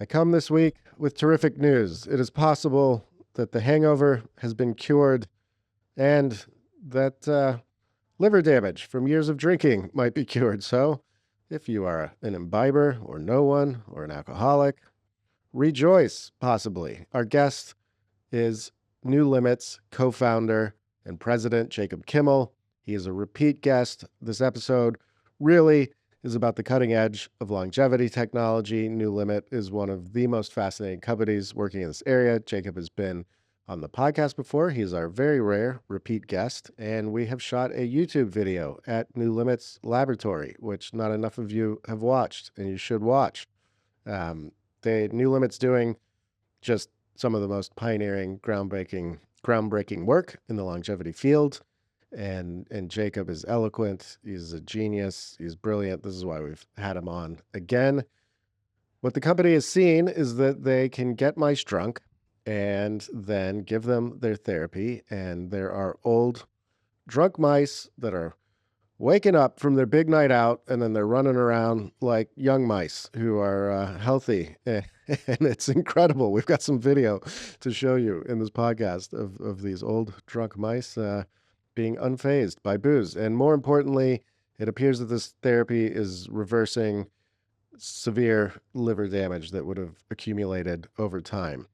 I come this week with terrific news. It is possible that the hangover has been cured and that liver damage from years of drinking might be cured. So, if you are an imbiber or no one or an alcoholic, rejoice, possibly. Our guest is NewLimit's co-founder and president, Jacob Kimmel. He is a repeat guest. This episode really is about the cutting edge of longevity technology. NewLimit is one of the most fascinating companies working in this area. Jacob has been on the podcast before. He's our very rare repeat guest, and we have shot a YouTube video at NewLimit's laboratory, which not enough of you have watched, and you should watch. NewLimit's doing just some of the most pioneering, groundbreaking work in the longevity field. And Jacob is eloquent. He's a genius. He's brilliant. This is why we've had him on again. What the company has seen is that they can get mice drunk and then give them their therapy. And there are old drunk mice that are waking up from their big night out, and then they're running around like young mice who are healthy. And it's incredible. We've got some video to show you in this podcast of these old drunk mice being unfazed by booze. And more importantly, it appears that this therapy is reversing severe liver damage that would have accumulated over time.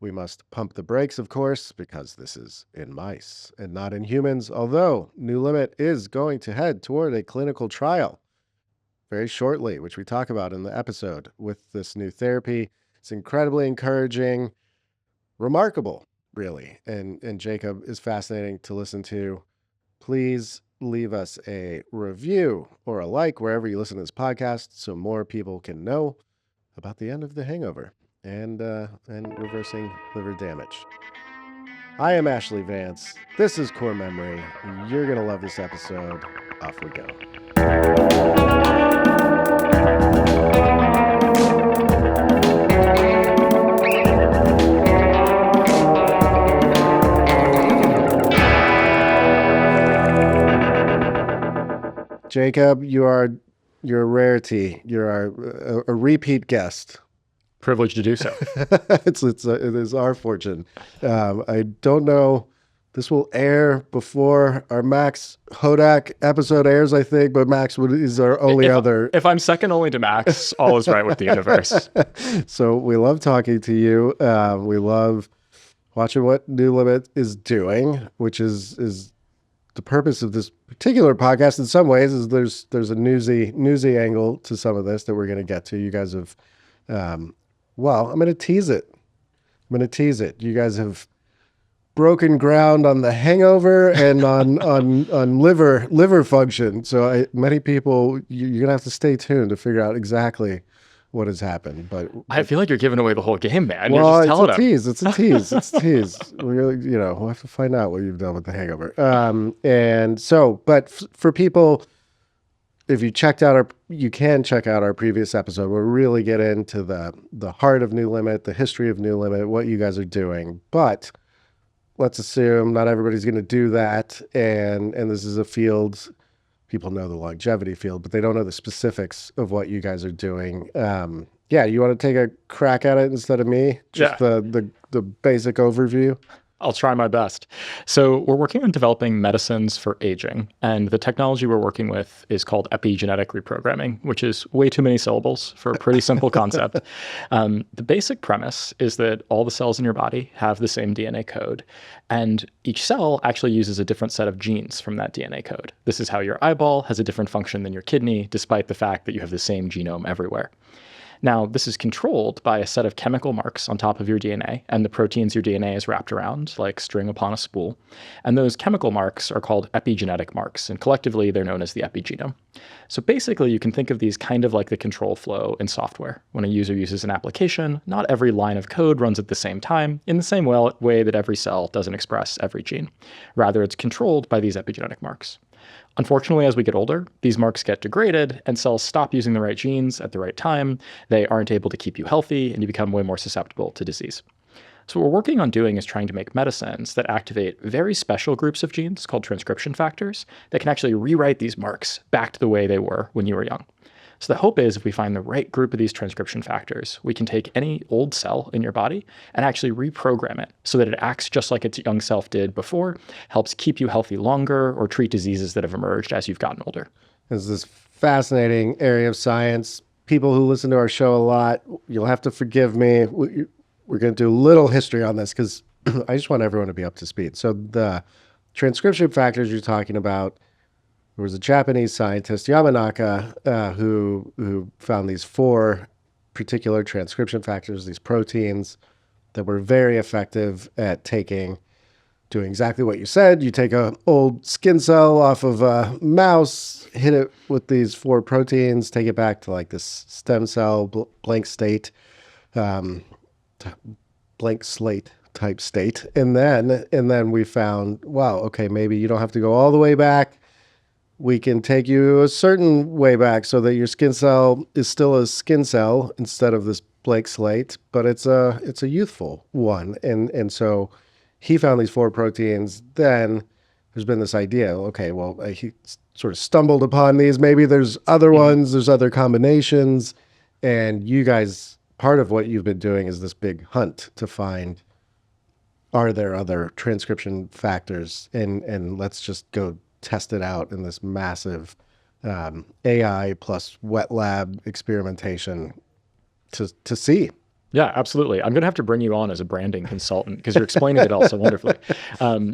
We must pump the brakes, of course, because this is in mice and not in humans, although NewLimit is going to head toward a clinical trial very shortly, which we talk about in the episode with this new therapy. It's incredibly encouraging, remarkable, really. And Jacob is fascinating to listen to. Please leave us a review or a like wherever you listen to this podcast so more people can know about the end of the hangover and reversing liver damage. I am Ashlee Vance. This is Core Memory. You're going to love this episode. Off we go. Jacob, you're a rarity. You're a repeat guest. Privileged to do so. It is our fortune. I don't know. This will air before our Max Hodak episode airs, I think, but Max is our only other. If I'm second only to Max, all is right with the universe. So we love talking to you. We love watching what NewLimit is doing, which is the purpose of this particular podcast in some ways is there's a newsy angle to some of this that we're going to get to. You guys have, I'm going to tease it. You guys have broken ground on the hangover and on liver function. So many people, you're going to have to stay tuned to figure out exactly what has happened. But I feel like you're giving away the whole game, man. Well, you're just telling them. It's a tease. We'll have to find out what you've done with the hangover. But for people, if you can check out our previous episode. We'll really get into the heart of NewLimit, the history of NewLimit, what you guys are doing. But let's assume not everybody's going to do that. And this is a field, people know the longevity field, but they don't know the specifics of what you guys are doing. You want to take a crack at it instead of me? Just the basic overview? I'll try my best. So we're working on developing medicines for aging, and the technology we're working with is called epigenetic reprogramming, which is way too many syllables for a pretty simple concept. The basic premise is that all the cells in your body have the same DNA code, and each cell actually uses a different set of genes from that DNA code. This is how your eyeball has a different function than your kidney, despite the fact that you have the same genome everywhere. Now, this is controlled by a set of chemical marks on top of your DNA and the proteins your DNA is wrapped around, like string upon a spool. And those chemical marks are called epigenetic marks, and collectively they're known as the epigenome. So basically, you can think of these kind of like the control flow in software. When a user uses an application, not every line of code runs at the same time, in the same way that every cell doesn't express every gene. Rather, it's controlled by these epigenetic marks. Unfortunately, as we get older, these marks get degraded and cells stop using the right genes at the right time. They aren't able to keep you healthy and you become way more susceptible to disease. So what we're working on doing is trying to make medicines that activate very special groups of genes called transcription factors that can actually rewrite these marks back to the way they were when you were young. So the hope is if we find the right group of these transcription factors, we can take any old cell in your body and actually reprogram it so that it acts just like its young self did before, helps keep you healthy longer, or treat diseases that have emerged as you've gotten older. This is this fascinating area of science. People who listen to our show a lot, you'll have to forgive me. We're going to do a little history on this because I just want everyone to be up to speed. So the transcription factors you're talking about, there was a Japanese scientist, Yamanaka, who found these 4 particular transcription factors, these proteins that were very effective at doing exactly what you said. You take an old skin cell off of a mouse, hit it with these 4 proteins, take it back to like this stem cell, blank slate type state. And then we found, wow, okay, maybe you don't have to go all the way back. We can take you a certain way back so that your skin cell is still a skin cell instead of this blank slate, but it's a youthful one. And so he found these 4 proteins. Then there's been this idea, okay, well, he sort of stumbled upon these. Maybe there's other ones, there's other combinations. And you guys, part of what you've been doing is this big hunt to find, are there other transcription factors? And let's just go test it out in this massive AI plus wet lab experimentation to see. Yeah, absolutely. I'm going to have to bring you on as a branding consultant because you're explaining it all so wonderfully.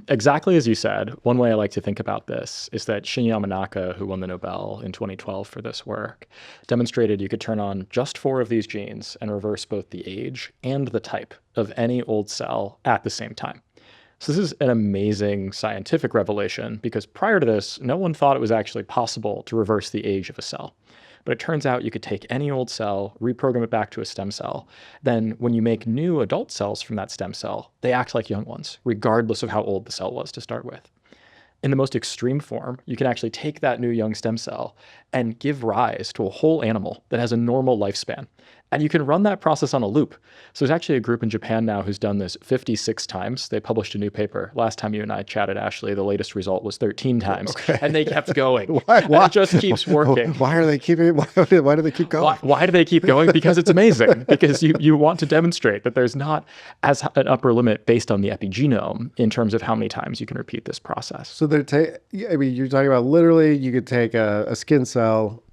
Exactly as you said, one way I like to think about this is that Shinya Yamanaka, who won the Nobel in 2012 for this work, demonstrated you could turn on just 4 of these genes and reverse both the age and the type of any old cell at the same time. So this is an amazing scientific revelation because prior to this, no one thought it was actually possible to reverse the age of a cell. But it turns out you could take any old cell, reprogram it back to a stem cell. Then when you make new adult cells from that stem cell, they act like young ones, regardless of how old the cell was to start with. In the most extreme form, you can actually take that new young stem cell and give rise to a whole animal that has a normal lifespan. And you can run that process on a loop. So there's actually a group in Japan now who's done this 56 times. They published a new paper. Last time you and I chatted, Ashlee, the latest result was 13 times. Okay. And they kept going. Why? It just keeps working. Why are they keeping? Why do they keep going? Why do they keep going? Because it's amazing. Because you want to demonstrate that there's not as an upper limit based on the epigenome in terms of how many times you can repeat this process. So you're talking about literally you could take a skin cell,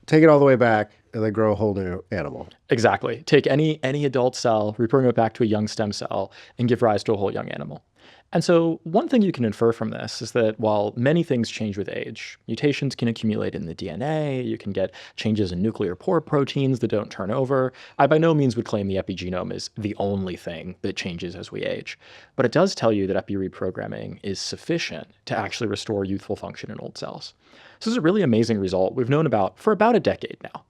take it all the way back, and then grow a whole new animal. Exactly. Take any adult cell, reprogram it back to a young stem cell, and give rise to a whole young animal. And so one thing you can infer from this is that while many things change with age, mutations can accumulate in the DNA, you can get changes in nuclear pore proteins that don't turn over. I by no means would claim the epigenome is the only thing that changes as we age. But it does tell you that epi-reprogramming is sufficient to actually restore youthful function in old cells. So this is a really amazing result we've known about for about a decade now.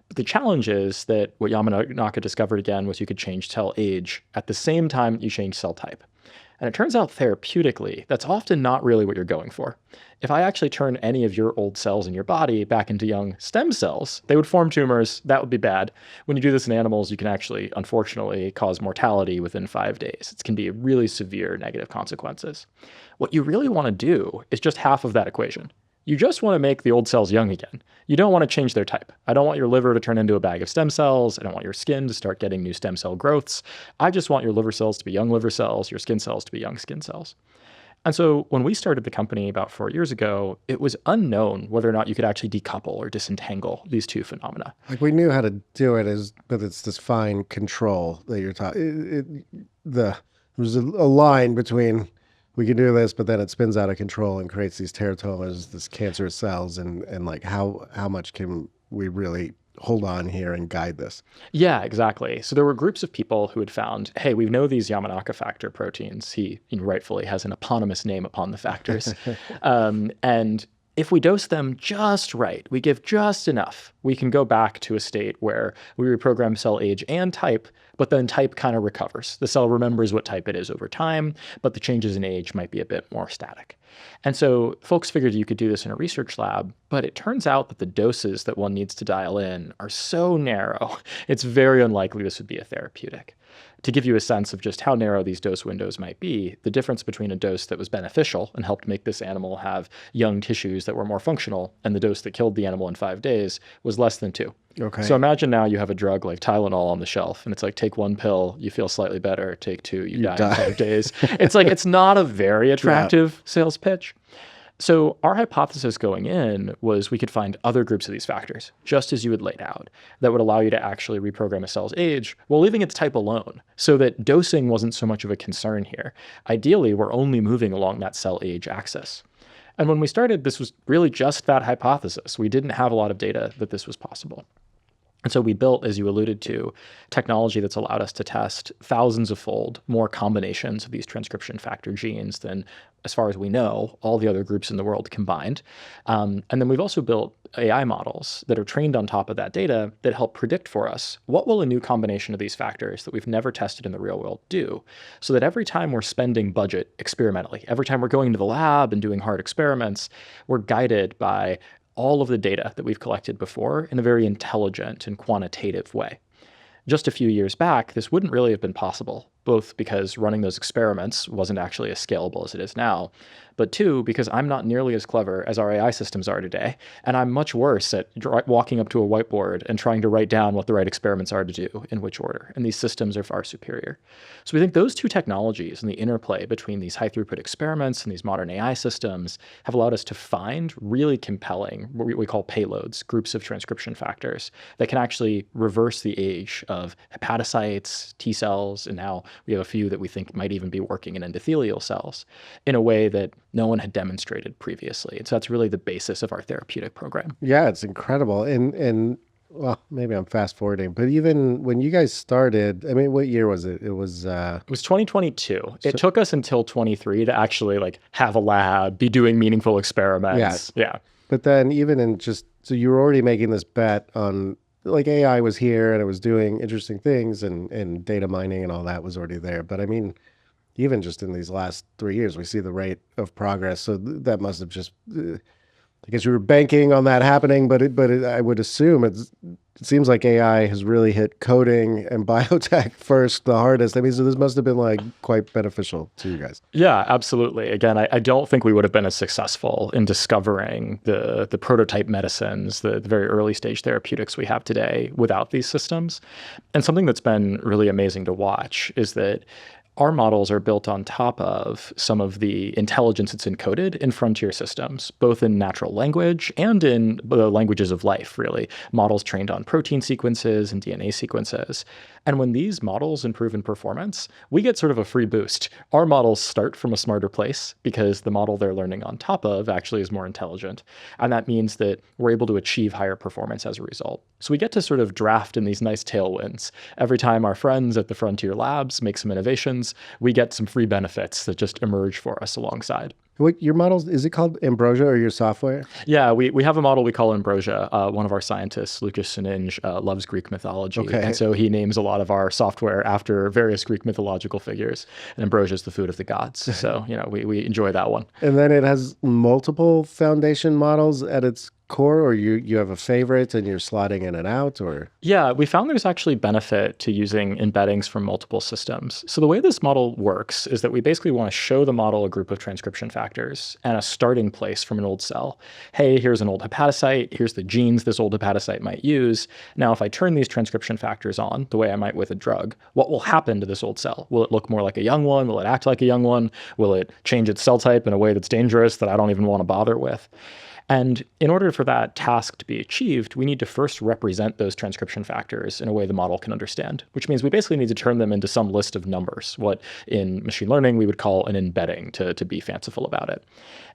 But the challenge is that what Yamanaka discovered again was you could change cell age at the same time you change cell type. And it turns out therapeutically, that's often not really what you're going for. If I actually turn any of your old cells in your body back into young stem cells, they would form tumors. That would be bad. When you do this in animals, you can actually, unfortunately, cause mortality within 5 days. It can be really severe negative consequences. What you really want to do is just half of that equation. You just want to make the old cells young again. You don't want to change their type. I don't want your liver to turn into a bag of stem cells. I don't want your skin to start getting new stem cell growths. I just want your liver cells to be young liver cells, your skin cells to be young skin cells. And so when we started the company about 4 years ago, it was unknown whether or not you could actually decouple or disentangle these two phenomena. Like we knew how to do it, but it's this fine control that you're talking. There's a line between we can do this, but then it spins out of control and creates these teratomas, this cancerous cells, and like how much can we really hold on here and guide this? Yeah, exactly. So there were groups of people who had found, hey, we know these Yamanaka factor proteins. He rightfully has an eponymous name upon the factors. And if we dose them just right, we give just enough, we can go back to a state where we reprogram cell age and type, but then type kind of recovers. The cell remembers what type it is over time, but the changes in age might be a bit more static. And so folks figured you could do this in a research lab, but it turns out that the doses that one needs to dial in are so narrow, it's very unlikely this would be a therapeutic. To give you a sense of just how narrow these dose windows might be, the difference between a dose that was beneficial and helped make this animal have young tissues that were more functional and the dose that killed the animal in 5 days was less than 2. Okay. So imagine now you have a drug like Tylenol on the shelf, and it's like, take 1 pill, you feel slightly better. Take 2, you die in 5 days. It's like, it's not a very attractive sales pitch. So our hypothesis going in was we could find other groups of these factors, just as you had laid out, that would allow you to actually reprogram a cell's age while leaving its type alone, so that dosing wasn't so much of a concern here. Ideally, we're only moving along that cell age axis. And when we started, this was really just that hypothesis. We didn't have a lot of data that this was possible. And so we built, as you alluded to, technology that's allowed us to test thousands of fold more combinations of these transcription factor genes than, as far as we know, all the other groups in the world combined. And then we've also built AI models that are trained on top of that data that help predict for us what will a new combination of these factors that we've never tested in the real world do, so that every time we're spending budget experimentally, every time we're going to the lab and doing hard experiments, we're guided by all of the data that we've collected before in a very intelligent and quantitative way. Just a few years back, this wouldn't really have been possible, both because running those experiments wasn't actually as scalable as it is now, but 2, because I'm not nearly as clever as our AI systems are today, and I'm much worse at walking up to a whiteboard and trying to write down what the right experiments are to do in which order, and these systems are far superior. So we think those 2 technologies and the interplay between these high-throughput experiments and these modern AI systems have allowed us to find really compelling, what we call payloads, groups of transcription factors that can actually reverse the age of hepatocytes, T cells, and now we have a few that we think might even be working in endothelial cells in a way that no one had demonstrated previously. And so that's really the basis of our therapeutic program. Yeah, it's incredible. And well, maybe I'm fast forwarding, but even when you guys started, I mean, what year was it? It was 2022. It took us until 23 to actually like have a lab, be doing meaningful experiments. Yeah. But then even in just, so you were already making this bet on, like, AI was here and it was doing interesting things, and data mining and all that was already there. But I mean, even just in these last 3 years, we see the rate of progress. So that must have just, I guess you were banking on that happening, but I would assume it seems like AI has really hit coding and biotech first, the hardest. I mean, so this must have been like quite beneficial to you guys. Yeah, absolutely. Again, I don't think we would have been as successful in discovering the prototype medicines, the very early stage therapeutics we have today without these systems. And something that's been really amazing to watch is that our models are built on top of some of the intelligence that's encoded in frontier systems, both in natural language and in the languages of life, really. Models trained on protein sequences and DNA sequences. And when these models improve in performance, we get sort of a free boost. Our models start from a smarter place because the model they're learning on top of actually is more intelligent. And that means that we're able to achieve higher performance as a result. So we get to sort of draft in these nice tailwinds. Every time our friends at the frontier labs make some innovations, we get some free benefits that just emerge for us alongside. What, your models, is it called Ambrosia or your software? Yeah, we have a model we call Ambrosia. One of our scientists, Lucas Sininge, loves Greek mythology. Okay. And so he names a lot of our software after various Greek mythological figures. And Ambrosia is the food of the gods. So, we enjoy that one. And then it has multiple foundation models at its core, or you have a favorite and you're slotting in and out, or? Yeah, we found there's actually benefit to using embeddings from multiple systems. So the way this model works is that we basically want to show the model a group of transcription factors and a starting place from an old cell. Hey, here's an old hepatocyte. Here's the genes this old hepatocyte might use. Now, if I turn these transcription factors on, the way I might with a drug, what will happen to this old cell? Will it look more like a young one? Will it act like a young one? Will it change its cell type in a way that's dangerous that I don't even want to bother with? And in order for that task to be achieved, we need to first represent those transcription factors in a way the model can understand, which means we basically need to turn them into some list of numbers, what in machine learning we would call an embedding, to be fanciful about it.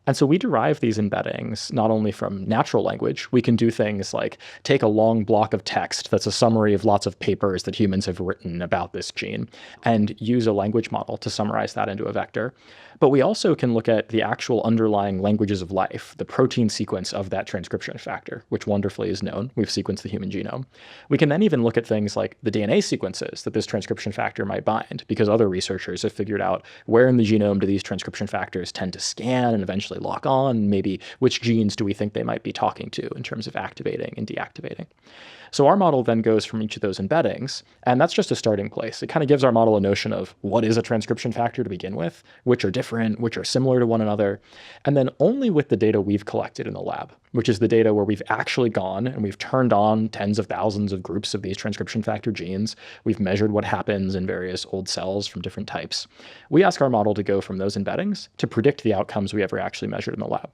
And so we derive these embeddings not only from natural language. We can do things like take a long block of text that's a summary of lots of papers that humans have written about this gene and use a language model to summarize that into a vector. But we also can look at the actual underlying languages of life, the protein sequence of that transcription factor, which wonderfully is known. We've sequenced the human genome. We can then even look at things like the DNA sequences that this transcription factor might bind, because other researchers have figured out where in the genome do these transcription factors tend to scan and eventually lock on, maybe which genes do we think they might be talking to in terms of activating and deactivating. So our model then goes from each of those embeddings, and that's just a starting place. It kind of gives our model a notion of what is a transcription factor to begin with, which are different, which are similar to one another, and then only with the data we've collected in the lab, which is the data where we've actually gone and we've turned on tens of thousands of groups of these transcription factor genes. We've measured what happens in various old cells from different types. We ask our model to go from those embeddings to predict the outcomes we ever actually measured in the lab.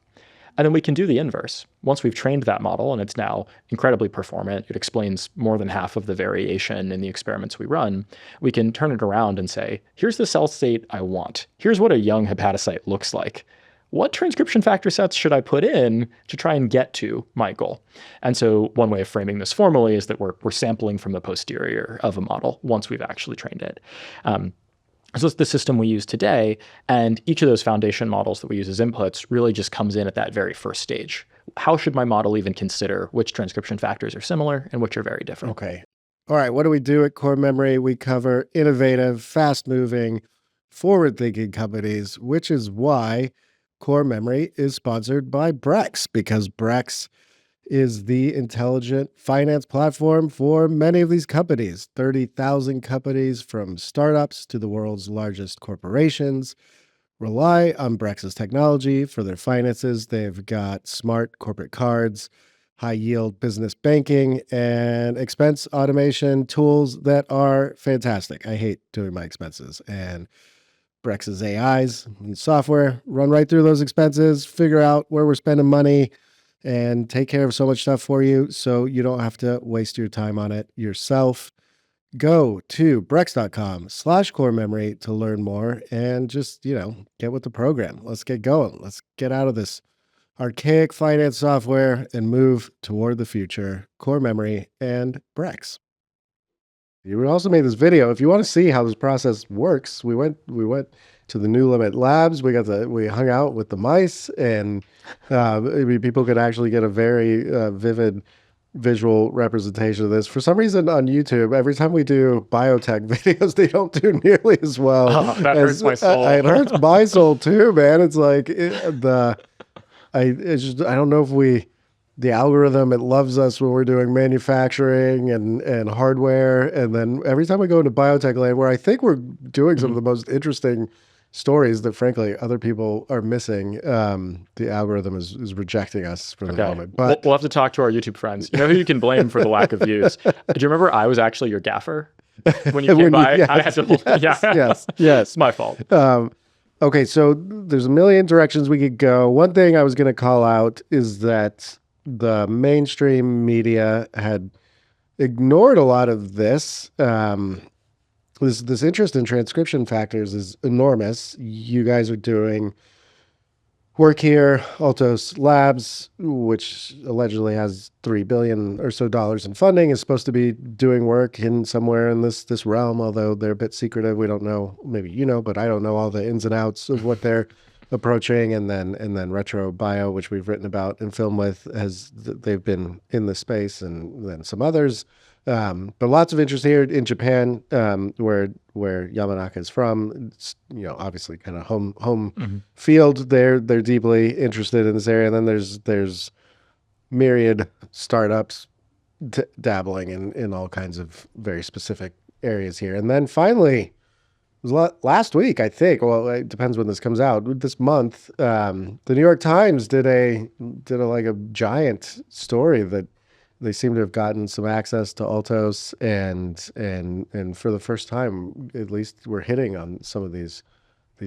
And then we can do the inverse. Once we've trained that model and it's now incredibly performant, it explains more than half of the variation in the experiments we run, we can turn it around and say, here's the cell state I want. Here's what a young hepatocyte looks like. What transcription factor sets should I put in to try and get to my goal? And so one way of framing this formally is that we're sampling from the posterior of a model once we've actually trained it. So it's the system we use today, and each of those foundation models that we use as inputs really just comes in at that very first stage. How should my model even consider which transcription factors are similar and which are very different? Okay. All right. What do we do at Core Memory? We cover innovative, fast-moving, forward-thinking companies, which is why Core Memory is sponsored by Brex, because Brex is the intelligent finance platform for many of these companies. 30,000 companies from startups to the world's largest corporations rely on Brex's technology for their finances. They've got smart corporate cards, high-yield business banking, and expense automation tools that are fantastic. I hate doing my expenses, and Brex's AIs and software run right through those expenses, figure out where we're spending money, and take care of so much stuff for you so you don't have to waste your time on it yourself. Go to brex.com/core memory to learn more and just, get with the program. Let's get going. Let's get out of this archaic finance software and move toward the future. Core Memory and Brex. You also made this video. If you want to see how this process works, we went to the NewLimit labs. We hung out with the mice, and people could actually get a very vivid visual representation of this. For some reason on YouTube, every time we do biotech videos, they don't do nearly as well. Oh, that hurts my soul. It hurts my soul too, man. It's like I don't know if the algorithm, it loves us when we're doing manufacturing and hardware. And then every time we go into biotech land, where I think we're doing some of the most interesting stories that, frankly, other people are missing, the algorithm is rejecting us for the moment. But we'll have to talk to our YouTube friends. You know who you can blame for the lack of views? Do you remember I was actually your gaffer? When you came by, I had to... Yes. My fault. Okay, so there's a million directions we could go. One thing I was going to call out is that the mainstream media had ignored a lot of this. This interest in transcription factors is enormous. You guys are doing work here. Altos Labs, which allegedly has $3 billion or so in funding, is supposed to be doing work in somewhere in this realm, although they're a bit secretive. We don't know, maybe but I don't know all the ins and outs of what they're approaching. And then Retro Bio, which we've written about and filmed with, they've been in the space, and then some others. But lots of interest here in Japan, where Yamanaka is from. It's, obviously kind of home field. They're deeply interested in this area. And then there's myriad startups dabbling in all kinds of very specific areas here. And then finally, it was last week, I think. Well, it depends when this comes out. This month, the New York Times did a giant story that they seem to have gotten some access to Altos, and for the first time, at least, we're hitting on some of these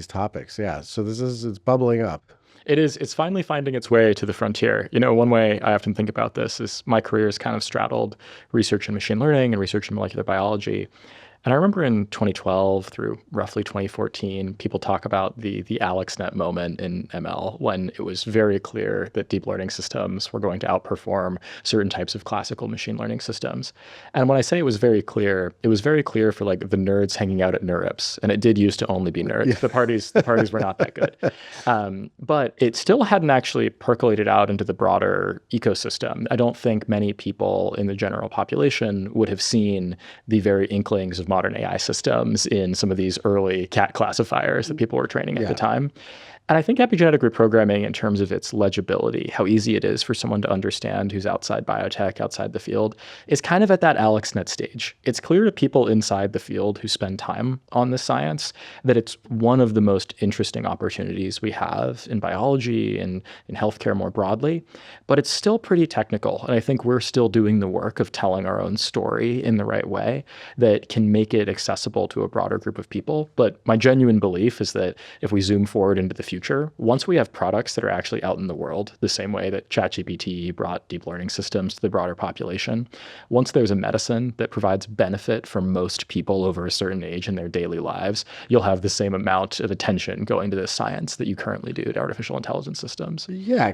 topics. Yeah, so it's bubbling up. It's finally finding its way to the frontier. One way I often think about this is my career has kind of straddled research in machine learning and research in molecular biology. And I remember in 2012 through roughly 2014, people talk about the AlexNet moment in ML, when it was very clear that deep learning systems were going to outperform certain types of classical machine learning systems. And when I say it was very clear for like the nerds hanging out at NeurIPS, and it did used to only be nerds. Yeah. The parties were not that good. But it still hadn't actually percolated out into the broader ecosystem. I don't think many people in the general population would have seen the very inklings of modern AI systems in some of these early cat classifiers that people were training at the time. And I think epigenetic reprogramming, in terms of its legibility, how easy it is for someone to understand who's outside biotech, outside the field, is kind of at that AlexNet stage. It's clear to people inside the field who spend time on this science that it's one of the most interesting opportunities we have in biology and in healthcare more broadly. But it's still pretty technical. And I think we're still doing the work of telling our own story in the right way that can make it accessible to a broader group of people. But my genuine belief is that if we zoom forward into the future, once we have products that are actually out in the world, the same way that ChatGPT brought deep learning systems to the broader population, once there's a medicine that provides benefit for most people over a certain age in their daily lives, you'll have the same amount of attention going to this science that you currently do to artificial intelligence systems. Yeah.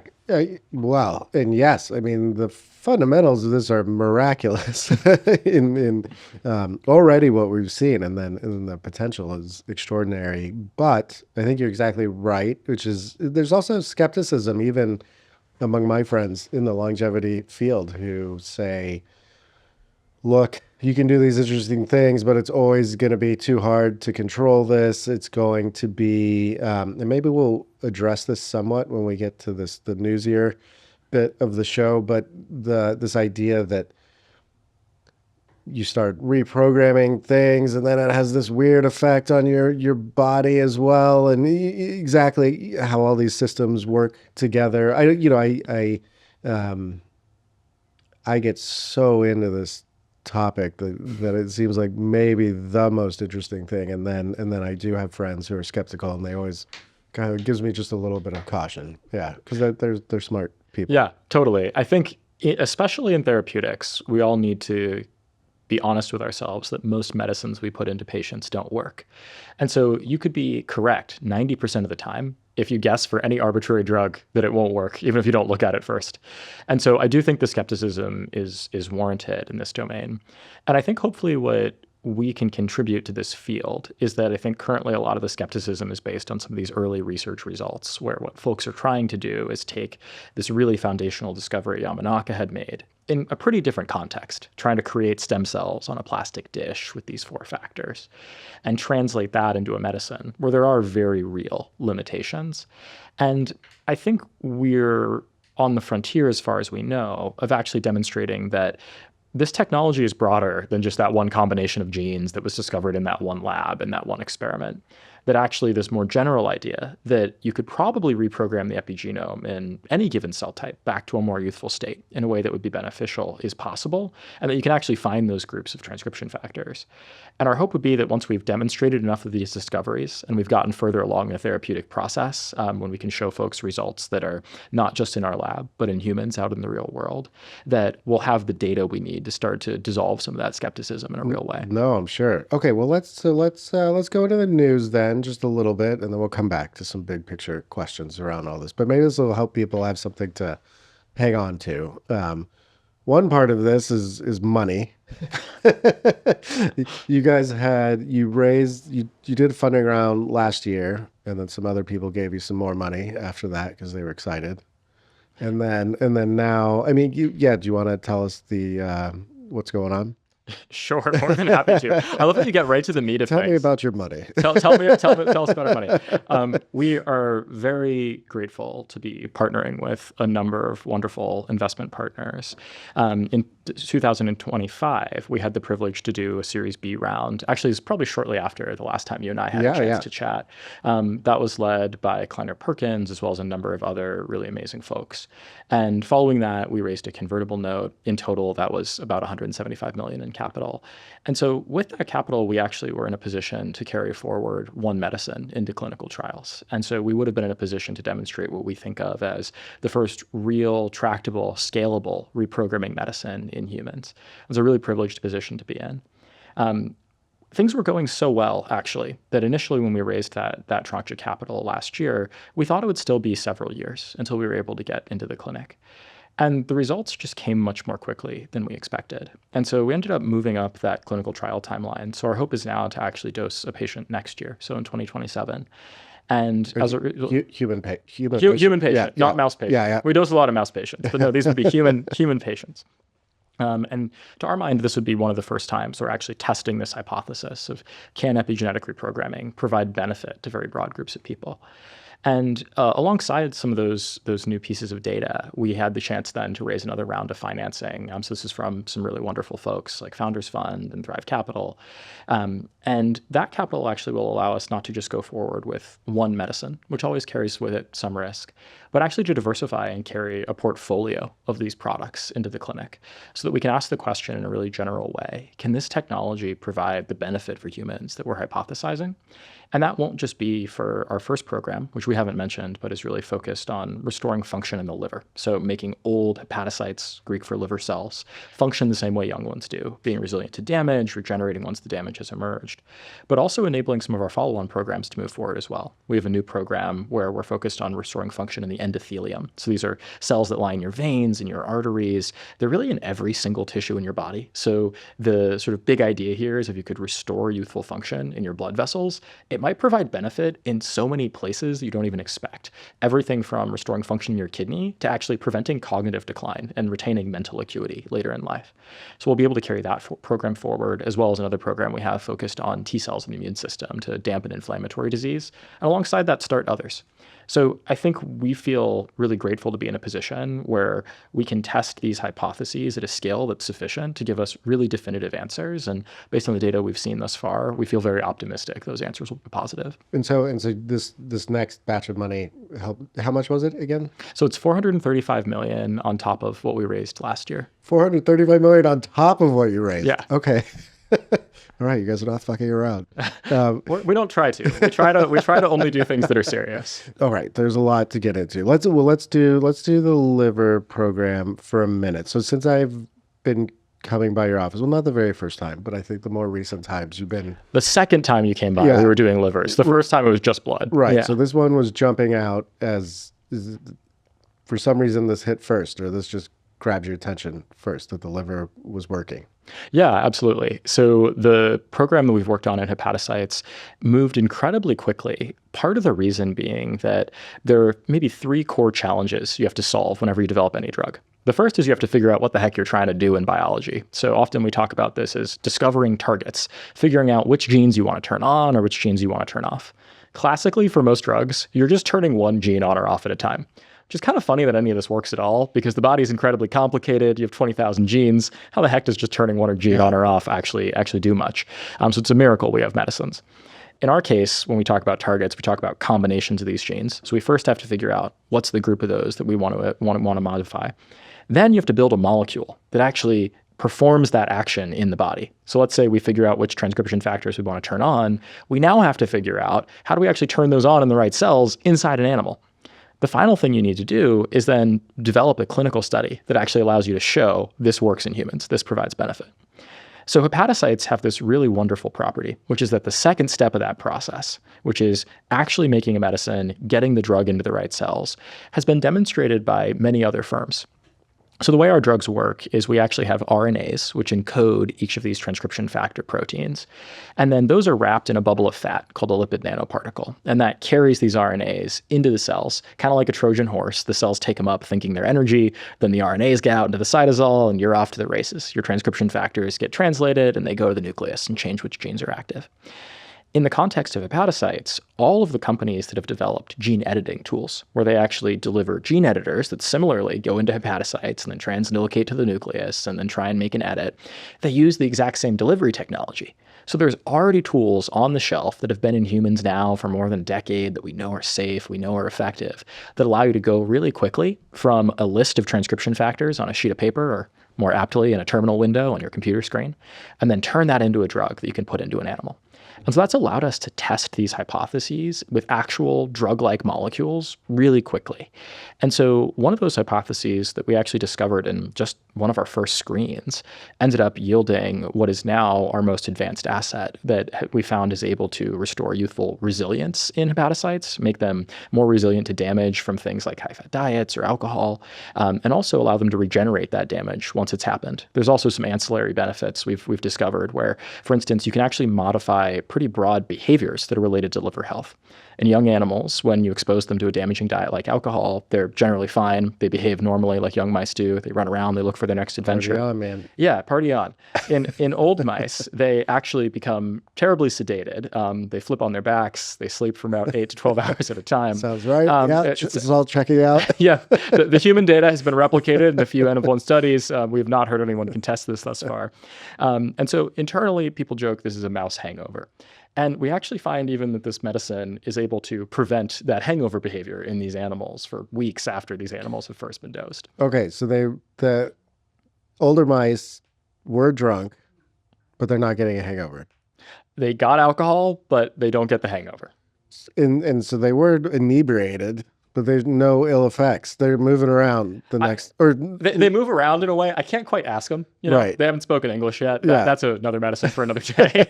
Well, and yes, I mean, the fundamentals of this are miraculous in already what we've seen, and then the potential is extraordinary. But I think you're exactly right, which is there's also skepticism even among my friends in the longevity field who say, look, you can do these interesting things, but it's always going to be too hard to control this. It's going to be, and maybe we'll address this somewhat when we get to the newsier bit of the show, but this idea that you start reprogramming things and then it has this weird effect on your body as well, and exactly how all these systems work together. I get so into this topic that it seems like maybe the most interesting thing, and then I do have friends who are skeptical, and they always kind of gives me just a little bit of caution. Yeah, because they're smart people. Yeah, totally. I think especially in therapeutics, we all need to be honest with ourselves that most medicines we put into patients don't work. And so you could be correct 90% of the time if you guess for any arbitrary drug that it won't work, even if you don't look at it first. And so I do think the skepticism is warranted in this domain. And I think hopefully what we can contribute to this field is that I think currently a lot of the skepticism is based on some of these early research results, where what folks are trying to do is take this really foundational discovery Yamanaka had made in a pretty different context, trying to create stem cells on a plastic dish with these 4 factors and translate that into a medicine where there are very real limitations. And I think we're on the frontier, as far as we know, of actually demonstrating that this technology is broader than just that one combination of genes that was discovered in that one lab in that one experiment. That actually this more general idea that you could probably reprogram the epigenome in any given cell type back to a more youthful state in a way that would be beneficial is possible, and that you can actually find those groups of transcription factors. And our hope would be that once we've demonstrated enough of these discoveries and we've gotten further along in the therapeutic process, when we can show folks results that are not just in our lab, but in humans out in the real world, that we'll have the data we need to start to dissolve some of that skepticism in a real way. No, I'm sure. Okay, well, let's go into the news then, just a little bit, and then we'll come back to some big picture questions around all this. But maybe this will help people have something to hang on to. One part of this is money. You guys you did a funding round last year, and then some other people gave you some more money after that because they were excited. And then now, I mean, do you want to tell us what's going on? Sure, more than happy to. I love that you get right to the meat of things. Tell me about your money. tell us about our money. We are very grateful to be partnering with a number of wonderful investment partners. In 2025, we had the privilege to do a Series B round. Actually, it's probably shortly after the last time you and I had a chance to chat. That was led by Kleiner Perkins, as well as a number of other really amazing folks. And following that, we raised a convertible note. In total, that was about $175 million in capital. And so with that capital, we actually were in a position to carry forward one medicine into clinical trials. And so we would have been in a position to demonstrate what we think of as the first real, tractable, scalable reprogramming medicine in humans. It was a really privileged position to be in. Things were going so well, actually, that initially when we raised that tranche of capital last year, we thought it would still be several years until we were able to get into the clinic. And the results just came much more quickly than we expected. And so we ended up moving up that clinical trial timeline. So our hope is now to actually dose a patient next year, so in 2027. And as a human patient, not mouse patient. Yeah. We dose a lot of mouse patients, but no, these would be human patients. And to our mind, this would be one of the first times we're actually testing this hypothesis of can epigenetic reprogramming provide benefit to very broad groups of people. And alongside some of those new pieces of data, we had the chance then to raise another round of financing. So this is from some really wonderful folks like Founders Fund and Thrive Capital. And that capital actually will allow us not to just go forward with one medicine, which always carries with it some risk, but actually to diversify and carry a portfolio of these products into the clinic so that we can ask the question in a really general way, can this technology provide the benefit for humans that we're hypothesizing? And that won't just be for our first program, which we haven't mentioned, but is really focused on restoring function in the liver. So making old hepatocytes, Greek for liver cells, function the same way young ones do, being resilient to damage, regenerating once the damage has emerged, but also enabling some of our follow-on programs to move forward as well. We have a new program where we're focused on restoring function in the endothelium. So these are cells that line your veins and your arteries. They're really in every single tissue in your body. So the sort of big idea here is if you could restore youthful function in your blood vessels, it might provide benefit in so many places you don't even expect. Everything from restoring function in your kidney to actually preventing cognitive decline and retaining mental acuity later in life. So we'll be able to carry that program forward, as well as another program we have focused on T cells in the immune system to dampen inflammatory disease, and alongside that, start others. So I think we feel really grateful to be in a position where we can test these hypotheses at a scale that's sufficient to give us really definitive answers. And based on the data we've seen thus far, we feel very optimistic those answers will be positive. And so this next batch of money, how much was it again? So it's $435 million on top of what we raised last year. $435 million on top of what you raised. Yeah. Okay. All right, you guys are not fucking around. We don't try to. We try to only do things that are serious. All right, there's a lot to get into. Let's do the liver program for a minute. So since I've been coming by your office, well, not the very first time, but I think the more recent times you've been. The second time you came by, we were doing livers. The first time it was just blood. Right. Yeah. So this one was jumping out as for some reason this hit first, or this just grabbed your attention first that the liver was working. Yeah, absolutely. So the program that we've worked on in hepatocytes moved incredibly quickly. Part of the reason being that there are maybe three core challenges you have to solve whenever you develop any drug. The first is you have to figure out what the heck you're trying to do in biology. So often we talk about this as discovering targets, figuring out which genes you want to turn on or which genes you want to turn off. Classically, for most drugs, you're just turning one gene on or off at a time. Which is kind of funny that any of this works at all because the body is incredibly complicated. You have 20,000 genes. How the heck does just turning one gene on or off actually do much? So it's a miracle we have medicines. In our case, when we talk about targets, we talk about combinations of these genes. So we first have to figure out what's the group of those that we want to modify. Then you have to build a molecule that actually performs that action in the body. So let's say we figure out which transcription factors we want to turn on. We now have to figure out how do we actually turn those on in the right cells inside an animal. The final thing you need to do is then develop a clinical study that actually allows you to show this works in humans, this provides benefit. So hepatocytes have this really wonderful property, which is that the second step of that process, which is actually making a medicine, getting the drug into the right cells, has been demonstrated by many other firms. So the way our drugs work is we actually have RNAs, which encode each of these transcription factor proteins. And then those are wrapped in a bubble of fat called a lipid nanoparticle. And that carries these RNAs into the cells, kind of like a Trojan horse. The cells take them up thinking they're energy. Then the RNAs get out into the cytosol and you're off to the races. Your transcription factors get translated and they go to the nucleus and change which genes are active. In the context of hepatocytes, all of the companies that have developed gene editing tools, where they actually deliver gene editors that similarly go into hepatocytes and then translocate to the nucleus and then try and make an edit, they use the exact same delivery technology. So there's already tools on the shelf that have been in humans now for more than a decade that we know are safe, we know are effective, that allow you to go really quickly from a list of transcription factors on a sheet of paper or more aptly in a terminal window on your computer screen, and then turn that into a drug that you can put into an animal. And so that's allowed us to test these hypotheses with actual drug-like molecules really quickly. And so one of those hypotheses that we actually discovered in just one of our first screens ended up yielding what is now our most advanced asset that we found is able to restore youthful resilience in hepatocytes, make them more resilient to damage from things like high-fat diets or alcohol, and also allow them to regenerate that damage once it's happened. There's also some ancillary benefits we've discovered where, for instance, you can actually modify identify pretty broad behaviors that are related to liver health. In young animals, when you expose them to a damaging diet like alcohol, they're generally fine. They behave normally like young mice do. They run around, they look for their next adventure. Party on, man. Yeah, party on. In old mice, they actually become terribly sedated. They flip on their backs. They sleep for about 8 to 12 hours at a time. Sounds right. This is all checking out. Yeah, the human data has been replicated in a few N of 1 studies. We have not heard anyone contest this thus far. And so internally, people joke this is a mouse hangover. And we actually find even that this medicine is able to prevent that hangover behavior in these animals for weeks after these animals have first been dosed. Okay, so the older mice were drunk, but they're not getting a hangover. They got alcohol, but they don't get the hangover. And so they were inebriated, but there's no ill effects. They're moving around They move around in a way. I can't quite ask them. Right. They haven't spoken English yet. That's another medicine for another day.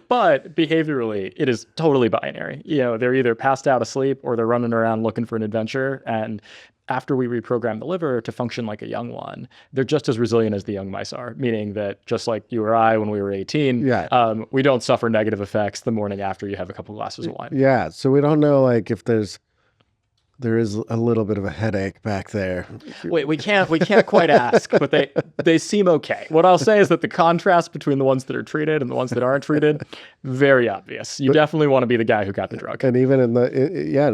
But behaviorally, it is totally binary. They're either passed out asleep or they're running around looking for an adventure. And after we reprogram the liver to function like a young one, they're just as resilient as the young mice are, meaning that just like you or I when we were 18, we don't suffer negative effects the morning after you have a couple glasses of wine. Yeah. So we don't know if there is a little bit of a headache back there. Wait, we can't quite ask, but they seem okay. What I'll say is that the contrast between the ones that are treated and the ones that aren't treated, very obvious. You definitely want to be the guy who got the drug. And even and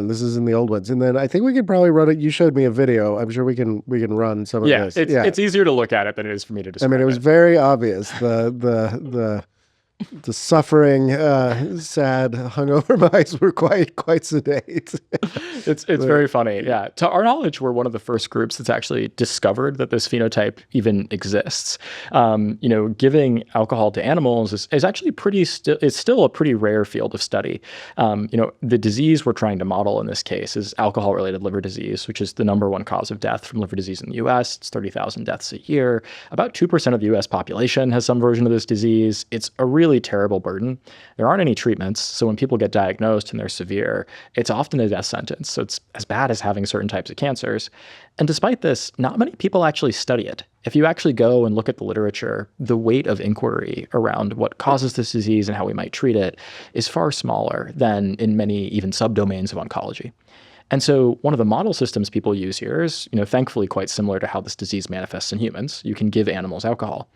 this is in the old ones. And then I think we could probably run it. You showed me a video. I'm sure we can run some of this. It's easier to look at it than it is for me to describe. I mean, it was very obvious. The suffering, sad, hungover mice were quite sedate. It's very funny. Yeah. To our knowledge, we're one of the first groups that's actually discovered that this phenotype even exists. Giving alcohol to animals is actually it's still a pretty rare field of study. The disease we're trying to model in this case is alcohol-related liver disease, which is the #1 cause of death from liver disease in the U.S. It's 30,000 deaths a year. About 2% of the U.S. population has some version of this disease. It's a really terrible burden. There aren't any treatments, so when people get diagnosed and they're severe, it's often a death sentence. So it's as bad as having certain types of cancers. And despite this, not many people actually study it. If you actually go and look at the literature, the weight of inquiry around what causes this disease and how we might treat it is far smaller than in many even subdomains of oncology. And so one of the model systems people use here is, thankfully quite similar to how this disease manifests in humans. You can give animals alcohol.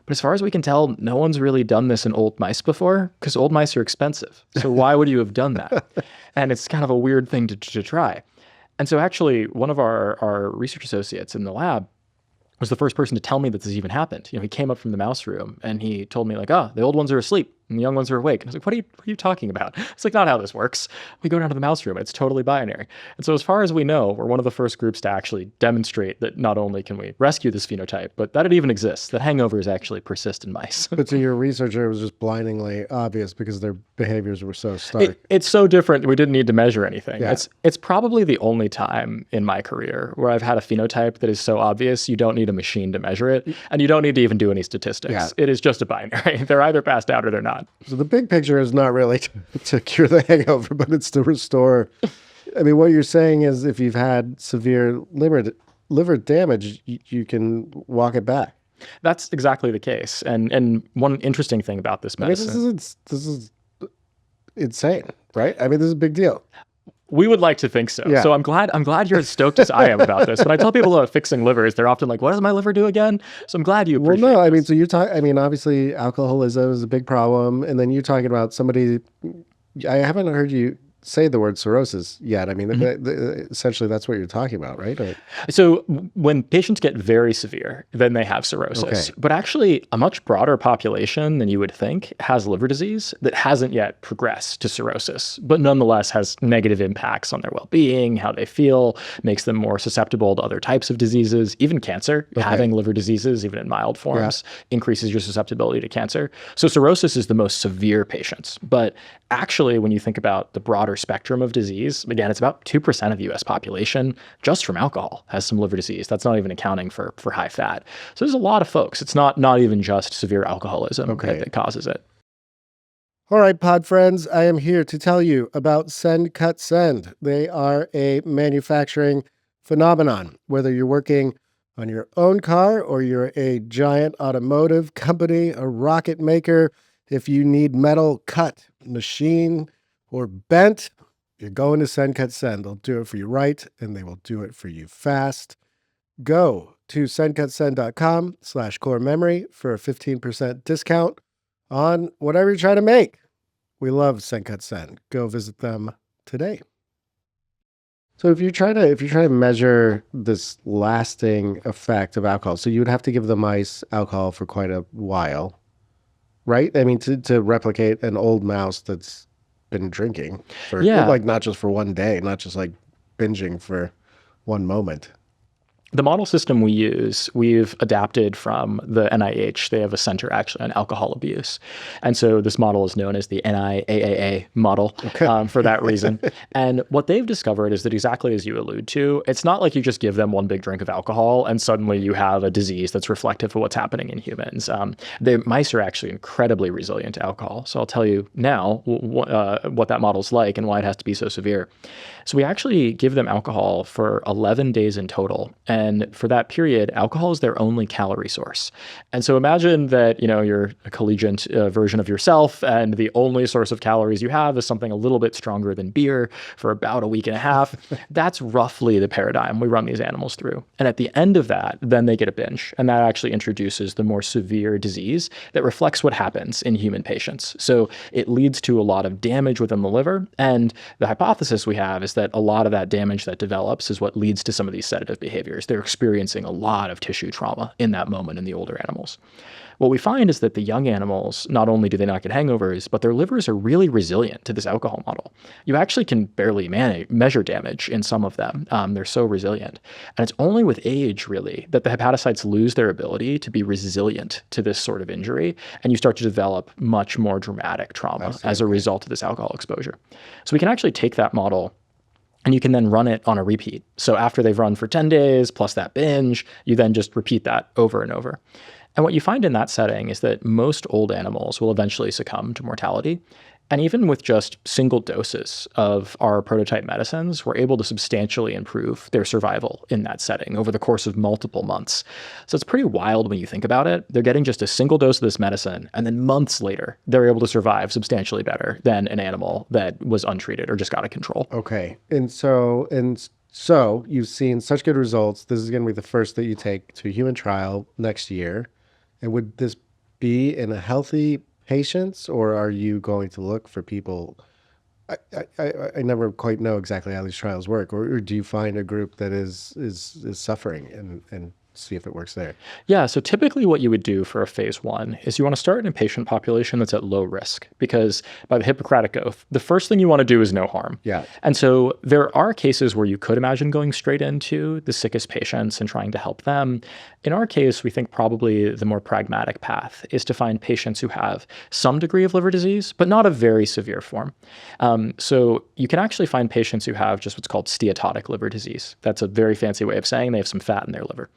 But as far as we can tell, no one's really done this in old mice before because old mice are expensive. So why would you have done that? And it's kind of a weird thing to try. And so actually, one of our research associates in the lab was the first person to tell me that this even happened. He came up from the mouse room and he told me the old ones are asleep and the young ones are awake. And I was like, what are you talking about? It's not how this works. We go down to the mouse room and it's totally binary. And so as far as we know, we're one of the first groups to actually demonstrate that not only can we rescue this phenotype, but that it even exists, that hangovers actually persist in mice. But to your researcher, it was just blindingly obvious because their behaviors were so stark. It's so different. We didn't need to measure anything. Yeah. It's probably the only time in my career where I've had a phenotype that is so obvious you don't need a machine to measure it, and you don't need to even do any statistics. Yeah. It is just a binary. They're either passed out or they're not. So the big picture is not really to cure the hangover, but it's to restore. I mean, what you're saying is if you've had severe liver damage, you can walk it back. That's exactly the case. And one interesting thing about this medicine. I mean, this is insane, right? I mean, this is a big deal. We would like to think so. Yeah. So I'm glad you're as stoked as I am about this. When I tell people about fixing livers, they're often like, what does my liver do again? So I'm glad you appreciate Well, no, I mean, this. so you're talking, obviously alcoholism is a big problem. And then you're talking about somebody, I haven't heard you say the word cirrhosis yet. I mean, essentially that's what you're talking about, right? So when patients get very severe, then they have cirrhosis. Okay. But actually, a much broader population than you would think has liver disease that hasn't yet progressed to cirrhosis, but nonetheless has negative impacts on their well-being, how they feel, makes them more susceptible to other types of diseases, even cancer. Okay. Having liver diseases, even in mild forms, increases your susceptibility to cancer. So cirrhosis is the most severe patients. But actually, when you think about the broader spectrum of disease, again, it's about 2% of the US population just from alcohol has some liver disease. That's not even accounting for high fat. So there's a lot of folks. It's not even just severe alcoholism that causes it. All right, pod friends, I am here to tell you about Send Cut Send. They are a manufacturing phenomenon. Whether you're working on your own car or you're a giant automotive company, a rocket maker, If you need metal cut, machine, or bent, you're going to Send Cut Send. They'll do it for you right, and they will do it for you fast. Go to sendcutsend.com/core memory for a 15% discount on whatever you're trying to make. We love Send Cut Send. Go visit them today. So if you're trying to measure this lasting effect of alcohol, so you would have to give the mice alcohol for quite a while, right? I mean, to replicate an old mouse that's been drinking for like not just for one day, not just like binging for one moment. The model system we use, we've adapted from the NIH. They have a center actually on alcohol abuse. And so this model is known as the NIAAA model for that reason. And what they've discovered is that exactly as you allude to, it's not like you just give them one big drink of alcohol and suddenly you have a disease that's reflective of what's happening in humans. The mice are actually incredibly resilient to alcohol. So I'll tell you now what that model's like and why it has to be so severe. So we actually give them alcohol for 11 days in total. And for that period, alcohol is their only calorie source. And so imagine that, you're a collegiate version of yourself, and the only source of calories you have is something a little bit stronger than beer for about a week and a half. That's roughly the paradigm we run these animals through. And at the end of that, then they get a binge. And that actually introduces the more severe disease that reflects what happens in human patients. So it leads to a lot of damage within the liver. And the hypothesis we have is that a lot of that damage that develops is what leads to some of these sedative behaviors. They're experiencing a lot of tissue trauma in that moment in the older animals. What we find is that the young animals, not only do they not get hangovers, but their livers are really resilient to this alcohol model. You actually can barely measure damage in some of them. They're so resilient. And it's only with age, really, that the hepatocytes lose their ability to be resilient to this sort of injury, and you start to develop much more dramatic trauma as a result of this alcohol exposure. So we can actually take that model and you can then run it on a repeat. So after they've run for 10 days, plus that binge, you then just repeat that over and over. And what you find in that setting is that most old animals will eventually succumb to mortality. And even with just single doses of our prototype medicines, we're able to substantially improve their survival in that setting over the course of multiple months. So it's pretty wild when you think about it. They're getting just a single dose of this medicine, and then months later, they're able to survive substantially better than an animal that was untreated or just got out of control. Okay. And so you've seen such good results. This is going to be the first that you take to a human trial next year. And would this be in a healthy patients, or are you going to look for people? I never quite know exactly how these trials work, or do you find a group that is suffering and see if it works there? Yeah, so typically what you would do for a phase 1 is you want to start in a patient population that's at low risk, because by the Hippocratic Oath, the first thing you want to do is no harm. Yeah. And so there are cases where you could imagine going straight into the sickest patients and trying to help them. In our case, we think probably the more pragmatic path is to find patients who have some degree of liver disease, but not a very severe form. So you can actually find patients who have just what's called steatotic liver disease. That's a very fancy way of saying they have some fat in their liver.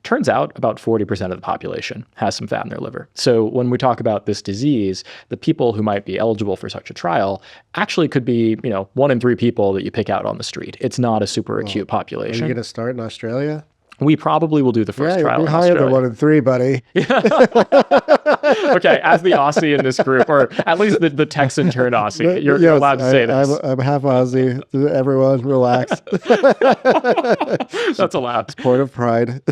Turns out about 40% of the population has some fat in their liver. So when we talk about this disease, the people who might be eligible for such a trial actually could be, 1 in 3 people that you pick out on the street. It's not a super acute population. Are you going to start in Australia? We probably will do the first trial in higher Australia. than 1 in 3, buddy. Okay, as the Aussie in this group, or at least the Texan turned Aussie, you're allowed to say this. I'm half Aussie. Everyone relax. That's allowed. It's point of pride.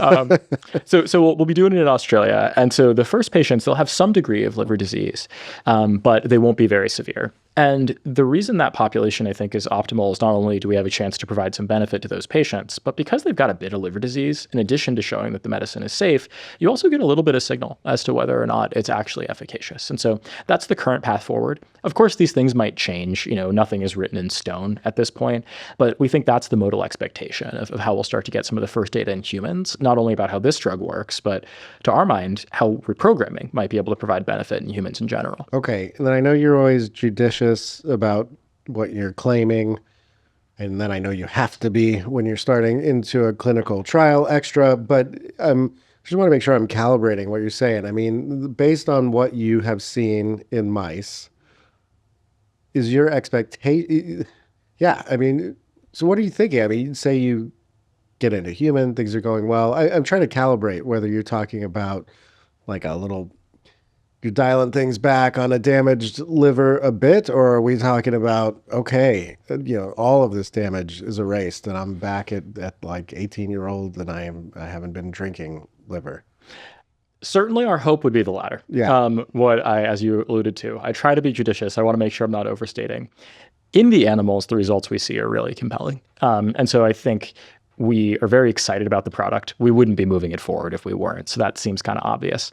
So we'll be doing it in Australia. And so the first patients, they'll have some degree of liver disease, but they won't be very severe. And the reason that population, I think, is optimal is not only do we have a chance to provide some benefit to those patients, but because they've got a bit of liver disease, in addition to showing that the medicine is safe, you also get a little bit of signal as to whether or not it's actually efficacious. And so that's the current path forward. Of course, these things might change. Nothing is written in stone at this point, but we think that's the modal expectation of how we'll start to get some of the first data in humans, not only about how this drug works, but to our mind, how reprogramming might be able to provide benefit in humans in general. Okay. And then I know you're always judicious about what you're claiming, and then I know you have to be when you're starting into a clinical trial extra, but I just want to make sure I'm calibrating what you're saying. I mean, based on what you have seen in mice, is your expectation... Yeah, I mean, so what are you thinking? I mean, say you get into human, things are going well. I'm trying to calibrate whether you're talking about like a little you're dialing things back on a damaged liver a bit, or are we talking about, okay, all of this damage is erased and I'm back at like 18-year-old and I haven't been drinking liver? Certainly our hope would be the latter. Yeah. As you alluded to, I try to be judicious. I want to make sure I'm not overstating. In the animals, the results we see are really compelling. And so I think we are very excited about the product. We wouldn't be moving it forward if we weren't. So that seems kind of obvious.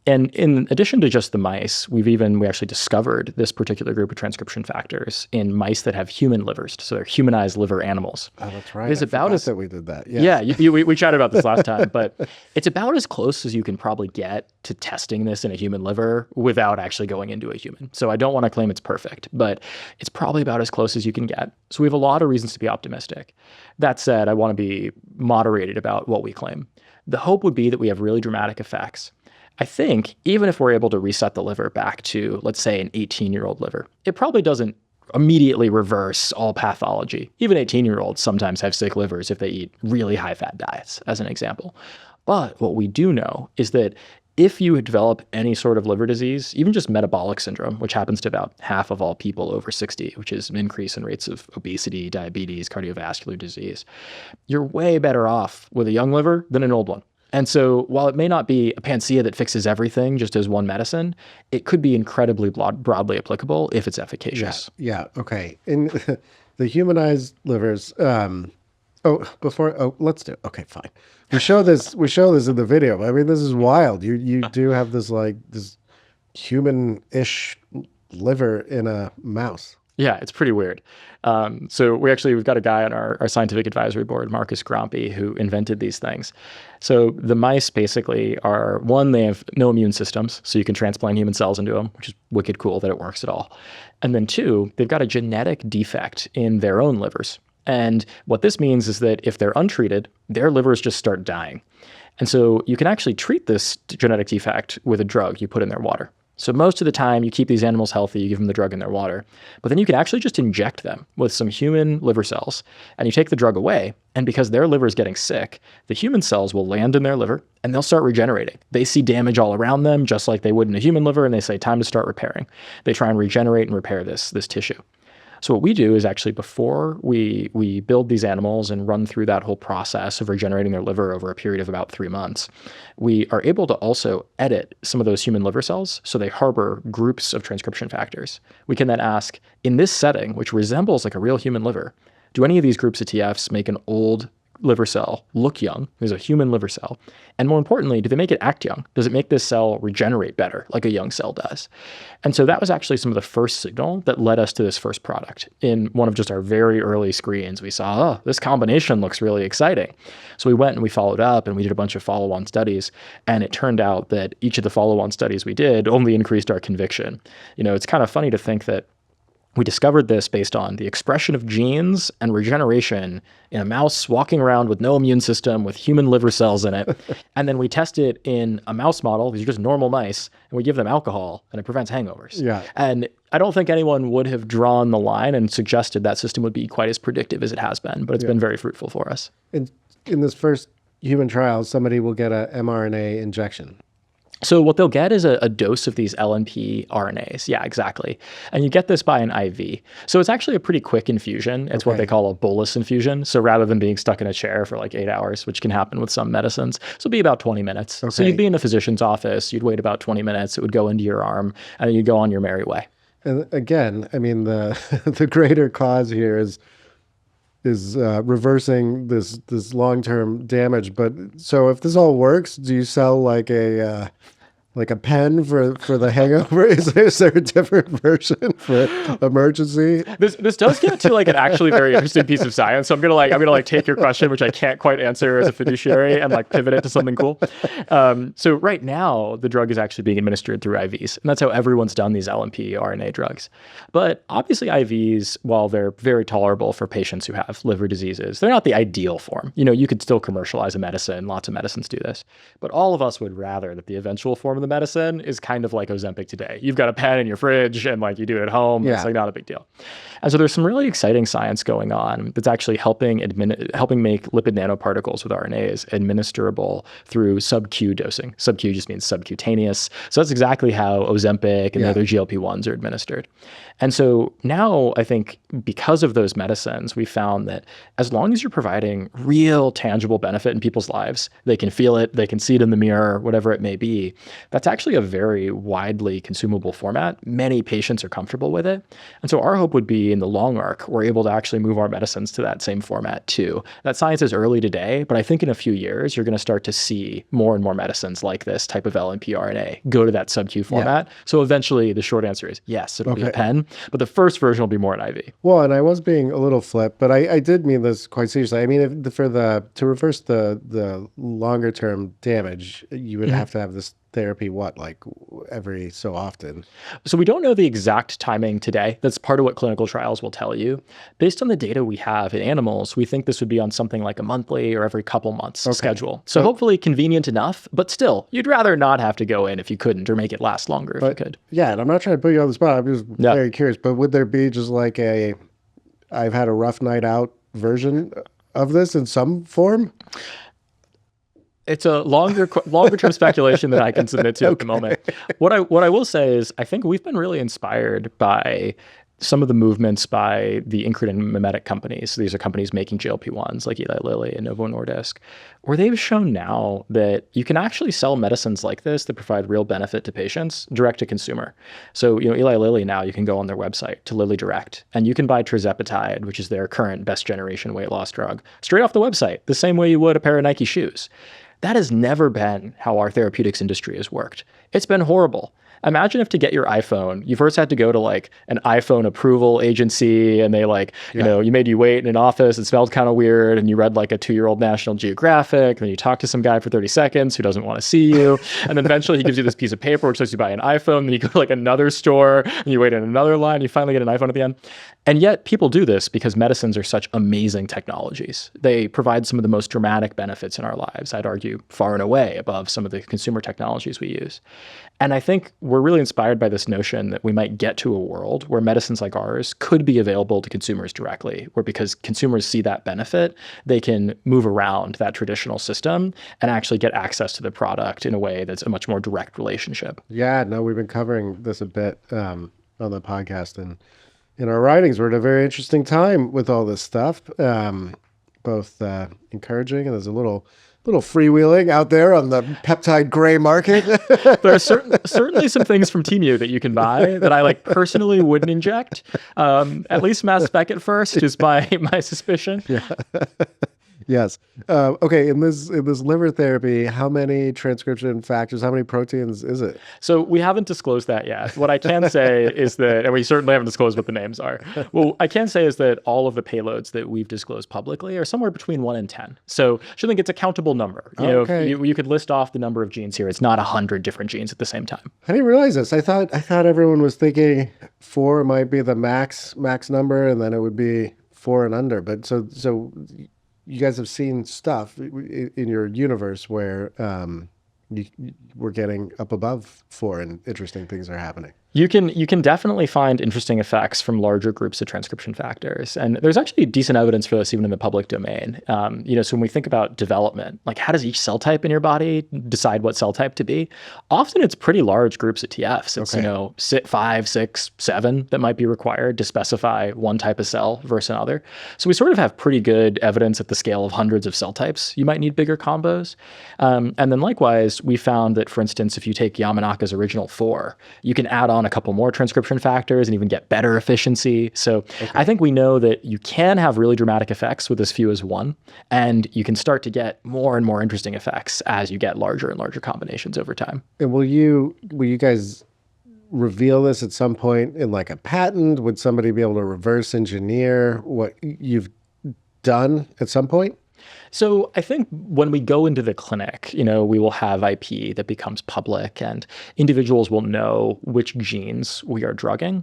And in addition to just the mice, we actually discovered this particular group of transcription factors in mice that have human livers. So they're humanized liver animals. Oh, that's right. It's about as that we did that. Yes. Yeah, we chatted about this last time, but it's about as close as you can probably get to testing this in a human liver without actually going into a human. So I don't want to claim it's perfect, but it's probably about as close as you can get. So we have a lot of reasons to be optimistic. That said, I want to be moderated about what we claim. The hope would be that we have really dramatic effects. I think even if we're able to reset the liver back to, let's say, an 18-year-old liver, it probably doesn't immediately reverse all pathology. Even 18-year-olds sometimes have sick livers if they eat really high-fat diets, as an example. But what we do know is that if you develop any sort of liver disease, even just metabolic syndrome, which happens to about half of all people over 60, which is an increase in rates of obesity, diabetes, cardiovascular disease, you're way better off with a young liver than an old one. And so while it may not be a panacea that fixes everything just as one medicine, it could be incredibly broadly applicable if it's efficacious. Yeah. Okay. In the humanized livers, let's do it. Okay, fine. We show this in the video. I mean, this is wild. You do have this human-ish liver in a mouse. Yeah, it's pretty weird. So we've got a guy on our scientific advisory board, Marcus Grompe, who invented these things. So the mice basically they have no immune systems, so you can transplant human cells into them, which is wicked cool that it works at all. And then two, they've got a genetic defect in their own livers. And what this means is that if they're untreated, their livers just start dying. And so you can actually treat this genetic defect with a drug you put in their water. So most of the time, you keep these animals healthy, you give them the drug in their water, but then you can actually just inject them with some human liver cells, and you take the drug away, and because their liver is getting sick, the human cells will land in their liver, and they'll start regenerating. They see damage all around them, just like they would in a human liver, and they say, time to start repairing. They try and regenerate and repair this tissue. So what we do is actually before we build these animals and run through that whole process of regenerating their liver over a period of about 3 months, we are able to also edit some of those human liver cells so they harbor groups of transcription factors. We can then ask, in this setting, which resembles like a real human liver, do any of these groups of TFs make an old liver cell look young? There's a human liver cell. And more importantly, do they make it act young? Does it make this cell regenerate better like a young cell does? And so that was actually some of the first signal that led us to this first product. In one of just our very early screens, we saw, this combination looks really exciting. So we went and we followed up and we did a bunch of follow-on studies. And it turned out that each of the follow-on studies we did only increased our conviction. It's kind of funny to think that we discovered this based on the expression of genes and regeneration in a mouse walking around with no immune system with human liver cells in it. And then we test it in a mouse model. These are just normal mice. And we give them alcohol and it prevents hangovers. Yeah. And I don't think anyone would have drawn the line and suggested that system would be quite as predictive as it has been. But it's been very fruitful for us. In this first human trial, somebody will get a mRNA injection. So what they'll get is a dose of these LNP RNAs. Yeah, exactly. And you get this by an IV. So it's actually a pretty quick infusion. It's what they call a bolus infusion. So rather than being stuck in a chair for like 8 hours, which can happen with some medicines, so it'll be about 20 minutes. Okay. So you'd be in a physician's office, you'd wait about 20 minutes, it would go into your arm, and then you'd go on your merry way. And again, I mean, the greater cause here is reversing this long-term damage. But so if this all works, do you sell like a pen for the hangover? Is there a different version for emergency? This does get to like an actually very interesting piece of science. So I'm gonna take your question, which I can't quite answer as a fiduciary, and like pivot it to something cool. So right now the drug is actually being administered through IVs, and that's how everyone's done these LNP RNA drugs. But obviously IVs, while they're very tolerable for patients who have liver diseases, they're not the ideal form. You could still commercialize a medicine. Lots of medicines do this, but all of us would rather that the eventual form of the medicine is kind of like Ozempic today. You've got a pen in your fridge and like you do it at home. Yeah. It's like not a big deal. And so there's some really exciting science going on that's actually helping make lipid nanoparticles with RNAs administrable through sub-Q dosing. Sub-Q just means subcutaneous. So that's exactly how Ozempic and the other GLP-1s are administered. And so now I think because of those medicines, we found that as long as you're providing real tangible benefit in people's lives, they can feel it, they can see it in the mirror, whatever it may be, that's actually a very widely consumable format. Many patients are comfortable with it. And so our hope would be in the long arc, we're able to actually move our medicines to that same format too. That science is early today, but I think in a few years, you're going to start to see more and more medicines like this type of LNP RNA go to that sub-Q format. So eventually the short answer is yes, it'll be a pen, but the first version will be more an IV. Well, and I was being a little flip, but I did mean this quite seriously. I mean, to reverse the longer term damage, you would have to have this therapy, like every so often? So we don't know the exact timing today. That's part of what clinical trials will tell you. Based on the data we have in animals, we think this would be on something like a monthly or every couple months schedule. So hopefully convenient enough, but still, you'd rather not have to go in if you couldn't, or make it last longer if you could. Yeah, and I'm not trying to put you on the spot. I'm just very curious, but would there be just like I've had a rough night out version of this in some form? It's a longer term speculation that I can submit to at the moment. What I will say is I think we've been really inspired by some of the movements by the incretin mimetic companies. So these are companies making GLP-1s like Eli Lilly and Novo Nordisk, where they've shown now that you can actually sell medicines like this that provide real benefit to patients direct to consumer. So, Eli Lilly now, you can go on their website to Lilly Direct, and you can buy tirzepatide, which is their current best generation weight loss drug, straight off the website, the same way you would a pair of Nike shoes. That has never been how our therapeutics industry has worked. It's been horrible. Imagine if to get your iPhone, you first had to go to like an iPhone approval agency, and they you made you wait in an office. It smelled kind of weird, and you read like a 2-year-old National Geographic, and then you talk to some guy for 30 seconds who doesn't want to see you. And then eventually he gives you this piece of paper which says you buy an iPhone, then you go to like another store and you wait in another line, and you finally get an iPhone at the end. And yet people do this because medicines are such amazing technologies. They provide some of the most dramatic benefits in our lives, I'd argue far and away above some of the consumer technologies we use. And I think we're really inspired by this notion that we might get to a world where medicines like ours could be available to consumers directly, where because consumers see that benefit, they can move around that traditional system and actually get access to the product in a way that's a much more direct relationship. Yeah, no, we've been covering this a bit on the podcast, and in our writings, we're at a very interesting time with all this stuff, both encouraging, and there's a little freewheeling out there on the peptide gray market. There are certainly some things from Temu that you can buy that I personally wouldn't inject. At least mass spec at first is my suspicion. Yeah. Yes. Okay. In this liver therapy, how many transcription factors, how many proteins is it? So we haven't disclosed that yet. What I can say is that, and we certainly haven't disclosed what the names are. Well, I can say is that all of the payloads that we've disclosed publicly are somewhere between 1 and 10. So I should think it's a countable number. You could list off the number of genes here. It's not 100 different genes at the same time. I didn't realize this. I thought everyone was thinking 4 might be the max number, and then it would be 4 and under. But so you guys have seen stuff in your universe where we're getting up above 4 and interesting things are happening. You can definitely find interesting effects from larger groups of transcription factors. And there's actually decent evidence for this even in the public domain. So when we think about development, like how does each cell type in your body decide what cell type to be? Often it's pretty large groups of TFs. It's, 5, 6, 7 that might be required to specify one type of cell versus another. So we sort of have pretty good evidence at the scale of hundreds of cell types. You might need bigger combos. And then likewise, we found that, for instance, if you take Yamanaka's original 4, you can add on a couple more transcription factors and even get better efficiency. So I think we know that you can have really dramatic effects with as few as 1, and you can start to get more and more interesting effects as you get larger and larger combinations over time. And will you guys reveal this at some point in like a patent? Would somebody be able to reverse engineer what you've done at some point? So I think when we go into the clinic, we will have IP that becomes public, and individuals will know which genes we are drugging.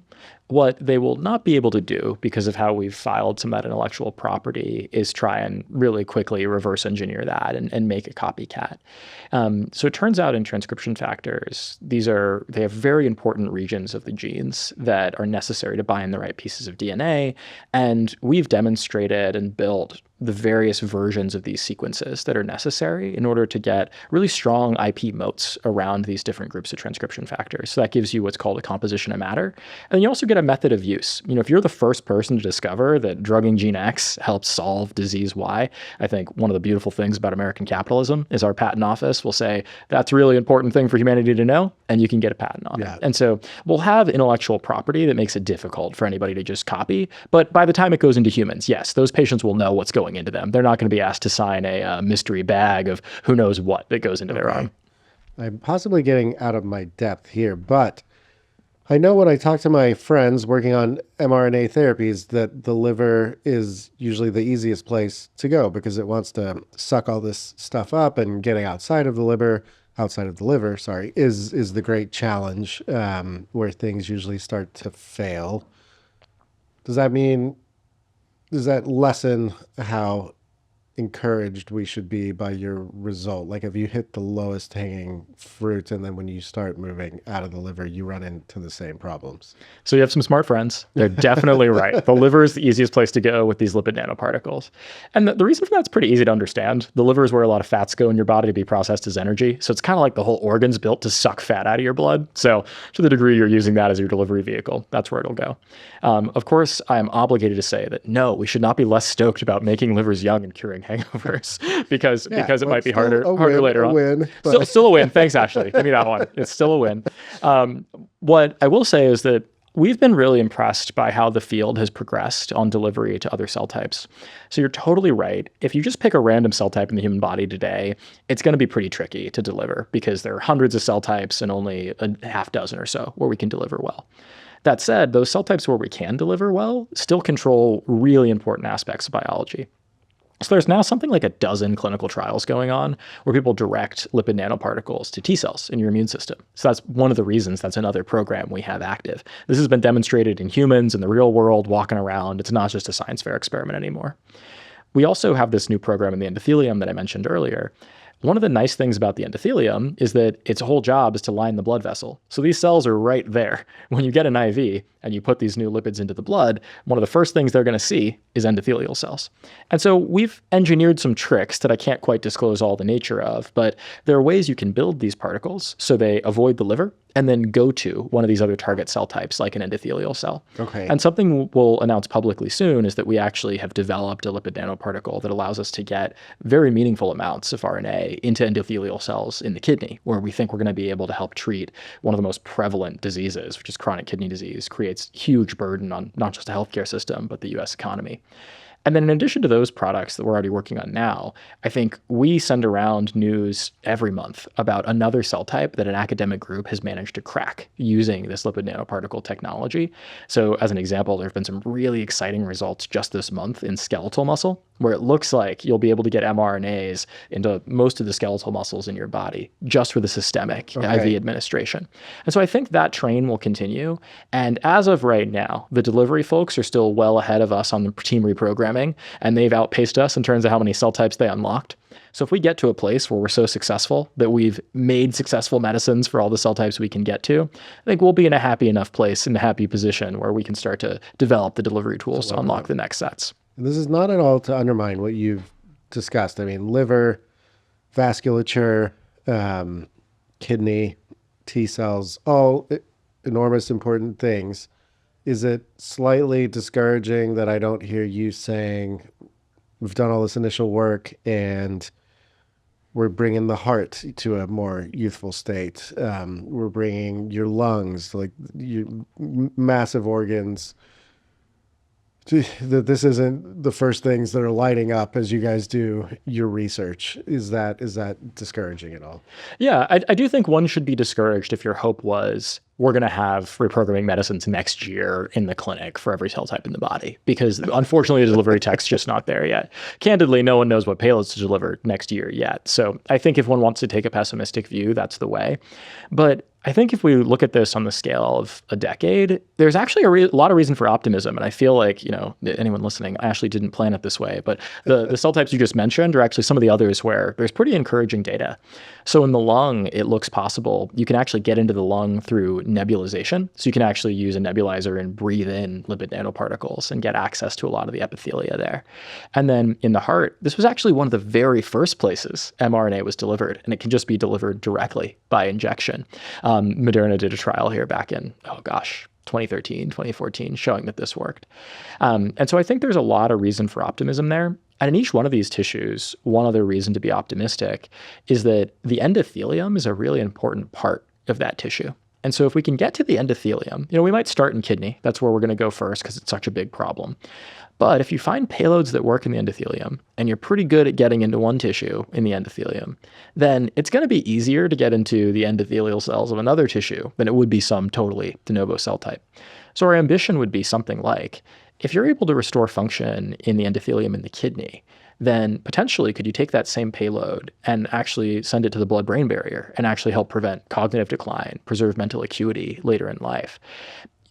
What they will not be able to do, because of how we've filed some of that intellectual property, is try and really quickly reverse engineer that and make a copycat. So it turns out in transcription factors, they have very important regions of the genes that are necessary to bind the right pieces of DNA. And we've demonstrated and built the various versions of these sequences that are necessary in order to get really strong IP moats around these different groups of transcription factors. So that gives you what's called a composition of matter. And then you also get a method of use. If you're the first person to discover that drugging gene X helps solve disease Y, I think one of the beautiful things about American capitalism is our patent office will say, that's a really important thing for humanity to know, and you can get a patent on it. And so we'll have intellectual property that makes it difficult for anybody to just copy. But by the time it goes into humans, yes, those patients will know what's going into them. They're not going to be asked to sign a mystery bag of who knows what that goes into their arm. I'm possibly getting out of my depth here, but I know when I talk to my friends working on mRNA therapies that the liver is usually the easiest place to go because it wants to suck all this stuff up, and getting outside of the liver, is the great challenge, where things usually start to fail. Does that lessen how encouraged we should be by your result? Like, if you hit the lowest hanging fruit and then when you start moving out of the liver, you run into the same problems. So you have some smart friends. They're definitely right. The liver is the easiest place to go with these lipid nanoparticles. And the reason for that's pretty easy to understand. The liver is where a lot of fats go in your body to be processed as energy. So it's kind of like the whole organ's built to suck fat out of your blood. So to the degree you're using that as your delivery vehicle, that's where it'll go. Of course, I am obligated to say that no, we should not be less stoked about making livers young and curing hangovers because it might be harder later on. Still a win. Thanks, Ashlee. Give me that one. It's still a win. What I will say is that we've been really impressed by how the field has progressed on delivery to other cell types. So you're totally right. If you just pick a random cell type in the human body today, it's going to be pretty tricky to deliver because there are hundreds of cell types and only a half dozen or so where we can deliver well. That said, those cell types where we can deliver well still control really important aspects of biology. So there's now something like a dozen clinical trials going on where people direct lipid nanoparticles to T cells in your immune system. So that's one of the reasons that's another program we have active. This has been demonstrated in humans in the real world, walking around. It's not just a science fair experiment anymore. We also have this new program in the endothelium that I mentioned earlier. One of the nice things about the endothelium is that its whole job is to line the blood vessel. So these cells are right there. When you get an IV and you put these new lipids into the blood, one of the first things they're going to see is endothelial cells. And so we've engineered some tricks that I can't quite disclose all the nature of, but there are ways you can build these particles so they avoid the liver and then go to one of these other target cell types like an endothelial cell. Okay. And something we'll announce publicly soon is that we actually have developed a lipid nanoparticle that allows us to get very meaningful amounts of RNA into endothelial cells in the kidney, where we think we're going to be able to help treat one of the most prevalent diseases, which is chronic kidney disease. Creates huge burden on not just the healthcare system, but the US economy. And then in addition to those products that we're already working on now, I think we send around news every month about another cell type that an academic group has managed to crack using this lipid nanoparticle technology. So as an example, there have been some really exciting results just this month in skeletal muscle, where it looks like you'll be able to get mRNAs into most of the skeletal muscles in your body just for the systemic IV administration. And so I think that train will continue. And as of right now, the delivery folks are still well ahead of us on the team reprogramming, and they've outpaced us in terms of how many cell types they unlocked. So if we get to a place where we're so successful that we've made successful medicines for all the cell types we can get to, I think we'll be in a happy enough place, in a happy position where we can start to develop the delivery tools to unlock the next sets. This is not at all to undermine what you've discussed. I mean, liver, vasculature, kidney, T cells, all enormous important things. Is it slightly discouraging that I don't hear you saying, we've done all this initial work and we're bringing the heart to a more youthful state. We're bringing your lungs, like your massive organs. That this isn't the first things that are lighting up as you guys do your research. Is that discouraging at all? Yeah, I do think one should be discouraged if your hope was we're going to have reprogramming medicines next year in the clinic for every cell type in the body, because unfortunately the delivery tech's just not there yet. Candidly, no one knows what payloads to deliver next year yet. So I think if one wants to take a pessimistic view, that's the way. But I think if we look at this on the scale of a decade, there's actually a lot of reason for optimism. And I feel like, anyone listening, I actually didn't plan it this way, but the cell types you just mentioned are actually some of the others where there's pretty encouraging data. So in the lung, it looks possible. You can actually get into the lung through nebulization. So you can actually use a nebulizer and breathe in lipid nanoparticles and get access to a lot of the epithelia there. And then in the heart, this was actually one of the very first places mRNA was delivered, and it can just be delivered directly by injection. Moderna did a trial here back in, 2013, 2014, showing that this worked. And so I think there's a lot of reason for optimism there. And in each one of these tissues, one other reason to be optimistic is that the endothelium is a really important part of that tissue. And so if we can get to the endothelium, we might start in kidney. That's where we're going to go first because it's such a big problem. But if you find payloads that work in the endothelium and you're pretty good at getting into one tissue in the endothelium, then it's going to be easier to get into the endothelial cells of another tissue than it would be some totally de novo cell type. So our ambition would be something like, if you're able to restore function in the endothelium in the kidney, then potentially could you take that same payload and actually send it to the blood-brain barrier and actually help prevent cognitive decline, preserve mental acuity later in life?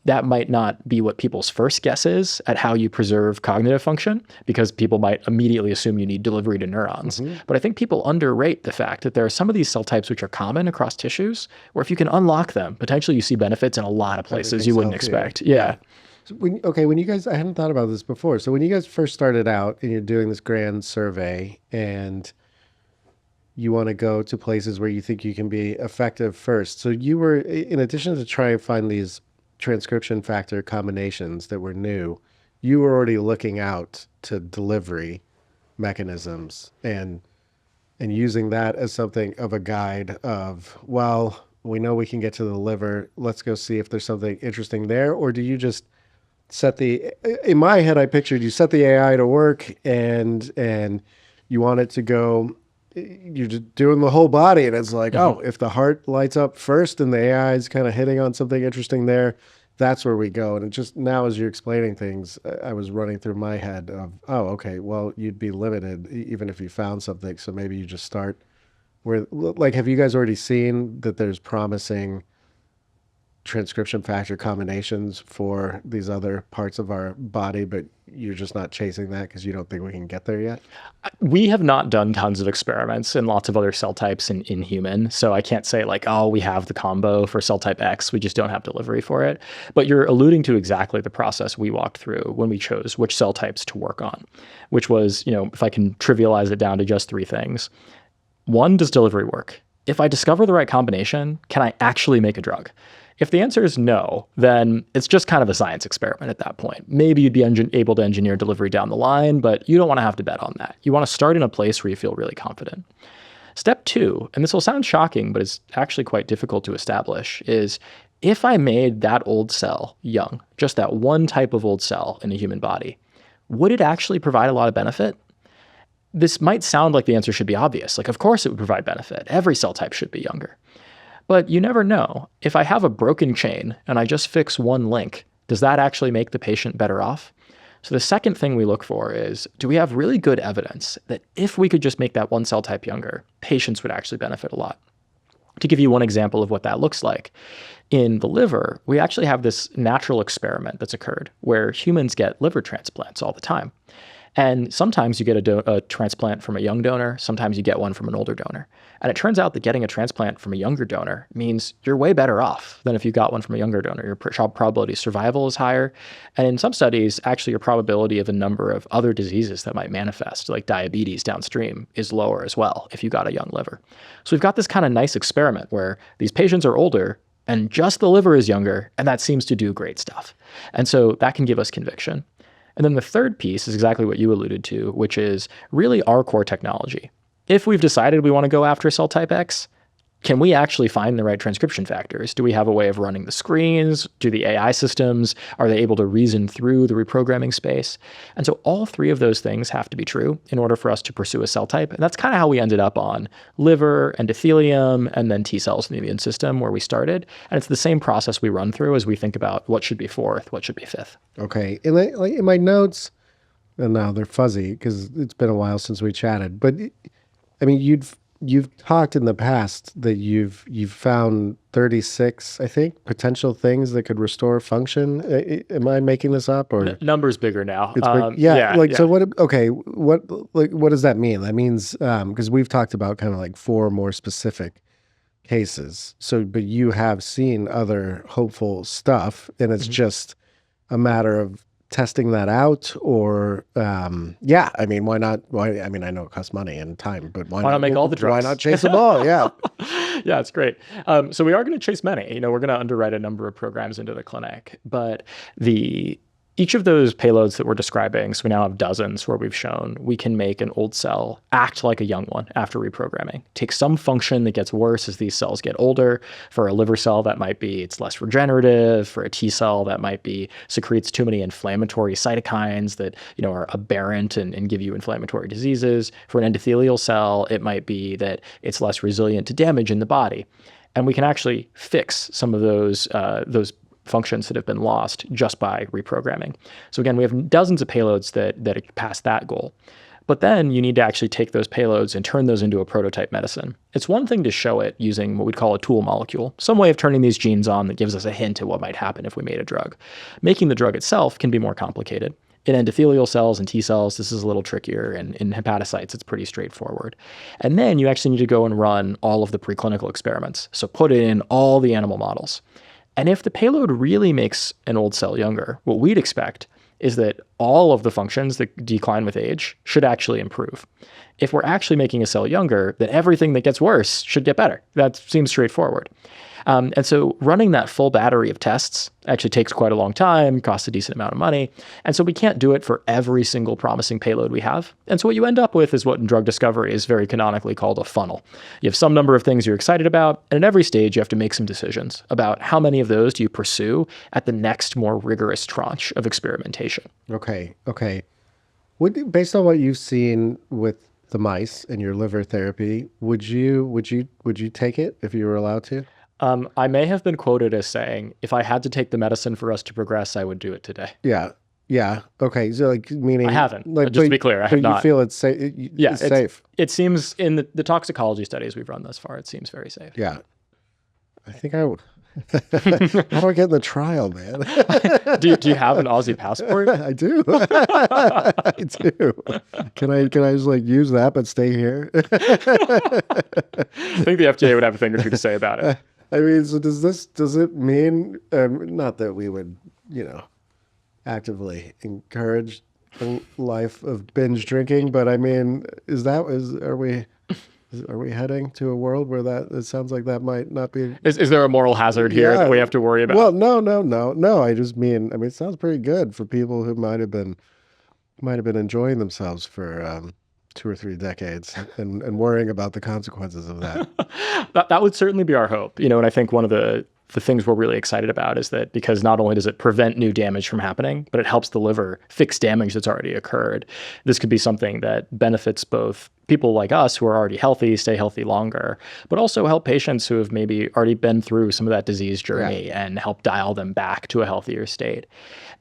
That might not be what people's first guess is at how you preserve cognitive function, because people might immediately assume you need delivery to neurons. Mm-hmm. But I think people underrate the fact that there are some of these cell types which are common across tissues, where if you can unlock them, potentially you see benefits in a lot of places you wouldn't expect. Yeah. So when you guys, I hadn't thought about this before. So when you guys first started out and you're doing this grand survey and you want to go to places where you think you can be effective first. So you were, in addition to trying to find these transcription factor combinations that were new, you were already looking out to delivery mechanisms and using that as something of a guide of, well, we know we can get to the liver. Let's go see if there's something interesting there. Or do you just in my head, I pictured you set the AI to work and you want it to go, you're just doing the whole body. And it's like, oh, if the heart lights up first and the AI is kind of hitting on something interesting there, that's where we go. And it just, now as you're explaining things, I was running through my head of, oh, okay, well, you'd be limited even if you found something. So maybe you just start where, like, have you guys already seen that there's promising transcription factor combinations for these other parts of our body, but you're just not chasing that because you don't think we can get there yet? We have not done tons of experiments in lots of other cell types in human. So I can't say like, oh, we have the combo for cell type X. We just don't have delivery for it. But you're alluding to exactly the process we walked through when we chose which cell types to work on, which was, if I can trivialize it down to just three things. One, does delivery work? If I discover the right combination, can I actually make a drug? If the answer is no, then it's just kind of a science experiment at that point. Maybe you'd be able to engineer delivery down the line, but you don't want to have to bet on that. You want to start in a place where you feel really confident. Step two, and this will sound shocking, but it's actually quite difficult to establish, is if I made that old cell young, just that one type of old cell in the human body, would it actually provide a lot of benefit? This might sound like the answer should be obvious. Like, of course it would provide benefit. Every cell type should be younger. But you never know. If I have a broken chain and I just fix one link, does that actually make the patient better off? So the second thing we look for is, do we have really good evidence that if we could just make that one cell type younger, patients would actually benefit a lot? To give you one example of what that looks like, in the liver, we actually have this natural experiment that's occurred where humans get liver transplants all the time. And sometimes you get a transplant from a young donor, sometimes you get one from an older donor. And it turns out that getting a transplant from a younger donor means you're way better off than if you got one from a younger donor. Your probability of survival is higher. And in some studies, actually your probability of a number of other diseases that might manifest, like diabetes downstream, is lower as well if you got a young liver. So we've got this kind of nice experiment where these patients are older and just the liver is younger, and that seems to do great stuff. And so that can give us conviction. And then the third piece is exactly what you alluded to, which is really our core technology. If we've decided we want to go after cell type X, can we actually find the right transcription factors? Do we have a way of running the screens? Do the AI systems, are they able to reason through the reprogramming space? And so all three of those things have to be true in order for us to pursue a cell type. And that's kind of how we ended up on liver, endothelium, and then T cells in the immune system where we started. And it's the same process we run through as we think about what should be fourth, what should be fifth. Okay. In my notes, and now they're fuzzy because it's been a while since we chatted, but I mean, you've talked in the past that you've found 36, I think, potential things that could restore function. Am I making this up, or number's bigger now? It's big? Yeah. So what? Okay, what does that mean? That means because we've talked about kind of like 4 more specific cases. So, but you have seen other hopeful stuff, and it's just a matter of testing that out, or I mean, why not? I mean, I know it costs money and time, but why not make all the drugs? Why not chase them all? Yeah. Yeah, it's great. So we are going to chase many. We're going to underwrite a number of programs into the clinic, but each of those payloads that we're describing, so we now have dozens where we've shown we can make an old cell act like a young one after reprogramming. Take some function that gets worse as these cells get older. For a liver cell, that might be it's less regenerative. For a T cell, that might be secretes too many inflammatory cytokines that are aberrant and give you inflammatory diseases. For an endothelial cell, it might be that it's less resilient to damage in the body. And we can actually fix some of those functions that have been lost just by reprogramming. So again, we have dozens of payloads that pass that goal. But then you need to actually take those payloads and turn those into a prototype medicine. It's one thing to show it using what we'd call a tool molecule, some way of turning these genes on that gives us a hint at what might happen if we made a drug. Making the drug itself can be more complicated. In endothelial cells and T cells, this is a little trickier, and in hepatocytes, it's pretty straightforward. And then you actually need to go and run all of the preclinical experiments. So put in all the animal models. And if the payload really makes an old cell younger, what we'd expect is that all of the functions that decline with age should actually improve. If we're actually making a cell younger, then everything that gets worse should get better. That seems straightforward. And so running that full battery of tests actually takes quite a long time, costs a decent amount of money. And so we can't do it for every single promising payload we have. And so what you end up with is what in drug discovery is very canonically called a funnel. You have some number of things you're excited about, and at every stage you have to make some decisions about how many of those do you pursue at the next more rigorous tranche of experimentation. Okay. Based on what you've seen with the mice and your liver therapy, would you take it if you were allowed to? I may have been quoted as saying, if I had to take the medicine for us to progress, I would do it today. Yeah. Okay. So meaning I haven't. Just to be clear, I have not. You feel it's safe? It's safe. It seems in the toxicology studies we've run thus far, it seems very safe. Yeah. I think I would. How do I get in the trial, man? Do you have an Aussie passport? I do. I do. Can I just use that but stay here? I think the FDA would have a thing or two to say about it. I mean, so does it mean, not that we would, actively encourage a life of binge drinking, but I mean, are we heading to a world where it sounds like that might not be? Is there a moral hazard here that we have to worry about? Well, no. I just mean, it sounds pretty good for people who might have been enjoying themselves for 2 or 3 decades and worrying about the consequences of that. That would certainly be our hope. And I think one of the things we're really excited about is that because not only does it prevent new damage from happening, but it helps the liver fix damage that's already occurred. This could be something that benefits both people like us who are already healthy, stay healthy longer, but also help patients who have maybe already been through some of that disease journey and help dial them back to a healthier state.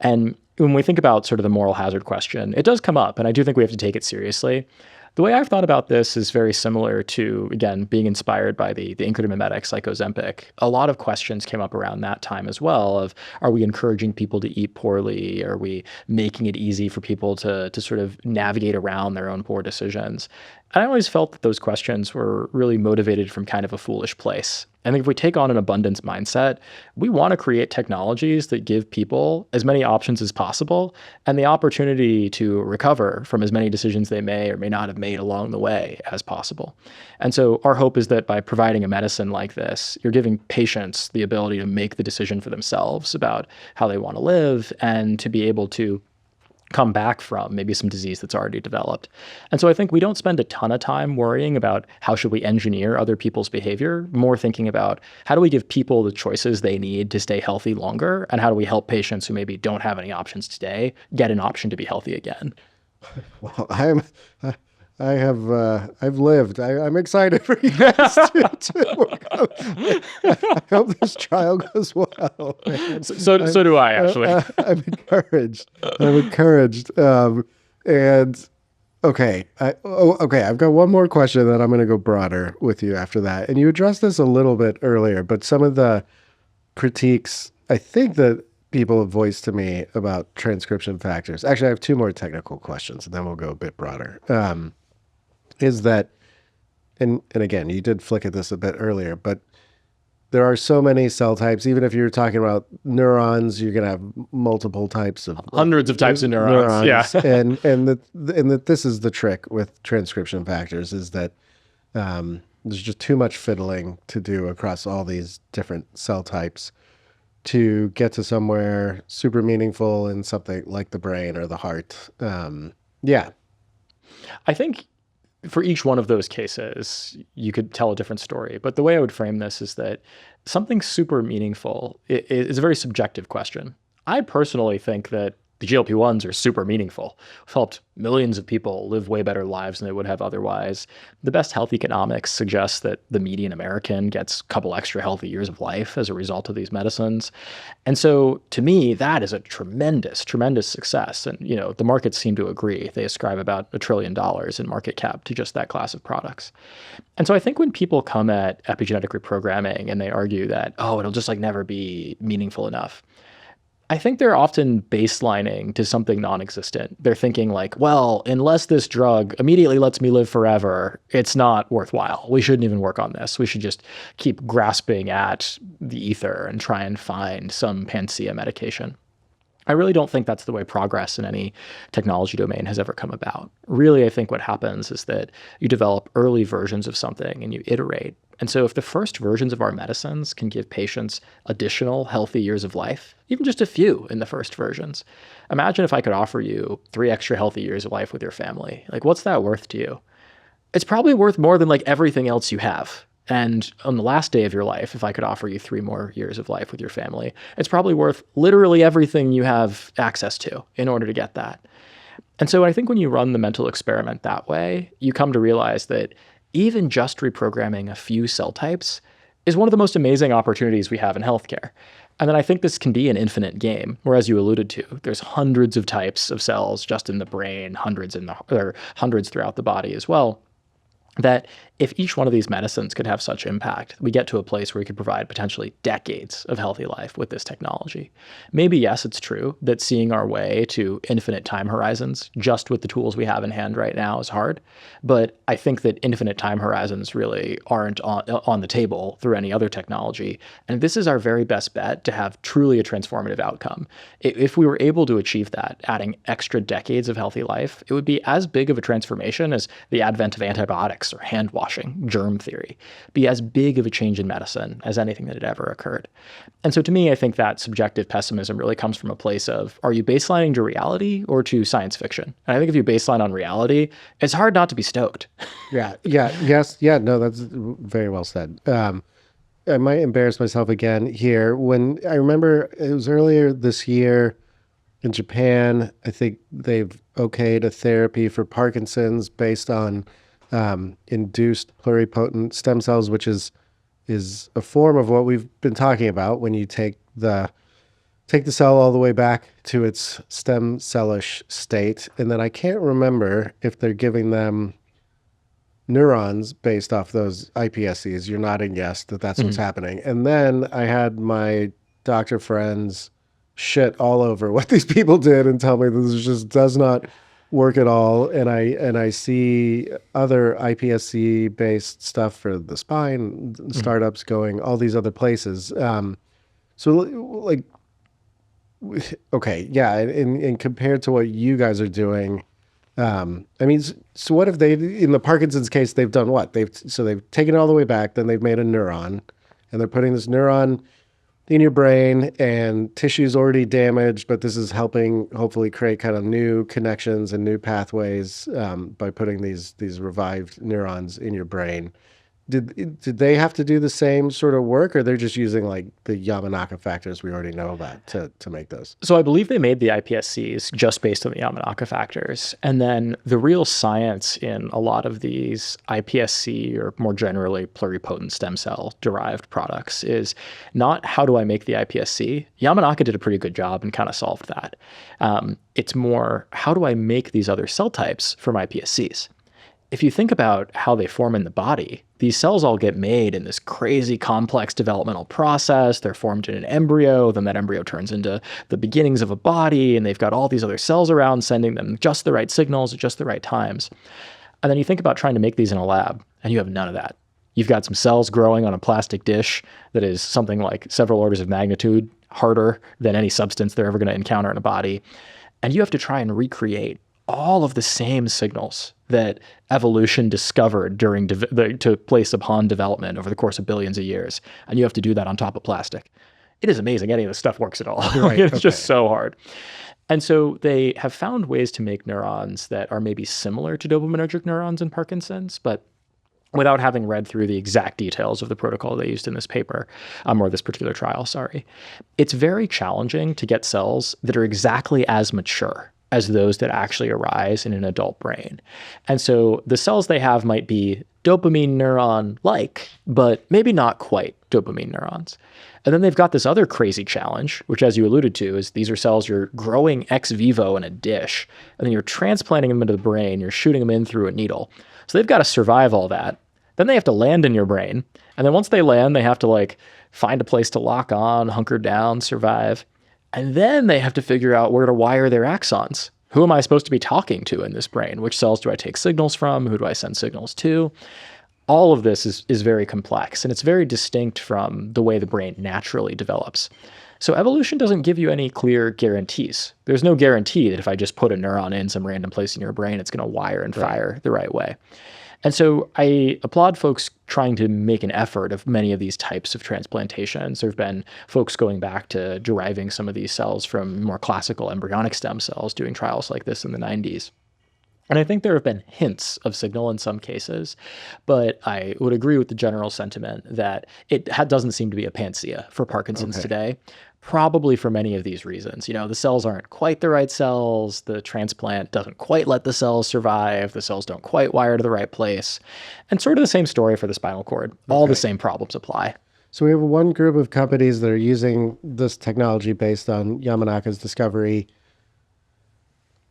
And when we think about sort of the moral hazard question, it does come up, and I do think we have to take it seriously. The way I've thought about this is very similar to, again, being inspired by the incretin-mimetics like Ozempic. A lot of questions came up around that time as well of, are we encouraging people to eat poorly? Are we making it easy for people to sort of navigate around their own poor decisions? I always felt that those questions were really motivated from kind of a foolish place. I think if we take on an abundance mindset, we want to create technologies that give people as many options as possible and the opportunity to recover from as many decisions they may or may not have made along the way as possible. And so our hope is that by providing a medicine like this, you're giving patients the ability to make the decision for themselves about how they want to live and to be able to come back from maybe some disease that's already developed. And so I think we don't spend a ton of time worrying about how should we engineer other people's behavior, more thinking about how do we give people the choices they need to stay healthy longer, and how do we help patients who maybe don't have any options today get an option to be healthy again. Well, I've lived. I'm excited for you guys to work on. I hope this trial goes well. So do I, actually. I'm encouraged. And okay, I've got one more question, that I'm going to go broader with you after that. And you addressed this a little bit earlier, but some of the critiques I think that people have voiced to me about transcription factors. Actually, I have two more technical questions, and then we'll go a bit broader. Is that, and again, you did flick at this a bit earlier, but there are so many cell types. Even if you're talking about neurons, you're going to have multiple types of hundreds of types of neurons. Yeah, and that this is the trick with transcription factors, is that there's just too much fiddling to do across all these different cell types to get to somewhere super meaningful in something like the brain or the heart. Yeah, I think for each one of those cases, you could tell a different story. But the way I would frame this is that something super meaningful is a very subjective question. I personally think that the GLP-1s are super meaningful. We've helped millions of people live way better lives than they would have otherwise. The best health economics suggests that the median American gets a couple extra healthy years of life as a result of these medicines. And so to me, that is a tremendous, tremendous success. And, the markets seem to agree. They ascribe about $1 trillion in market cap to just that class of products. And so I think when people come at epigenetic reprogramming and they argue that, it'll just never be meaningful enough, I think they're often baselining to something non-existent. They're thinking well, unless this drug immediately lets me live forever, it's not worthwhile. We shouldn't even work on this. We should just keep grasping at the ether and try and find some panacea medication. I really don't think that's the way progress in any technology domain has ever come about. Really, I think what happens is that you develop early versions of something and you iterate. And so if the first versions of our medicines can give patients additional healthy years of life, even just a few in the first versions, imagine if I could offer you 3 extra healthy years of life with your family. What's that worth to you? It's probably worth more than everything else you have. And on the last day of your life, if I could offer you 3 more years of life with your family, it's probably worth literally everything you have access to in order to get that. And so I think when you run the mental experiment that way, you come to realize that even just reprogramming a few cell types is one of the most amazing opportunities we have in healthcare. And then I think this can be an infinite game, where, as you alluded to, there's hundreds of types of cells just in the brain, hundreds throughout the body as well. That if each one of these medicines could have such impact, we get to a place where we could provide potentially decades of healthy life with this technology. Maybe, yes, it's true that seeing our way to infinite time horizons just with the tools we have in hand right now is hard. But I think that infinite time horizons really aren't on the table through any other technology. And this is our very best bet to have truly a transformative outcome. If we were able to achieve that, adding extra decades of healthy life, it would be as big of a transformation as the advent of antibiotics or hand washing, germ theory, be as big of a change in medicine as anything that had ever occurred. And so to me, I think that subjective pessimism really comes from a place of, are you baselining to reality or to science fiction? And I think if you baseline on reality, it's hard not to be stoked. No, that's very well said. I might embarrass myself again here. When I remember it was earlier this year in Japan, I think they've okayed a therapy for Parkinson's based on induced pluripotent stem cells, which is a form of what we've been talking about when you take the cell all the way back to its stem cellish state. And then I can't remember if they're giving them neurons based off those iPSCs. You're nodding yes, that's what's happening. And then I had my doctor friends shit all over what these people did and tell me this just does not work at all. And I see other iPSC based stuff for the spine startups going all these other places. So okay, yeah. And compared to what you guys are doing, so what if they, in the Parkinson's case, they've done what? They've taken it all the way back, then they've made a neuron, and they're putting this neuron in your brain and tissue's already damaged, but this is helping hopefully create kind of new connections and new pathways by putting these revived neurons in your brain. Did they have to do the same sort of work, or they're just using like the Yamanaka factors we already know about to make those? So I believe they made the iPSCs just based on the Yamanaka factors. And then the real science in a lot of these iPSC, or more generally pluripotent stem cell derived products, is not how do I make the iPSC. Yamanaka did a pretty good job and kind of solved that. It's more how do I make these other cell types from iPSCs. If you think about how they form in the body, these cells all get made in this crazy complex developmental process. They're formed in an embryo, then that embryo turns into the beginnings of a body, and they've got all these other cells around sending them just the right signals at just the right times. And then you think about trying to make these in a lab, and you have none of that. You've got some cells growing on a plastic dish that is something like several orders of magnitude harder than any substance they're ever going to encounter in a body. And you have to try and recreate all of the same signals that evolution discovered during took place upon development over the course of billions of years. And you have to do that on top of plastic. It is amazing any of this stuff works at all. Right, It's just so hard. And so they have found ways to make neurons that are maybe similar to dopaminergic neurons in Parkinson's, but without having read through the exact details of the protocol they used in this paper, or this particular trial, sorry. It's very challenging to get cells that are exactly as mature as those that actually arise in an adult brain. And so the cells they have might be dopamine neuron-like, but maybe not quite dopamine neurons. And then they've got this other crazy challenge, which, as you alluded to, is these are cells you're growing ex vivo in a dish, and then you're transplanting them into the brain, you're shooting them in through a needle. So they've got to survive all that. Then they have to land in your brain. And then once they land, they have to like find a place to lock on, hunker down, survive. And then they have to figure out where to wire their axons. Who am I supposed to be talking to in this brain? Which cells do I take signals from? Who do I send signals to? All of this is very complex, and it's very distinct from the way the brain naturally develops. So evolution doesn't give you any clear guarantees. There's no guarantee that if I just put a neuron in some random place in your brain, it's going to wire and fire the right way. And so I applaud folks trying to make an effort of many of these types of transplantations. There have been folks going back to deriving some of these cells from more classical embryonic stem cells, doing trials like this in the 90s. And I think there have been hints of signal in some cases, but I would agree with the general sentiment that it doesn't seem to be a panacea for Parkinson's today, probably for many of these reasons. You know, the cells aren't quite the right cells, the transplant doesn't quite let the cells survive, the cells don't quite wire to the right place, and sort of the same story for the spinal cord. All the same problems apply. So we have one group of companies that are using this technology based on Yamanaka's discovery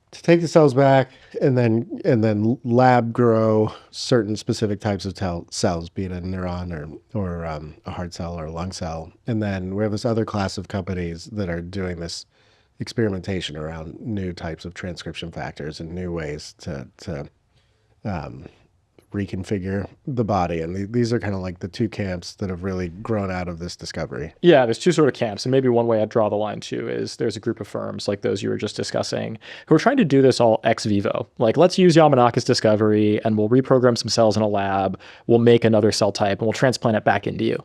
to take the cells back and then lab grow certain specific types of cells, be it a neuron or a heart cell or a lung cell. And then we have this other class of companies that are doing this experimentation around new types of transcription factors and new ways to reconfigure the body. And these are kind of like the two camps that have really grown out of this discovery. Yeah, there's two sort of camps. And maybe one way I'd draw the line too is there's a group of firms like those you were just discussing who are trying to do this all ex vivo. Like, let's use Yamanaka's discovery and we'll reprogram some cells in a lab. We'll make another cell type and we'll transplant it back into you.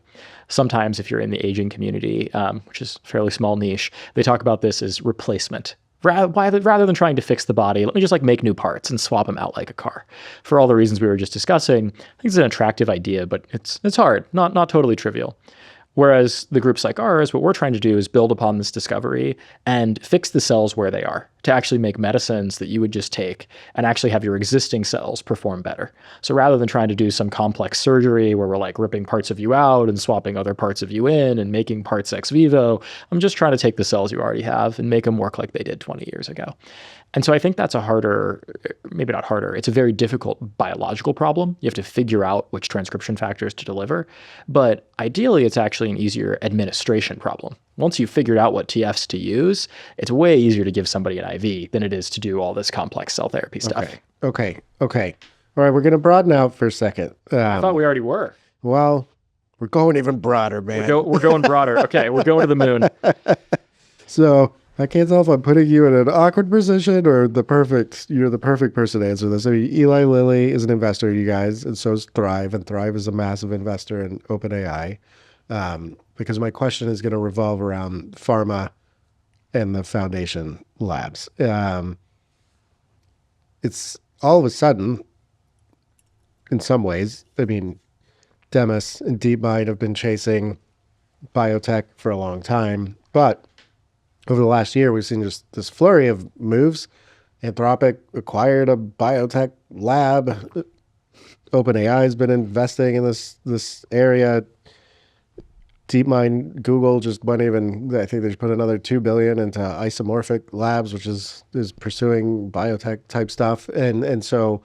Sometimes if you're in the aging community, which is a fairly small niche, they talk about this as replacement. Rather than trying to fix the body, let me just like make new parts and swap them out like a car. For all the reasons we were just discussing, I think it's an attractive idea, but it's hard, not totally trivial. Whereas the groups like ours, what we're trying to do is build upon this discovery and fix the cells where they are to actually make medicines that you would just take and actually have your existing cells perform better. So rather than trying to do some complex surgery where we're like ripping parts of you out and swapping other parts of you in and making parts ex vivo, I'm just trying to take the cells you already have and make them work like they did 20 years ago. And so I think that's a harder, maybe not harder, it's a very difficult biological problem. You have to figure out which transcription factors to deliver. But ideally, it's actually an easier administration problem. Once you've figured out what TFs to use, it's way easier to give somebody an IV than it is to do all this complex cell therapy stuff. Okay. All right, we're going to broaden out for a second. I thought we already were. Well, we're going even broader, man. We're going broader. Okay, we're going to the moon. So I can't tell if I'm putting you in an awkward position or you're the perfect person to answer this. I mean, Eli Lilly is an investor, you guys, and so is Thrive, and Thrive is a massive investor in OpenAI. because my question is going to revolve around pharma and the foundation labs. It's all of a sudden, in some ways, I mean, Demis and DeepMind have been chasing biotech for a long time, but over the last year, we've seen just this flurry of moves. Anthropic acquired a biotech lab. OpenAI has been investing in this area. DeepMind, Google just went even, I think they just put another $2 billion into isomorphic labs, which is pursuing biotech type stuff. And so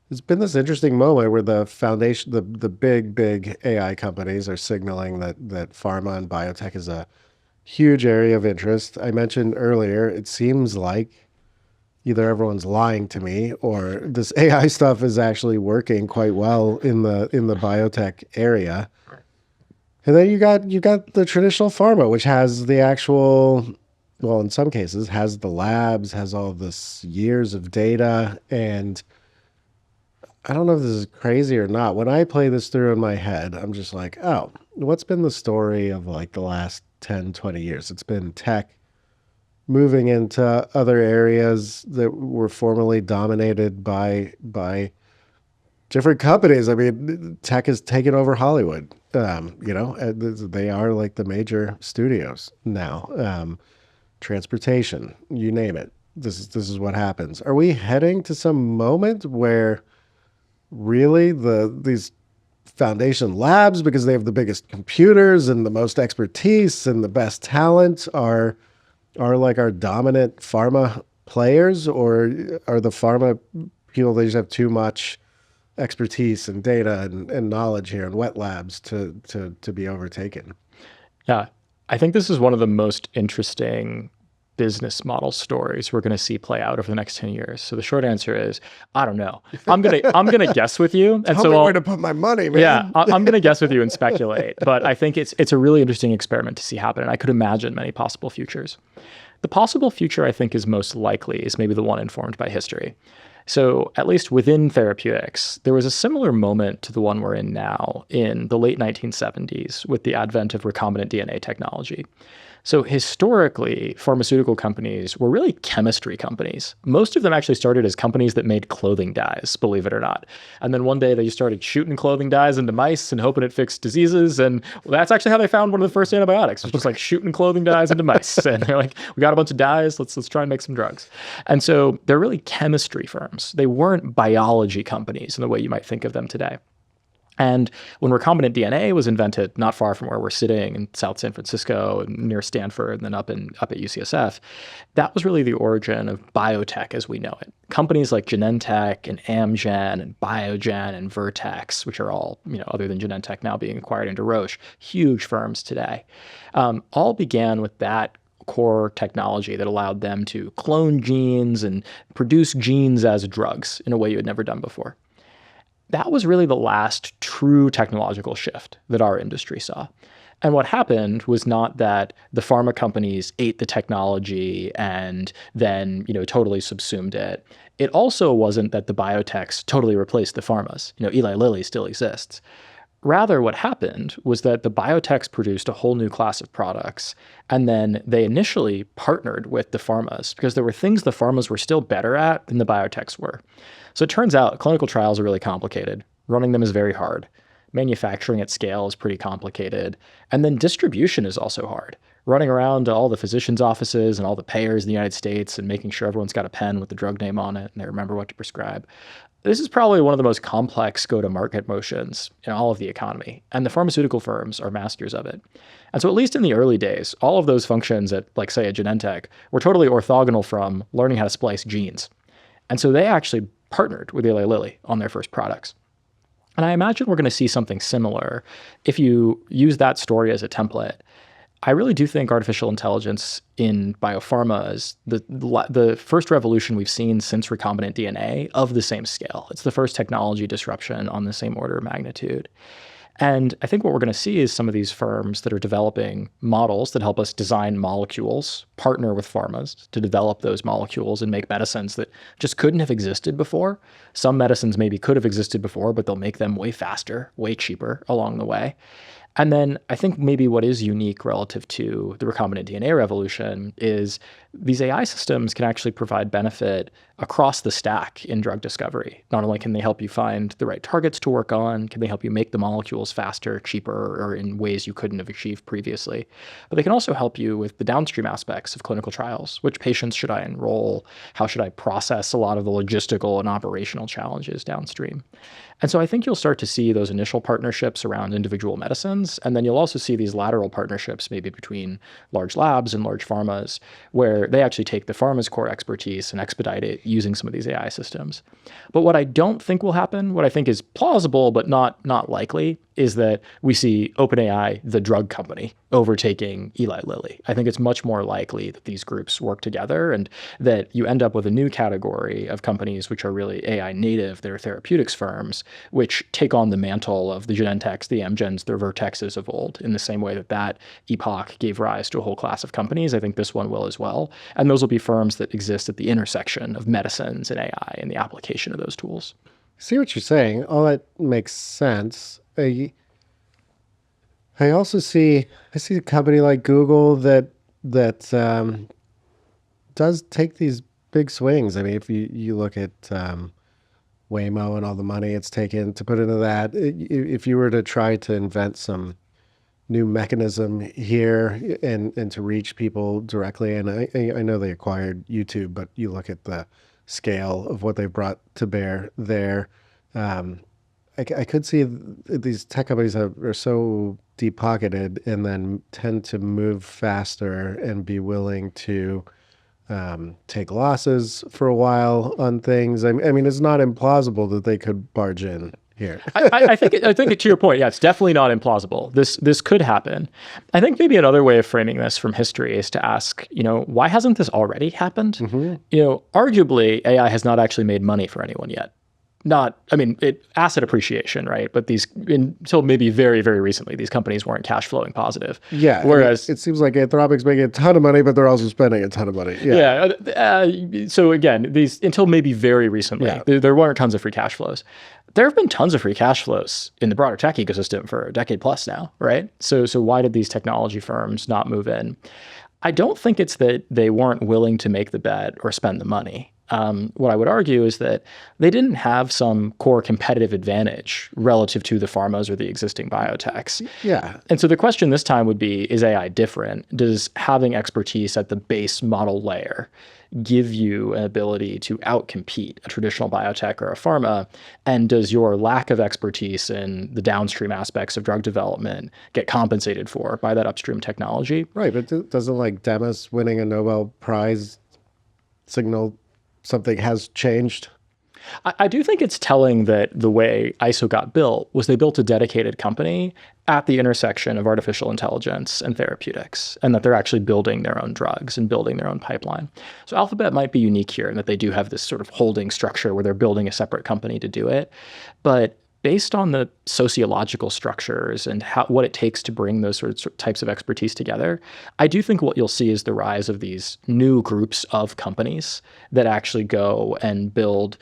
it's been this interesting moment where the foundation, the big AI companies are signaling that pharma and biotech is a huge area of interest. I mentioned earlier, it seems like either everyone's lying to me or this AI stuff is actually working quite well in the biotech area. And then you got the traditional pharma, which has the actual, well, in some cases, has the labs, has all this years of data. And I don't know if this is crazy or not. When I play this through in my head, I'm just like, oh, what's been the story of like the last 10, 20 years? It's been tech moving into other areas that were formerly dominated by different companies. I mean, tech has taken over Hollywood. They are like the major studios now. Transportation, you name it. This is what happens. Are we heading to some moment where really these foundation labs, because they have the biggest computers and the most expertise and the best talent, are like our dominant pharma players, or are the pharma people, they just have too much expertise and data and knowledge here in wet labs to be overtaken? Yeah, I think this is one of the most interesting business model stories we're going to see play out over the next 10 years. So the short answer is, I don't know. I'm gonna guess with you. And Tell so me where to put my money, man. Yeah, I'm going to guess with you and speculate. But I think it's a really interesting experiment to see happen. And I could imagine many possible futures. The possible future I think is most likely is maybe the one informed by history. So at least within therapeutics, there was a similar moment to the one we're in now in the late 1970s with the advent of recombinant DNA technology. So historically, pharmaceutical companies were really chemistry companies. Most of them actually started as companies that made clothing dyes, believe it or not. And then one day they just started shooting clothing dyes into mice and hoping it fixed diseases. And that's actually how they found one of the first antibiotics. It was just like shooting clothing dyes into mice. And they're like, we got a bunch of dyes, let's try and make some drugs. And so they're really chemistry firms. They weren't biology companies in the way you might think of them today. And when recombinant DNA was invented, not far from where we're sitting in South San Francisco and near Stanford and then up at UCSF, that was really the origin of biotech as we know it. Companies like Genentech and Amgen and Biogen and Vertex, which are all, other than Genentech now being acquired into Roche, huge firms today, all began with that core technology that allowed them to clone genes and produce genes as drugs in a way you had never done before. That was really the last true technological shift that our industry saw. And what happened was not that the pharma companies ate the technology and then, totally subsumed it. It also wasn't that the biotechs totally replaced the pharmas. Eli Lilly still exists. Rather, what happened was that the biotechs produced a whole new class of products, and then they initially partnered with the pharmas because there were things the pharmas were still better at than the biotechs were. So it turns out clinical trials are really complicated. Running them is very hard. Manufacturing at scale is pretty complicated. And then distribution is also hard. Running around to all the physicians' offices and all the payers in the United States and making sure everyone's got a pen with the drug name on it and they remember what to prescribe. This is probably one of the most complex go-to-market motions in all of the economy, and the pharmaceutical firms are masters of it. And so at least in the early days, all of those functions at, like, say, a Genentech were totally orthogonal from learning how to splice genes. And so they actually partnered with Eli Lilly on their first products. And I imagine we're going to see something similar if you use that story as a template. I really do think artificial intelligence in biopharma is the first revolution we've seen since recombinant DNA of the same scale. It's the first technology disruption on the same order of magnitude. And I think what we're going to see is some of these firms that are developing models that help us design molecules, partner with pharmas to develop those molecules and make medicines that just couldn't have existed before. Some medicines maybe could have existed before, but they'll make them way faster, way cheaper along the way. And then I think maybe what is unique relative to the recombinant DNA revolution is these AI systems can actually provide benefit across the stack in drug discovery. Not only can they help you find the right targets to work on, can they help you make the molecules faster, cheaper, or in ways you couldn't have achieved previously, but they can also help you with the downstream aspects of clinical trials. Which patients should I enroll? How should I process a lot of the logistical and operational challenges downstream? And so I think you'll start to see those initial partnerships around individual medicines, and then you'll also see these lateral partnerships maybe between large labs and large pharmas, where they actually take the pharma's core expertise and expedite it using some of these AI systems. But what I don't think will happen, what I think is plausible but not likely, is that we see OpenAI, the drug company, overtaking Eli Lilly. I think it's much more likely that these groups work together and that you end up with a new category of companies which are really AI native, they're therapeutics firms, which take on the mantle of the Genentechs, the Amgens, the Vertexes of old, in the same way that that epoch gave rise to a whole class of companies. I think this one will as well. And those will be firms that exist at the intersection of medicines and AI and the application of those tools. See what you're saying. All that makes sense. I also see a company like Google that does take these big swings. I mean, if you look at Waymo and all the money it's taken to put into that, if you were to try to invent some new mechanism here and to reach people directly, and I know they acquired YouTube, but you look at the scale of what they brought to bear there. I could see these tech companies are so deep-pocketed and then tend to move faster and be willing to take losses for a while on things. I mean, it's not implausible that they could barge in here. I think to your point, yeah, it's definitely not implausible. This could happen. I think maybe another way of framing this from history is to ask, why hasn't this already happened? Arguably, AI has not actually made money for anyone yet. Asset appreciation, right? But until maybe very, very recently, these companies weren't cash flowing positive. Yeah. Whereas it seems like Anthropic's making a ton of money, but they're also spending a ton of money. Yeah. So again, until maybe very recently, there weren't tons of free cash flows. There have been tons of free cash flows in the broader tech ecosystem for a decade plus now, right? So why did these technology firms not move in? I don't think it's that they weren't willing to make the bet or spend the money. What I would argue is that they didn't have some core competitive advantage relative to the pharmas or the existing biotechs. Yeah. And so the question this time would be, is AI different? Does having expertise at the base model layer give you an ability to outcompete a traditional biotech or a pharma? And does your lack of expertise in the downstream aspects of drug development get compensated for by that upstream technology? Right, but doesn't Demis winning a Nobel Prize signal something has changed? I do think it's telling that the way ISO got built was they built a dedicated company at the intersection of artificial intelligence and therapeutics, and that they're actually building their own drugs and building their own pipeline. So Alphabet might be unique here in that they do have this sort of holding structure where they're building a separate company to do it. But based on the sociological structures and what it takes to bring those types of expertise together, I do think what you'll see is the rise of these new groups of companies that actually go and build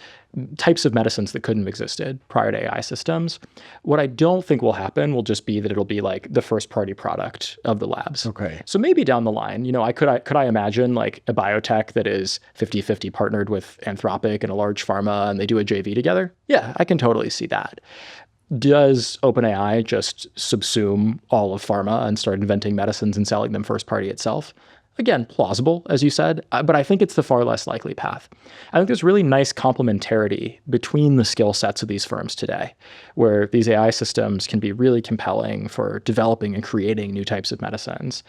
types of medicines that couldn't have existed prior to AI systems. What I don't think will happen will just be that it'll be like the first party product of the labs. Okay. So maybe down the line, could I imagine like a biotech that is 50-50 partnered with Anthropic and a large pharma and they do a JV together? Yeah, I can totally see that. Does OpenAI just subsume all of pharma and start inventing medicines and selling them first party itself? Again, plausible, as you said, but I think it's the far less likely path. I think there's really nice complementarity between the skill sets of these firms today, where these AI systems can be really compelling for developing and creating new types of medicines.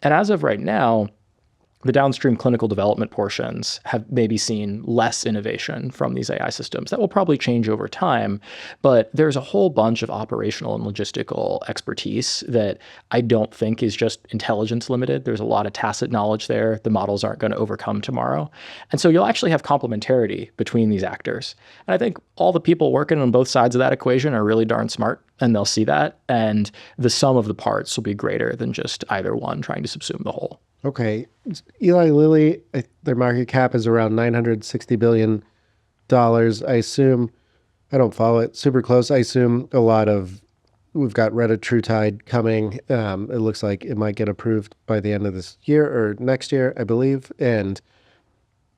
And as of right now, the downstream clinical development portions have maybe seen less innovation from these AI systems. That will probably change over time, but there's a whole bunch of operational and logistical expertise that I don't think is just intelligence limited. There's a lot of tacit knowledge there. The models aren't going to overcome tomorrow. And so you'll actually have complementarity between these actors. And I think all the people working on both sides of that equation are really darn smart, and they'll see that. And the sum of the parts will be greater than just either one trying to subsume the whole. Okay. Eli Lilly, their market cap is around $960 billion. I assume, I don't follow it super close. I assume a lot of we've got retatrutide coming. It looks like it might get approved by the end of this year or next year, I believe. And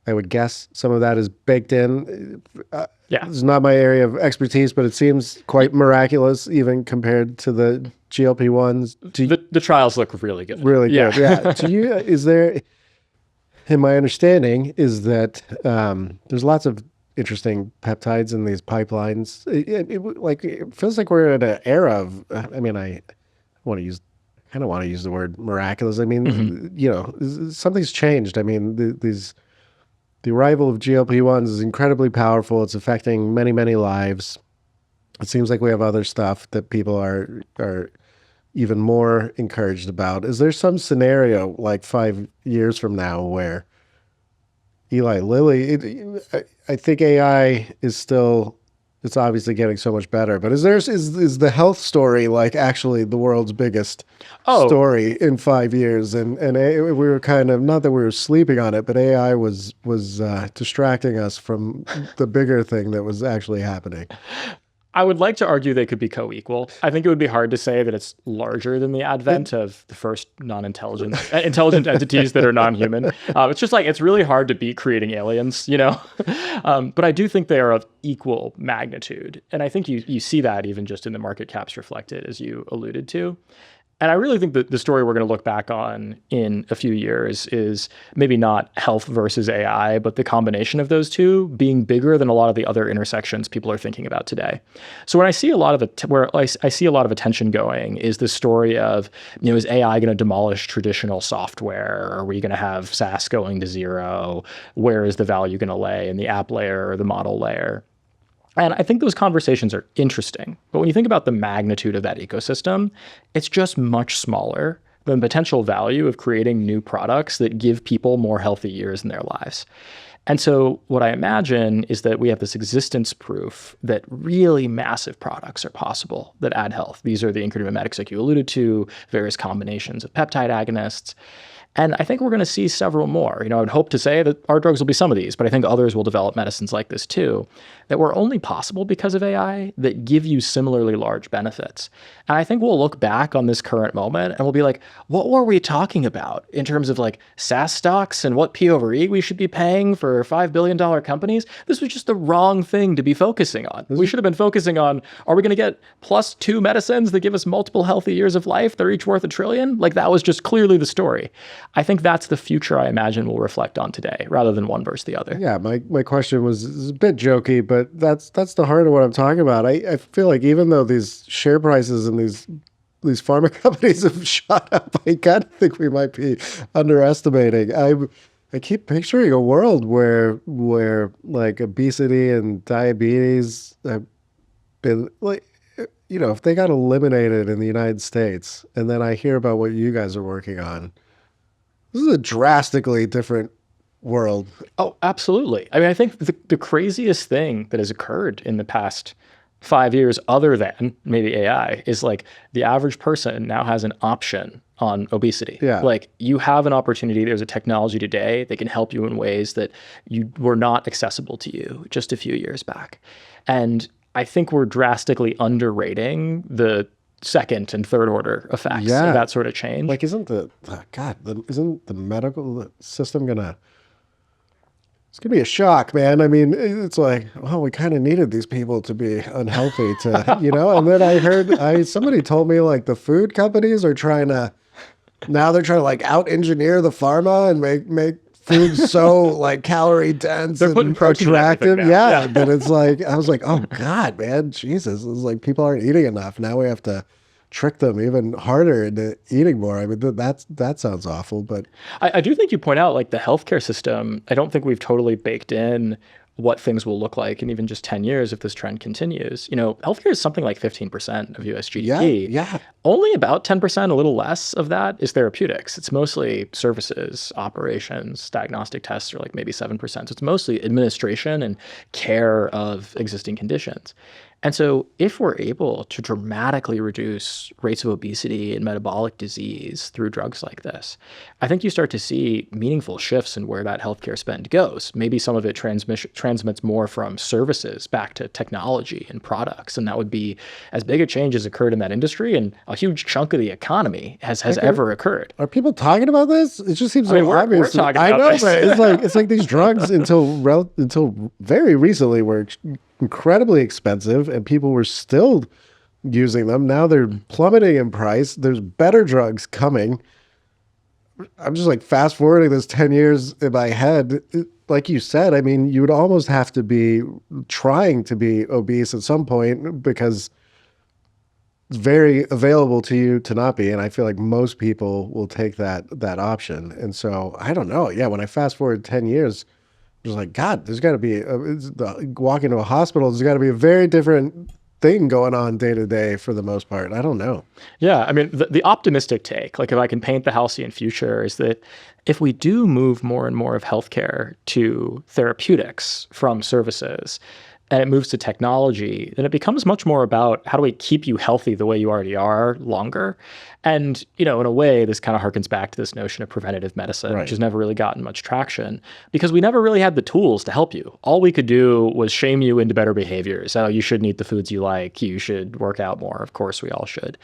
I would guess some of that is baked in. Yeah. It's not my area of expertise, but it seems quite miraculous even compared to the GLP-1s. The trials look really good. Really good. Yeah. Do you, is there, in my understanding, is that there's lots of interesting peptides in these pipelines. It feels like we're in an era of, I mean, I kind of want to use the word miraculous. I mean, you know, something's changed. I mean, the arrival of GLP-1s is incredibly powerful. It's affecting many, many lives. It seems like we have other stuff that people are even more encouraged about. Is there some scenario like 5 years from now where Eli Lilly, I think AI is still, it's obviously getting so much better, but is the health story like actually the world's biggest story in 5 years? And we were kind of, not that we were sleeping on it, but AI was distracting us from the bigger thing that was actually happening. I would like to argue they could be co-equal. I think it would be hard to say that it's larger than the advent of the first intelligent entities that are non-human. It's just like, it's really hard to beat creating aliens, you know? But I do think they are of equal magnitude. And I think you see that even just in the market caps reflected, as you alluded to. And I really think that the story we're going to look back on in a few years is maybe not health versus AI, but the combination of those two being bigger than a lot of the other intersections people are thinking about today. So when I see a lot of where I see a lot of attention going is the story of, you know, is AI going to demolish traditional software? Are we going to have SaaS going to zero? Where is the value going to lay in the app layer or the model layer? And I think those conversations are interesting. But when you think about the magnitude of that ecosystem, it's just much smaller than the potential value of creating new products that give people more healthy years in their lives. And so what I imagine is that we have this existence proof that really massive products are possible that add health. These are the incretin mimetics like you alluded to, various combinations of peptide agonists. And I think we're going to see several more. You know, I would hope to say that our drugs will be some of these, but I think others will develop medicines like this too, that were only possible because of AI that give you similarly large benefits. And I think we'll look back on this current moment and we'll be like, what were we talking about in terms of like SaaS stocks and what P/E we should be paying for $5 billion companies? This was just the wrong thing to be focusing on. We should have been focusing on, are we going to get +2 medicines that give us multiple healthy years of life? They're each worth $1 trillion. Like that was just clearly the story. I think that's the future I imagine we'll reflect on today, rather than one versus the other. Yeah, my question was a bit jokey, but that's the heart of what I'm talking about. I feel like even though these share prices and these pharma companies have shot up, I kind of think we might be underestimating. I keep picturing a world where like obesity and diabetes have been like, you know, if they got eliminated in the United States, and then I hear about what you guys are working on. This is a drastically different world. Oh, absolutely. I mean, I think the craziest thing that has occurred in the past 5 years, other than maybe AI, is like the average person now has an option on obesity. Yeah. Like you have an opportunity. There's a technology today that can help you in ways that were not accessible to you just a few years back. And I think we're drastically underrating the second and third order effects of that sort of change. Like, isn't the medical system it's gonna be a shock, man. I mean, it's like, well, we kind of needed these people to be unhealthy to, you know. And then I heard somebody told me like the food companies are trying to like out engineer the pharma and make food so like calorie dense. They're putting and protein attractive. Yeah. But it's like, I was like, oh God, man, Jesus. It's like people aren't eating enough. Now we have to trick them even harder into eating more. I mean, that sounds awful, but I do think you point out like the healthcare system. I don't think we've totally baked in what things will look like in even just 10 years if this trend continues. You know, healthcare is something like 15% of US GDP. Yeah. Only about 10%, a little less of that is therapeutics. It's mostly services, operations, diagnostic tests are like maybe 7%. So it's mostly administration and care of existing conditions. And so if we're able to dramatically reduce rates of obesity and metabolic disease through drugs like this, I think you start to see meaningful shifts in where that healthcare spend goes. Maybe some of it transmits more from services back to technology and products. And that would be as big a change as occurred in that industry, and a huge chunk of the economy has ever occurred. Are people talking about this? It just seems I mean, so obvious. we're talking I about know, this. but it's like these drugs until very recently were incredibly expensive, and people were still using them. Now they're plummeting in price. There's better drugs coming. I'm just like fast forwarding this 10 years in my head. Like you said, I mean, you would almost have to be trying to be obese at some point because it's very available to you to not be. And I feel like most people will take that option. And so I don't know. Yeah, when I fast forward 10 years, I was like, God, there's got to be, walk into a hospital, there's got to be a very different thing going on day to day for the most part. I don't know. Yeah, I mean, the optimistic take, like if I can paint the halcyon future, is that if we do move more and more of healthcare to therapeutics from services, and it moves to technology, then it becomes much more about how do we keep you healthy the way you already are longer. And, in a way, this kind of harkens back to this notion of preventative medicine, Right. which has never really gotten much traction because we never really had the tools to help you. All we could do was shame you into better behaviors. Oh, you shouldn't eat the foods you like. You should work out more. Of course, we all should.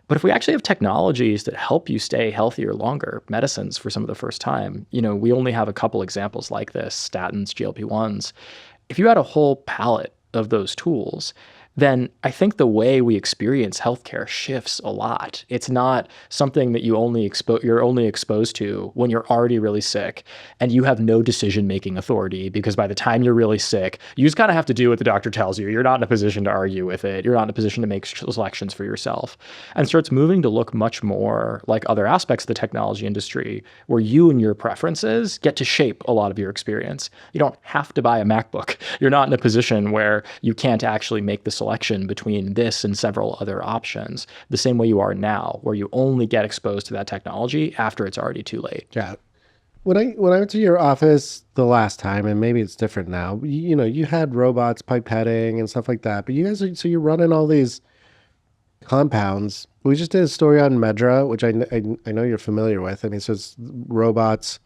But if we actually have technologies that help you stay healthier longer, medicines for some of the first time, we only have a couple examples like this, statins, GLP-1s. If you had a whole palette of those tools, then I think the way we experience healthcare shifts a lot. It's not something that you're only exposed to when you're already really sick and you have no decision-making authority, because by the time you're really sick, you just kind of have to do what the doctor tells you. You're not in a position to argue with it. You're not in a position to make selections for yourself. And starts moving to look much more like other aspects of the technology industry where you and your preferences get to shape a lot of your experience. You don't have to buy a MacBook. You're not in a position where you can't actually make the selection between this and several other options the same way you are now, where you only get exposed to that technology after it's already too late. Yeah. When I went to your office the last time, and maybe it's different now, you had robots pipetting and stuff like that, but you guys so you're running all these compounds. We just did a story on Medra, which I know you're familiar with. I mean, so it's robots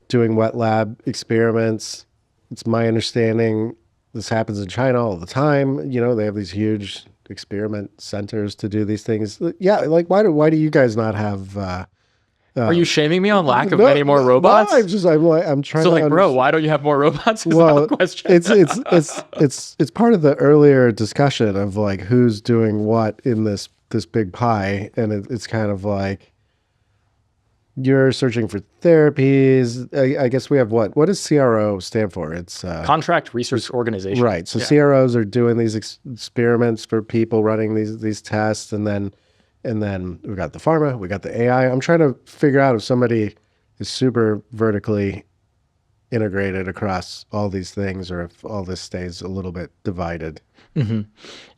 doing wet lab experiments. It's my understanding this happens in China all the time. They have these huge experiment centers to do these things. Yeah, like why do you guys not have? Are you shaming me on lack of No, many more robots? No, I'm trying. So to bro, why don't you have more robots? Is well, the question. it's part of the earlier discussion of like who's doing what in this big pie, and it's kind of like you're searching for therapies. I guess we have what does CRO stand for? It's Contract Research Organization. right. So CROs are doing these experiments for people running these tests, and then we got the pharma, we got the AI. I'm trying to figure out if somebody is super vertically integrated across all these things, or if all this stays a little bit divided. Mm-hmm.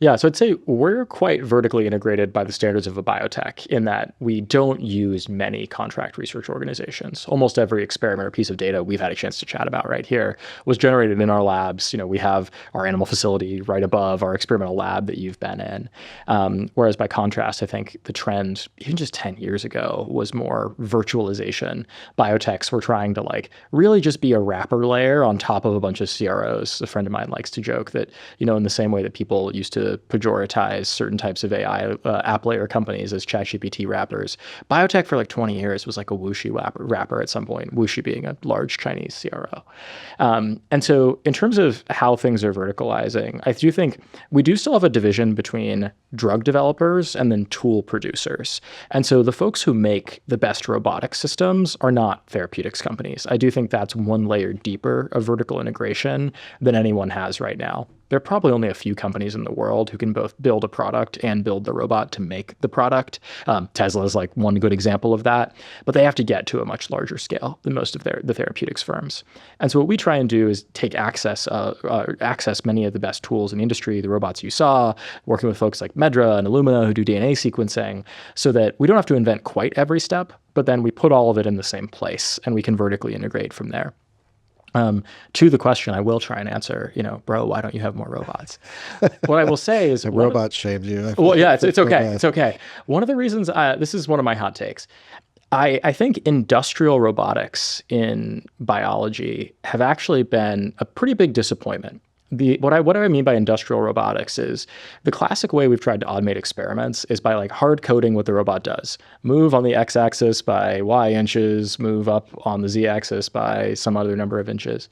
Yeah, so I'd say we're quite vertically integrated by the standards of a biotech in that we don't use many contract research organizations. Almost every experiment or piece of data we've had a chance to chat about right here was generated in our labs. We have our animal facility right above our experimental lab that you've been in. Whereas by contrast, I think the trend, even just 10 years ago, was more virtualization. Biotechs were trying to really just be a wrapper layer on top of a bunch of CROs. A friend of mine likes to joke that, in the same way that people used to pejoritize certain types of AI app layer companies as ChatGPT wrappers, biotech for 20 years was like a Wuxi wrapper at some point, Wuxi being a large Chinese CRO. And so in terms of how things are verticalizing, I do think we do still have a division between drug developers and then tool producers. And so the folks who make the best robotic systems are not therapeutics companies. I do think that's one layer deeper of vertical integration than anyone has right now. There are probably only a few companies in the world who can both build a product and build the robot to make the product. Tesla is one good example of that, but they have to get to a much larger scale than most of the therapeutics firms. And so what we try and do is take access many of the best tools in the industry, the robots you saw, working with folks like Medra and Illumina who do DNA sequencing, so that we don't have to invent quite every step, but then we put all of it in the same place and we can vertically integrate from there. To the question, I will try and answer, bro, why don't you have more robots? What I will say is... The robot shamed you. Well, yeah, it's okay. It's okay. One of the reasons, this is one of my hot takes. I think industrial robotics in biology have actually been a pretty big disappointment. What I mean by industrial robotics is the classic way we've tried to automate experiments is by like hard coding what the robot does. Move on the x-axis by y inches, move up on the z-axis by some other number of inches.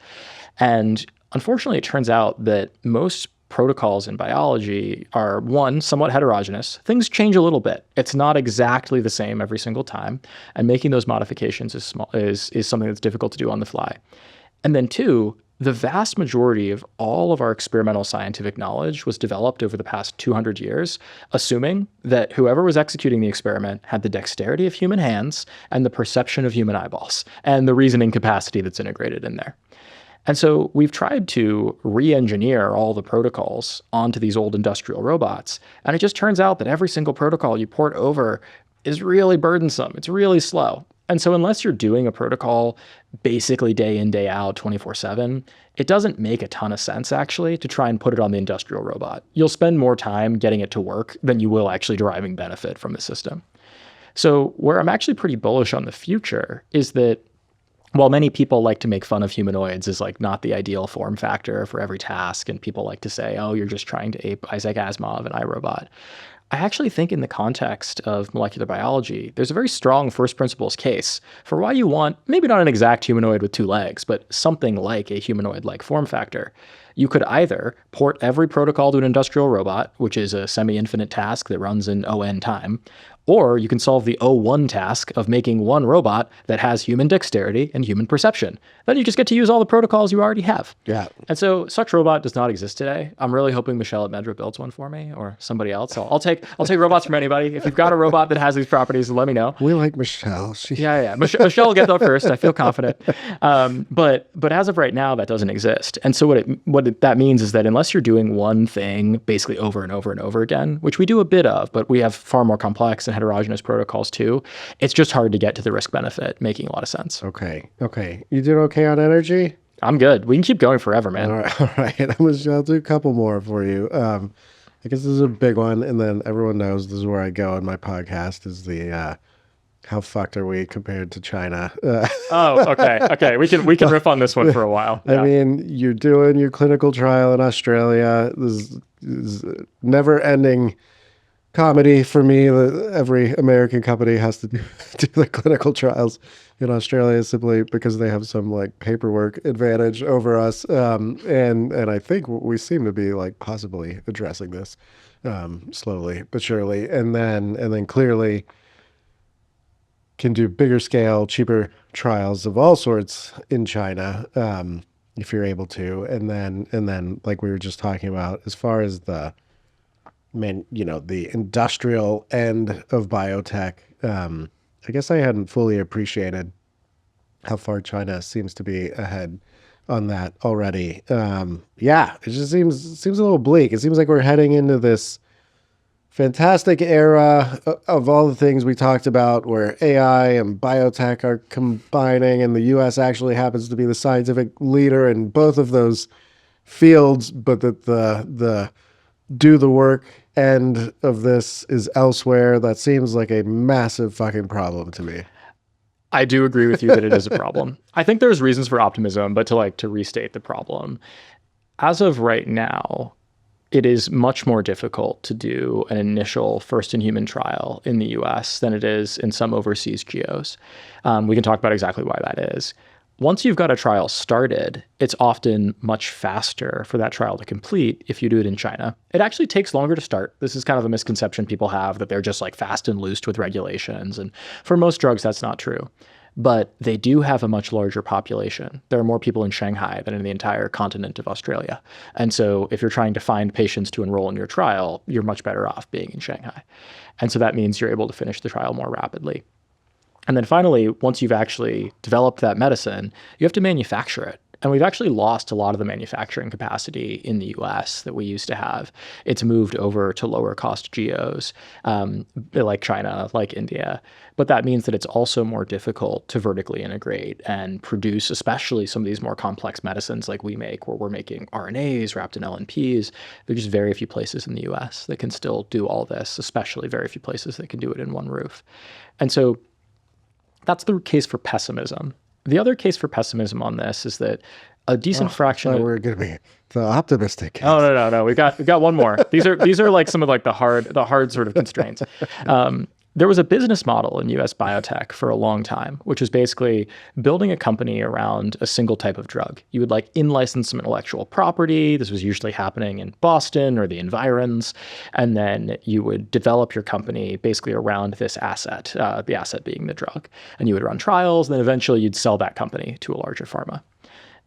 And unfortunately, it turns out that most protocols in biology are, one, somewhat heterogeneous. Things change a little bit. It's not exactly the same every single time. And making those modifications is something that's difficult to do on the fly. And then two, the vast majority of all of our experimental scientific knowledge was developed over the past 200 years, assuming that whoever was executing the experiment had the dexterity of human hands and the perception of human eyeballs and the reasoning capacity that's integrated in there. And so we've tried to re-engineer all the protocols onto these old industrial robots. And it just turns out that every single protocol you port over is really burdensome. It's really slow. And so unless you're doing a protocol basically day in, day out, 24/7, it doesn't make a ton of sense actually to try and put it on the industrial robot. You'll spend more time getting it to work than you will actually deriving benefit from the system. So where I'm actually pretty bullish on the future is that while many people like to make fun of humanoids as like not the ideal form factor for every task, and people like to say, oh, you're just trying to ape Isaac Asimov and iRobot, I actually think in the context of molecular biology, there's a very strong first principles case for why you want maybe not an exact humanoid with 2 legs, but something like a humanoid-like form factor. You could either port every protocol to an industrial robot, which is a semi-infinite task that runs in ON time, or you can solve the O1 task of making one robot that has human dexterity and human perception. Then you just get to use all the protocols you already have. Yeah. And so such robot does not exist today. I'm really hoping Michelle at Medra builds one for me or somebody else. I'll take robots from anybody. If you've got a robot that has these properties, let me know. We like Michelle. Yeah. Michelle will get there first. I feel confident. But as of right now, that doesn't exist. And so what that means is that unless you're doing one thing basically over and over and over again, which we do a bit of, but we have far more complex and heterogeneous protocols too, it's just hard to get to the risk benefit making a lot of sense. Okay. You did okay on energy? I'm good. We can keep going forever, man. All right. I'll do a couple more for you. I guess this is a big one, and then everyone knows this is where I go on my podcast is the how fucked are we compared to China? Oh, okay. We can riff on this one for a while. Yeah. I mean, you're doing your clinical trial in Australia. This is never-ending comedy for me. Every American company has to do the clinical trials in Australia simply because they have some like paperwork advantage over us. And I think we seem to be like possibly addressing this slowly but surely. And then clearly can do bigger scale, cheaper trials of all sorts in China if you're able to. And then like we were just talking about, as far as the industrial end of biotech, I guess I hadn't fully appreciated how far China seems to be ahead on that already. It just seems a little bleak. It seems like we're heading into this fantastic era of all the things we talked about where AI and biotech are combining, and the US actually happens to be the scientific leader in both of those fields, but that the do the work end of this is elsewhere. That seems like a massive fucking problem to me. I do agree with you that it is a problem. I think there's reasons for optimism, but to restate the problem, as of right now, it is much more difficult to do an initial first-in-human trial in the US than it is in some overseas geos. We can talk about exactly why that is. Once you've got a trial started, it's often much faster for that trial to complete if you do it in China. It actually takes longer to start. This is kind of a misconception people have, that they're just like fast and loose with regulations. And for most drugs, that's not true. But they do have a much larger population. There are more people in Shanghai than in the entire continent of Australia. And so if you're trying to find patients to enroll in your trial, you're much better off being in Shanghai. And so that means you're able to finish the trial more rapidly. And then finally, once you've actually developed that medicine, you have to manufacture it. And we've actually lost a lot of the manufacturing capacity in the US that we used to have. It's moved over to lower cost geos, like China, like India. But that means that it's also more difficult to vertically integrate and produce, especially some of these more complex medicines like we make, where we're making RNAs wrapped in LNPs. There's just very few places in the US that can still do all this, especially very few places that can do it in one roof. And so that's the case for pessimism. The other case for pessimism on this is that a decent fraction of... We're going to be the optimistic case. Oh, no. We've got one more. These are like some of like the hard sort of constraints. There was a business model in US biotech for a long time, which was basically building a company around a single type of drug. You would like in-license some intellectual property. This was usually happening in Boston or the environs. And then you would develop your company basically around this asset, the asset being the drug. And you would run trials, and then eventually you'd sell that company to a larger pharma.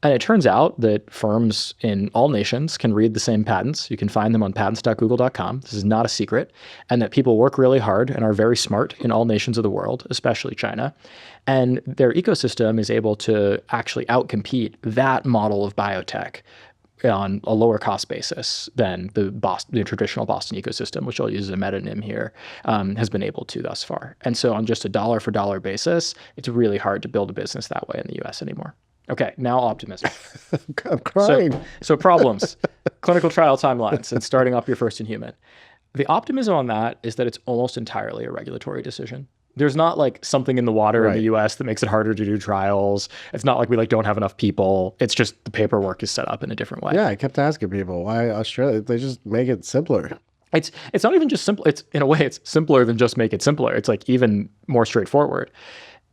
And it turns out that firms in all nations can read the same patents. You can find them on patents.google.com. This is not a secret. And that people work really hard and are very smart in all nations of the world, especially China. And their ecosystem is able to actually outcompete that model of biotech on a lower cost basis than the traditional Boston ecosystem, which I'll use as a metonym here, has been able to thus far. And so on just a dollar for dollar basis, it's really hard to build a business that way in the US anymore. Okay, now optimism. I'm crying. So problems, clinical trial timelines, and starting up your first in human. The optimism on that is that it's almost entirely a regulatory decision. There's not like something in the water in the US that makes it harder to do trials. It's not like we like don't have enough people. It's just the paperwork is set up in a different way. Yeah, I kept asking people why Australia. They just make it simpler. It's not even just simple. It's in a way it's simpler than just make it simpler. It's like even more straightforward.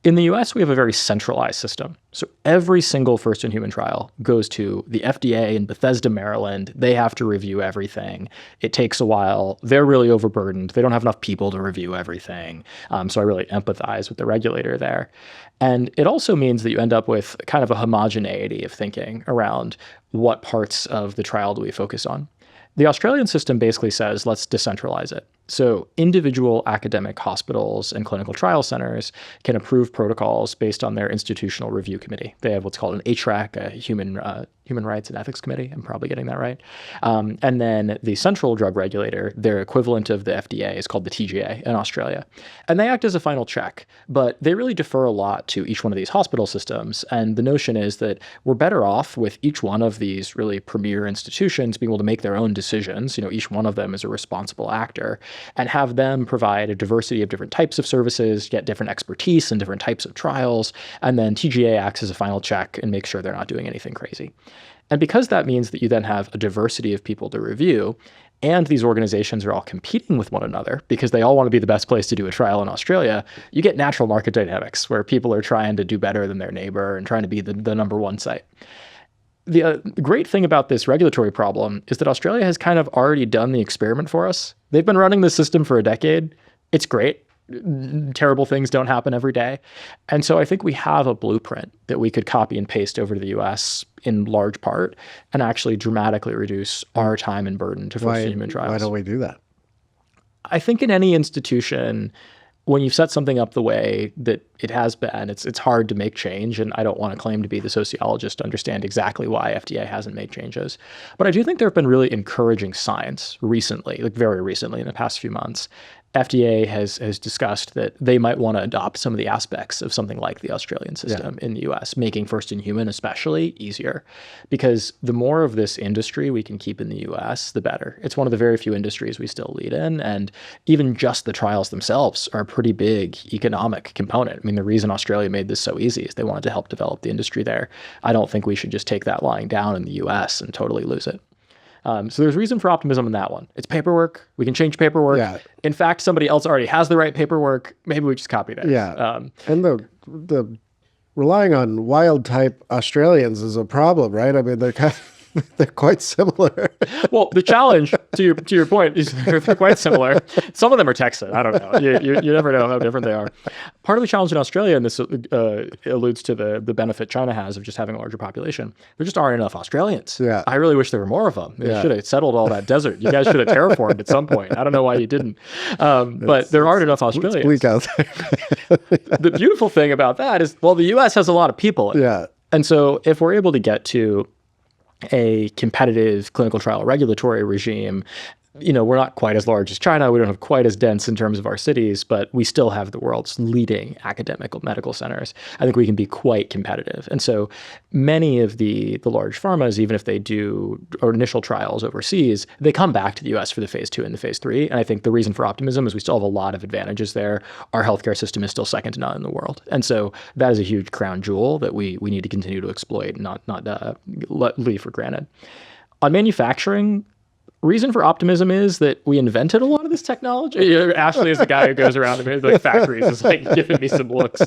In the US, we have a very centralized system. So every single first-in-human trial goes to the FDA in Bethesda, Maryland. They have to review everything. It takes a while. They're really overburdened. They don't have enough people to review everything. So I really empathize with the regulator there. And it also means that you end up with kind of a homogeneity of thinking around what parts of the trial do we focus on. The Australian system basically says, let's decentralize it. So individual academic hospitals and clinical trial centers can approve protocols based on their institutional review committee. They have what's called an HRAC, a Human Rights and Ethics Committee. I'm probably getting that right. And then the central drug regulator, their equivalent of the FDA, is called the TGA in Australia. And they act as a final check, but they really defer a lot to each one of these hospital systems. And the notion is that we're better off with each one of these really premier institutions being able to make their own decisions. You know, each one of them is a responsible actor, and have them provide a diversity of different types of services, get different expertise and different types of trials, and then TGA acts as a final check and makes sure they're not doing anything crazy. And because that means that you then have a diversity of people to review, and these organizations are all competing with one another because they all want to be the best place to do a trial in Australia, you get natural market dynamics where people are trying to do better than their neighbor and trying to be the number one site. The great thing about this regulatory problem is that Australia has kind of already done the experiment for us. They've been running the system for a decade. It's great. Terrible things don't happen every day. And so I think we have a blueprint that we could copy and paste over to the US in large part and actually dramatically reduce our time and burden to first-in-human trials. Why don't we do that? I think in any institution, when you've set something up the way that it has been, it's hard to make change. And I don't want to claim to be the sociologist to understand exactly why FDA hasn't made changes. But I do think there have been really encouraging signs recently, like very recently in the past few months. FDA has discussed that they might want to adopt some of the aspects of something like the Australian system in the US, making first-in-human especially easier. Because the more of this industry we can keep in the US, the better. It's one of the very few industries we still lead in. And even just the trials themselves are a pretty big economic component. I mean, the reason Australia made this so easy is they wanted to help develop the industry there. I don't think we should just take that lying down in the US and totally lose it. So there's reason for optimism in that one. It's paperwork. We can change paperwork. Yeah. In fact, somebody else already has the right paperwork. Maybe we just copy that. Yeah. And the relying on wild type Australians is a problem, right? I mean, they're quite similar. Well, the challenge to your point is they're quite similar. Some of them are Texan. I don't know. You never know how different they are. Part of the challenge in Australia, and this alludes to the benefit China has of just having a larger population, there just aren't enough Australians. Yeah. I really wish there were more of them. They should have settled all that desert. You guys should have terraformed at some point. I don't know why you didn't. But there aren't enough Australians. It's bleak out there. The beautiful thing about that is, well, the U.S. has a lot of people. Yeah. And so if we're able to get to a competitive clinical trial regulatory regime, we're not quite as large as China. We don't have quite as dense in terms of our cities, but we still have the world's leading academic medical centers. I think we can be quite competitive. And so many of the large pharmas, even if they do initial trials overseas, they come back to the US for the phase 2 and the phase 3. And I think the reason for optimism is we still have a lot of advantages there. Our healthcare system is still second to none in the world. And so that is a huge crown jewel that we need to continue to exploit, not leave for granted. On manufacturing, reason for optimism is that we invented a lot of this technology. Ashlee is the guy who goes around and like factories is like giving me some looks.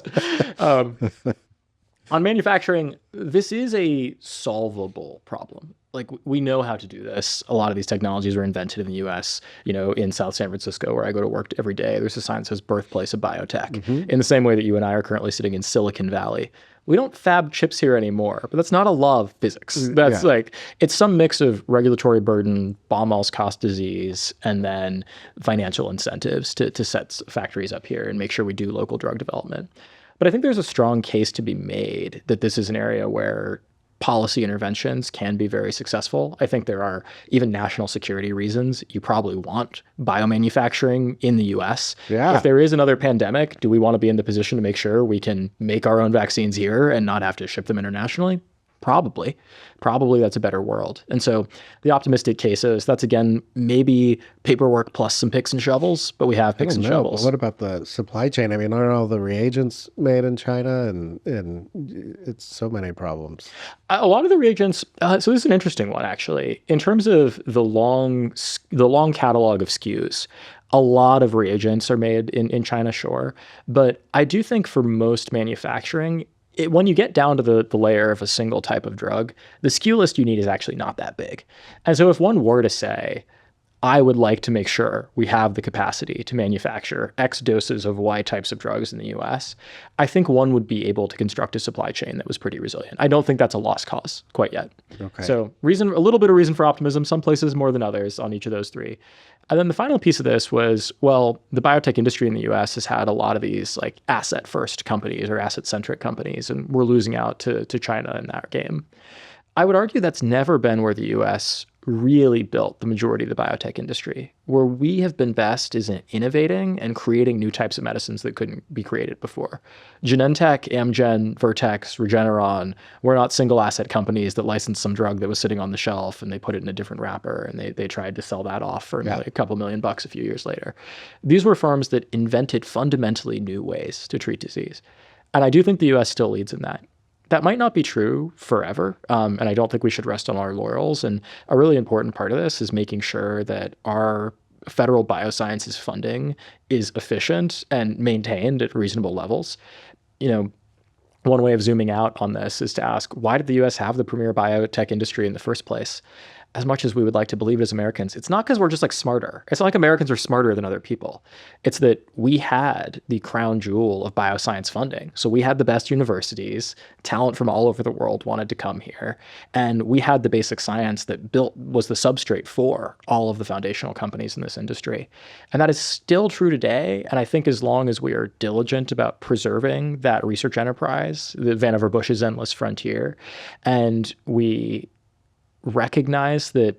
On manufacturing, this is a solvable problem. Like we know how to do this. A lot of these technologies were invented in the US, in South San Francisco, where I go to work every day. There's a sign that says birthplace of biotech. In the same way that you and I are currently sitting in Silicon Valley. We don't fab chips here anymore, but that's not a law of physics. That's it's some mix of regulatory burden, bomb cost disease, and then financial incentives to set factories up here and make sure we do local drug development. But I think there's a strong case to be made that this is an area where policy interventions can be very successful. I think there are even national security reasons. You probably want biomanufacturing in the US. Yeah. If there is another pandemic, do we want to be in the position to make sure we can make our own vaccines here and not have to ship them internationally? Probably. Probably that's a better world. And so the optimistic cases, that's again, maybe paperwork plus some picks and shovels, but we have picks and shovels. What about the supply chain? I mean, aren't all the reagents made in China and it's so many problems? A lot of the reagents, so this is an interesting one actually. In terms of the long catalog of SKUs, a lot of reagents are made in China, sure. But I do think for most manufacturing, when you get down to the layer of a single type of drug, the SKU list you need is actually not that big. And so if one were to say, I would like to make sure we have the capacity to manufacture X doses of Y types of drugs in the US, I think one would be able to construct a supply chain that was pretty resilient. I don't think that's a lost cause quite yet. Okay. So a little bit of reason for optimism, some places more than others on each of those three. And then the final piece of this was, well, the biotech industry in the US has had a lot of these like asset first companies or asset centric companies, and we're losing out to China in that game. I would argue that's never been where the US really built the majority of the biotech industry. Where we have been best is in innovating and creating new types of medicines that couldn't be created before. Genentech, Amgen, Vertex, Regeneron were not single asset companies that licensed some drug that was sitting on the shelf and they put it in a different wrapper and they tried to sell that off for a couple $1,000,000 a few years later. These were firms that invented fundamentally new ways to treat disease. And I do think the US still leads in that. That might not be true forever, and I don't think we should rest on our laurels. And a really important part of this is making sure that our federal biosciences funding is efficient and maintained at reasonable levels. One way of zooming out on this is to ask, why did the US have the premier biotech industry in the first place? As much as we would like to believe it as Americans, it's not because we're just like smarter. It's not like Americans are smarter than other people. It's that we had the crown jewel of bioscience funding. So we had the best universities, talent from all over the world wanted to come here. And we had the basic science that was the substrate for all of the foundational companies in this industry. And that is still true today. And I think as long as we are diligent about preserving that research enterprise, the Vannevar Bush's endless frontier, and we recognize that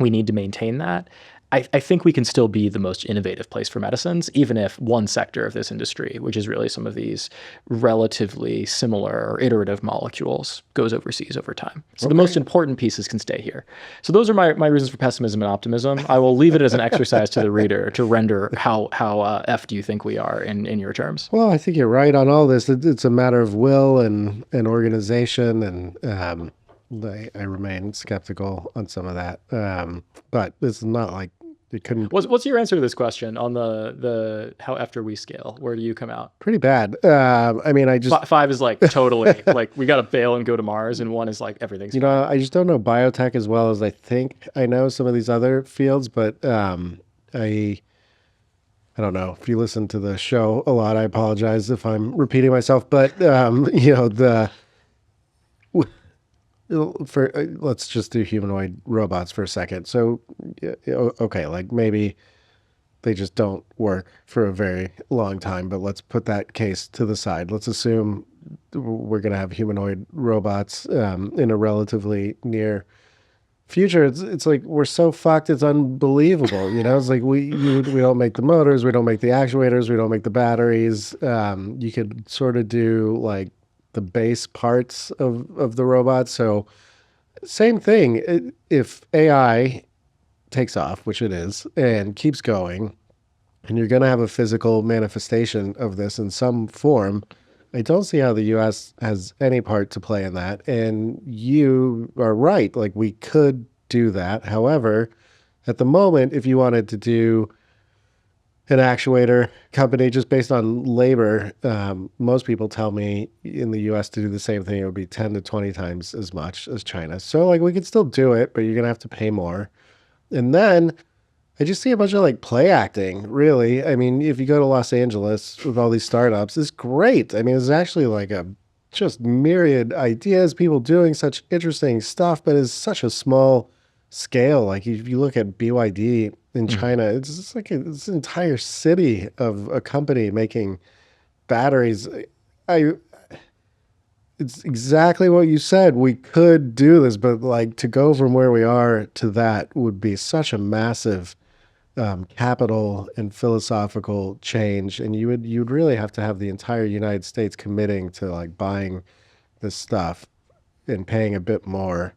we need to maintain that, I think we can still be the most innovative place for medicines, even if one sector of this industry, which is really some of these relatively similar or iterative molecules, goes overseas over time. So the most important pieces can stay here. So those are my reasons for pessimism and optimism. I will leave it as an exercise to the reader to render how F do you think we are in your terms? Well, I think you're right on all this. It's a matter of will and organization, and I remain skeptical on some of that. But it's not like it couldn't. What's your answer to this question on the how after we scale? Where do you come out? Pretty bad. I mean, I just 5 is like totally like we got to bail and go to Mars, and 1 is like everything's. I just don't know biotech as well as I think I know some of these other fields, but I don't know. If you listen to the show a lot, I apologize if I'm repeating myself, but let's just do humanoid robots for a second. So, okay, like maybe they just don't work for a very long time. But let's put that case to the side. Let's assume we're going to have humanoid robots in a relatively near future. It's like we're so fucked, it's unbelievable. It's like we don't make the motors, we don't make the actuators, we don't make the batteries. You could sort of do like the base parts of the robot. So same thing. If AI takes off, which it is, and keeps going, and you're going to have a physical manifestation of this in some form, I don't see how the US has any part to play in that. And you are right. Like, we could do that. However, at the moment, if you wanted to do an actuator company just based on labor, most people tell me in the US to do the same thing, it would be 10 to 20 times as much as China. So, like, we could still do it, but you're going to have to pay more. And then I just see a bunch of like play acting, really. I mean, if you go to Los Angeles with all these startups, it's great. I mean, it's actually like a just myriad ideas, people doing such interesting stuff, but it's such a small scale. Like if you look at BYD in China, it's just like it's an entire city of a company making batteries. It's exactly what you said. We could do this, but like to go from where we are to that would be such a massive capital and philosophical change, and you'd really have to have the entire United States committing to like buying this stuff and paying a bit more,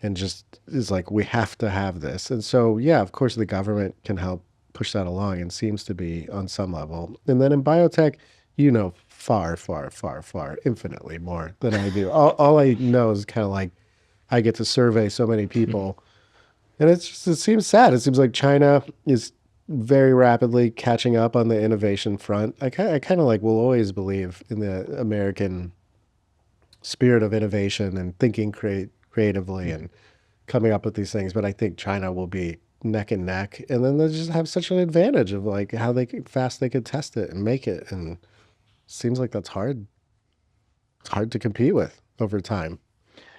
and just is like we have to have this. And so yeah, of course the government can help push that along and seems to be on some level. And then in biotech, far, far, far, far, infinitely more than I do. All I know is kind of like I get to survey so many people. And it seems sad. It seems like China is very rapidly catching up on the innovation front. I kind of like will always believe in the American spirit of innovation and thinking creatively and coming up with these things. But I think China will be neck and neck. And then they'll just have such an advantage of like how fast they could test it and make it. And it seems like that's hard. It's hard to compete with over time.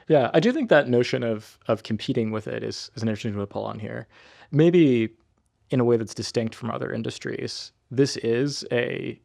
Yeah, I do think that notion of competing with it is an interesting one to pull on here. Maybe in a way that's distinct from other industries. This is a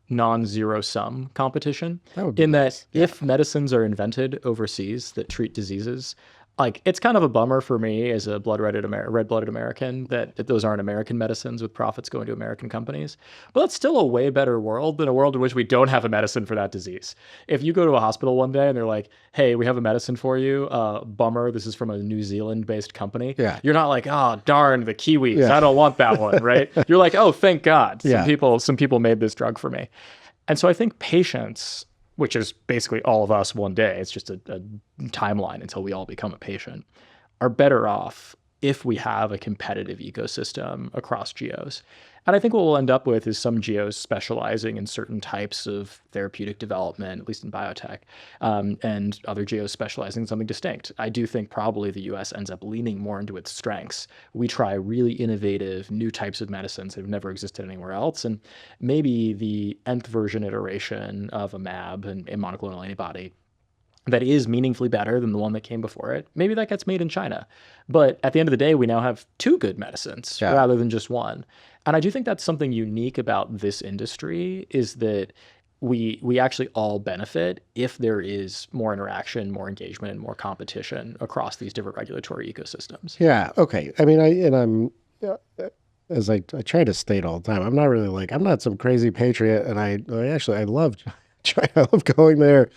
non-zero sum competition That would be in nice. that if medicines are invented overseas that treat diseases, like it's kind of a bummer for me as a red-blooded American that those aren't American medicines with profits going to American companies. But that's still a way better world than a world in which we don't have a medicine for that disease. If you go to a hospital one day and they're like, hey, we have a medicine for you, bummer, this is from a New Zealand-based company. Yeah. You're not like, oh, darn, the Kiwis, Yeah. I don't want that one, right? You're like, oh, thank God. Yeah. Some people made this drug for me. And so I think patients, which is basically all of us one day, it's just a timeline until we all become a patient, are better off if we have a competitive ecosystem across geos. And I think what we'll end up with is some geos specializing in certain types of therapeutic development, at least in biotech, and other geos specializing in something distinct. I do think probably the US ends up leaning more into its strengths. We try really innovative new types of medicines that have never existed anywhere else. And maybe the nth version iteration of a mAb and a monoclonal antibody that is meaningfully better than the one that came before it, maybe that gets made in China. But at the end of the day, we now have two good medicines rather than just one. And I do think that's something unique about this industry is that we actually all benefit if there is more interaction, more engagement, and more competition across these different regulatory ecosystems. Yeah. Okay. I mean, I'm as I try to state all the time, I'm not really like, I'm not some crazy patriot, and I love China. I love going there.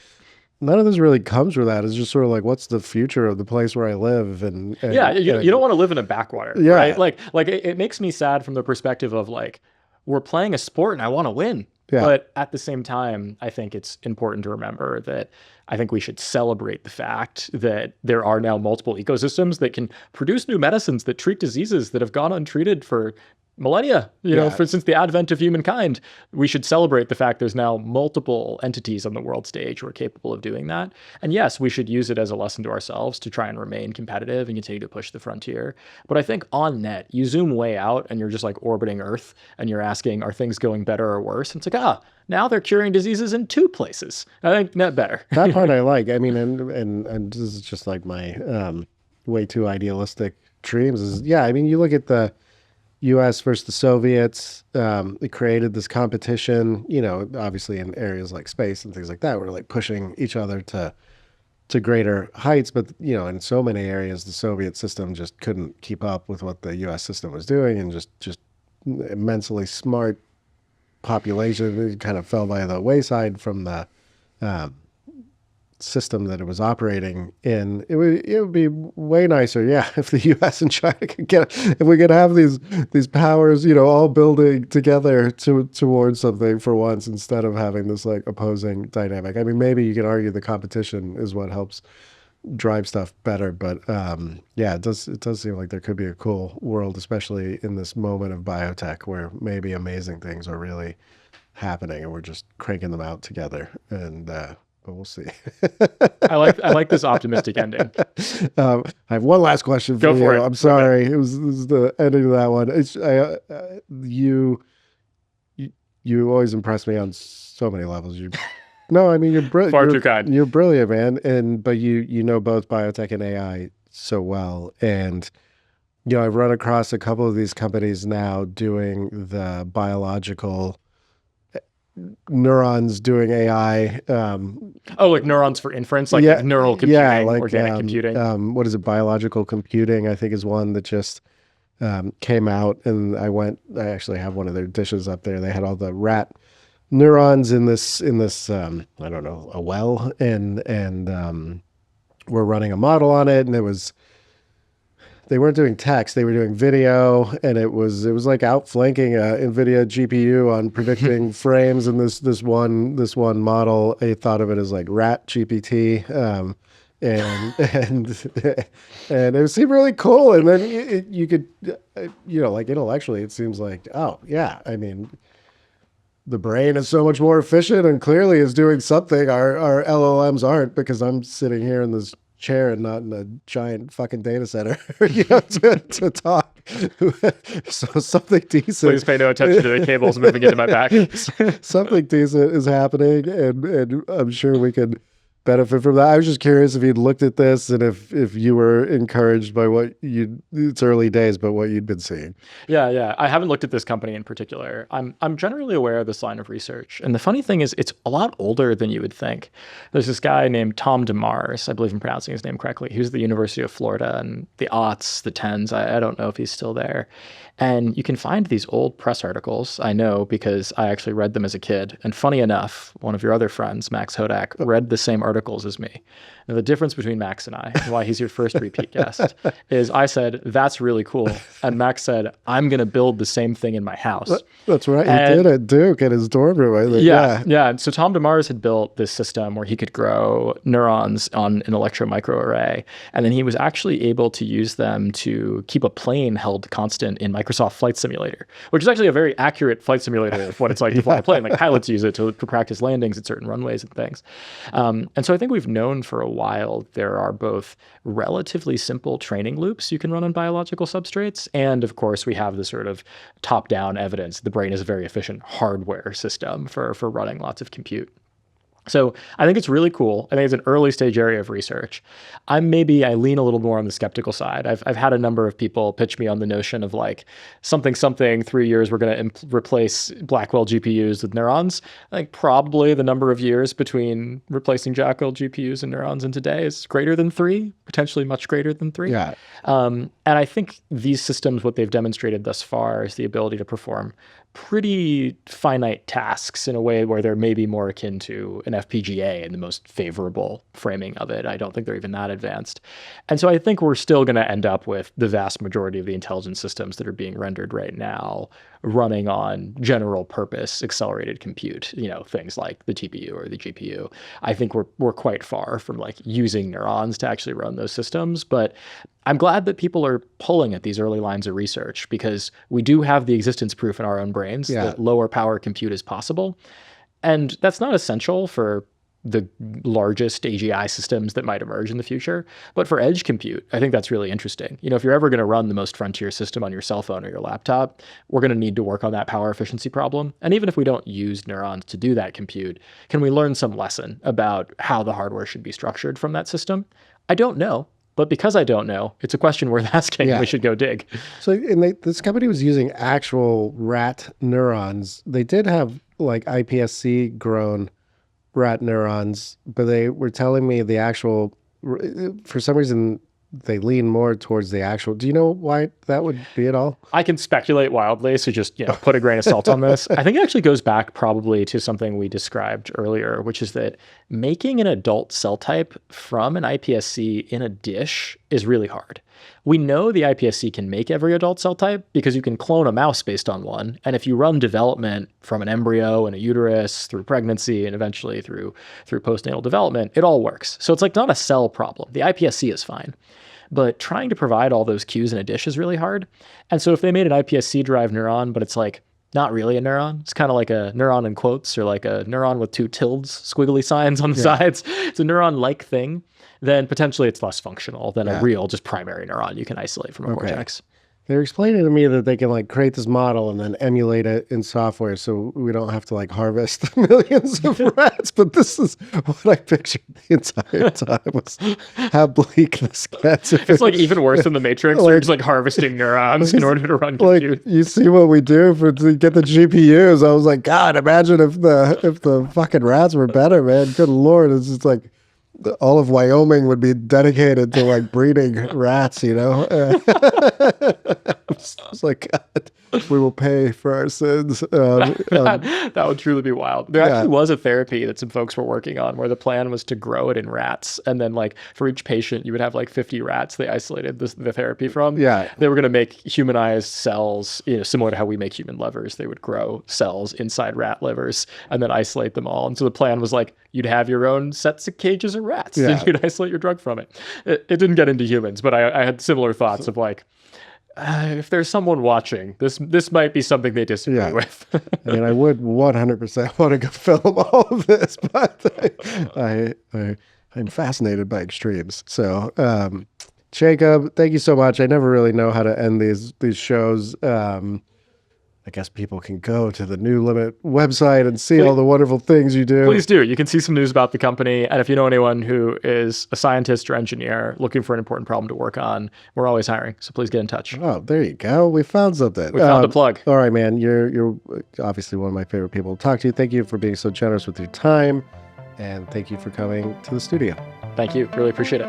None of this really comes with that. It's just sort of like, what's the future of the place where I live? And yeah, you don't want to live in a backwater, Yeah. right? Like it makes me sad from the perspective of like, we're playing a sport and I want to win. Yeah. But at the same time, I think it's important to remember that I think we should celebrate the fact that there are now multiple ecosystems that can produce new medicines that treat diseases that have gone untreated for millennia, since the advent of humankind. We should celebrate the fact there's now multiple entities on the world stage who are capable of doing that. And yes, we should use it as a lesson to ourselves to try and remain competitive and continue to push the frontier. But I think on net, you zoom way out and you're just like orbiting Earth and you're asking, are things going better or worse? And it's like, now they're curing diseases in two places. I think net better. That part I like. I mean, and this is just like my way too idealistic dreams is, yeah, I mean, you look at the U.S. versus the Soviets. It created this competition, obviously in areas like space and things like that. We're like pushing each other to greater heights, but in so many areas, the Soviet system just couldn't keep up with what the U.S. system was doing, and just immensely smart population kind of fell by the wayside from the um, system that it was operating in. It would be way nicer, yeah, if the U.S. and China if we could have these powers, all building together towards something for once, instead of having this like opposing dynamic. I mean, maybe you can argue the competition is what helps drive stuff better, but yeah, it does seem like there could be a cool world, especially in this moment of biotech where maybe amazing things are really happening and we're just cranking them out together. And but we'll see. I like this optimistic ending. I have one last question for Go you. for it. I'm sorry. This is the ending of that one. You always impress me on so many levels. No, I mean, you're brilliant. Far too kind. You're brilliant, man. But you know both biotech and AI so well. And I've run across a couple of these companies now doing the biological neurons, doing AI. Like neurons for inference, like neural computing, organic computing. What is it? Biological computing, I think, is one that just came out. And I actually have one of their dishes up there. They had all the rat neurons in this I don't know, a well, and we're running a model on it, and they weren't doing text, they were doing video, and it was like outflanking a NVIDIA GPU on predicting frames. And this one model, I thought of it as like rat GPT, and it seemed really cool. And then you could, like intellectually, it seems like, oh yeah, I mean, the brain is so much more efficient and clearly is doing something our LLMs aren't, because I'm sitting here in this chair and not in a giant fucking data center, to talk. So something decent. Please pay no attention to the cables moving into my back. Something decent is happening, and I'm sure we could benefit from that. I was just curious if you'd looked at this and if you were encouraged by it's early days, but what you'd been seeing. Yeah. I haven't looked at this company in particular. I'm generally aware of this line of research. And the funny thing is, it's a lot older than you would think. There's this guy named Tom DeMars, I believe I'm pronouncing his name correctly. He was at the University of Florida in the aughts, the tens. I don't know if he's still there. And you can find these old press articles, I know, because I actually read them as a kid. And funny enough, one of your other friends, Max Hodak, read the same articles as me. Now, the difference between Max and I, and why he's your first repeat guest, is I said, that's really cool. And Max said, I'm going to build the same thing in my house. That's right. He did at Duke at his dorm room. Yeah. So Tom DeMars had built this system where he could grow neurons on an electron microarray. And then he was actually able to use them to keep a plane held constant in Microsoft Flight Simulator, which is actually a very accurate flight simulator of what it's like to fly a plane. Like pilots use it to practice landings at certain runways and things. And so I think we've known for a while there are both relatively simple training loops you can run on biological substrates, and of course we have the sort of top-down evidence the brain is a very efficient hardware system for running lots of compute. So I think it's really cool. I think it's an early stage area of research. I lean a little more on the skeptical side. I've had a number of people pitch me on the notion of like something 3 years, we're going to replace Blackwell GPUs with neurons. I think probably the number of years between replacing Blackwell GPUs and neurons in today is greater than 3, potentially much greater than 3. Yeah. And I think these systems, what they've demonstrated thus far is the ability to perform pretty finite tasks in a way where they're maybe more akin to an FPGA in the most favorable framing of it. I don't think they're even that advanced. And so I think we're still going to end up with the vast majority of the intelligence systems that are being rendered right now running on general purpose accelerated compute, things like the TPU or the GPU. I think we're quite far from like using neurons to actually run those systems, but I'm glad that people are pulling at these early lines of research, because we do have the existence proof in our own brains that lower power compute is possible. And that's not essential for the largest AGI systems that might emerge in the future. But for edge compute, I think that's really interesting. If you're ever going to run the most frontier system on your cell phone or your laptop, we're going to need to work on that power efficiency problem. And even if we don't use neurons to do that compute, can we learn some lesson about how the hardware should be structured from that system? I don't know. But because I don't know, it's a question worth asking. Yeah. We should go dig. So, and this company was using actual rat neurons. They did have like iPSC grown rat neurons, but they were telling me the actual, for some reason, they lean more towards the actual. Do you know why that would be at all? I can speculate wildly, so just put a grain of salt on this. I think it actually goes back probably to something we described earlier, which is that making an adult cell type from an iPSC in a dish is really hard. We know the iPSC can make every adult cell type because you can clone a mouse based on one. And if you run development from an embryo and a uterus through pregnancy and eventually through postnatal development, it all works. So it's like not a cell problem. The iPSC is fine. But trying to provide all those cues in a dish is really hard. And so if they made an iPSC-derived neuron, but it's like not really a neuron, it's kind of like a neuron in quotes or like a neuron with two tildes, squiggly signs on the sides. It's a neuron-like thing. Then potentially it's less functional than a real just primary neuron you can isolate from a cortex. They're explaining to me that they can like create this model and then emulate it in software so we don't have to like harvest millions of rats. But this is what I pictured the entire time was how bleak this gets. It's like even worse than the Matrix where you're just like harvesting neurons in order to run compute. Like you see what we do to get the GPUs. I was like, God, imagine if the fucking rats were better, man. Good Lord. It's just like all of Wyoming would be dedicated to like breeding rats, you know? It's like, God, we will pay for our sins. That would truly be wild. There actually was a therapy that some folks were working on where the plan was to grow it in rats. And then like for each patient, you would have like 50 rats they isolated the therapy from. Yeah. They were going to make humanized cells, similar to how we make human livers. They would grow cells inside rat livers and then isolate them all. And so the plan was like, you'd have your own sets of cages of rats and you'd isolate your drug from it. It didn't get into humans, but I had similar thoughts of like, if there's someone watching, this might be something they disagree with. I mean, I would 100% want to go film all of this, but I'm fascinated by extremes. So, Jacob, thank you so much. I never really know how to end these shows. I guess people can go to the NewLimit website and see all the wonderful things you do. Please do. You can see some news about the company. And if you know anyone who is a scientist or engineer looking for an important problem to work on, we're always hiring. So please get in touch. Oh, there you go. We found something. We found a plug. All right, man. You're obviously one of my favorite people to talk to. Thank you for being so generous with your time. And thank you for coming to the studio. Thank you. Really appreciate it.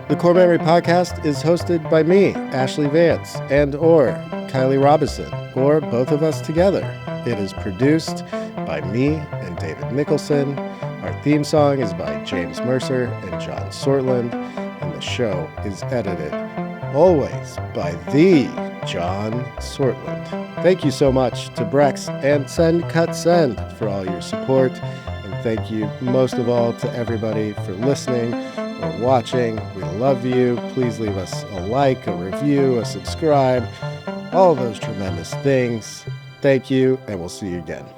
The Core Memory Podcast is hosted by me, Ashlee Vance, or Kylie Robinson, or both of us together. It is produced by me and David Nicholson. Our theme song is by James Mercer and John Sortland, and the show is edited always by the John Sortland. Thank you so much to Brex and Send Cut Send for all your support, and thank you most of all to everybody for listening or watching. We love you. Please leave us a like, a review, a subscribe, all those tremendous things. Thank you, and we'll see you again.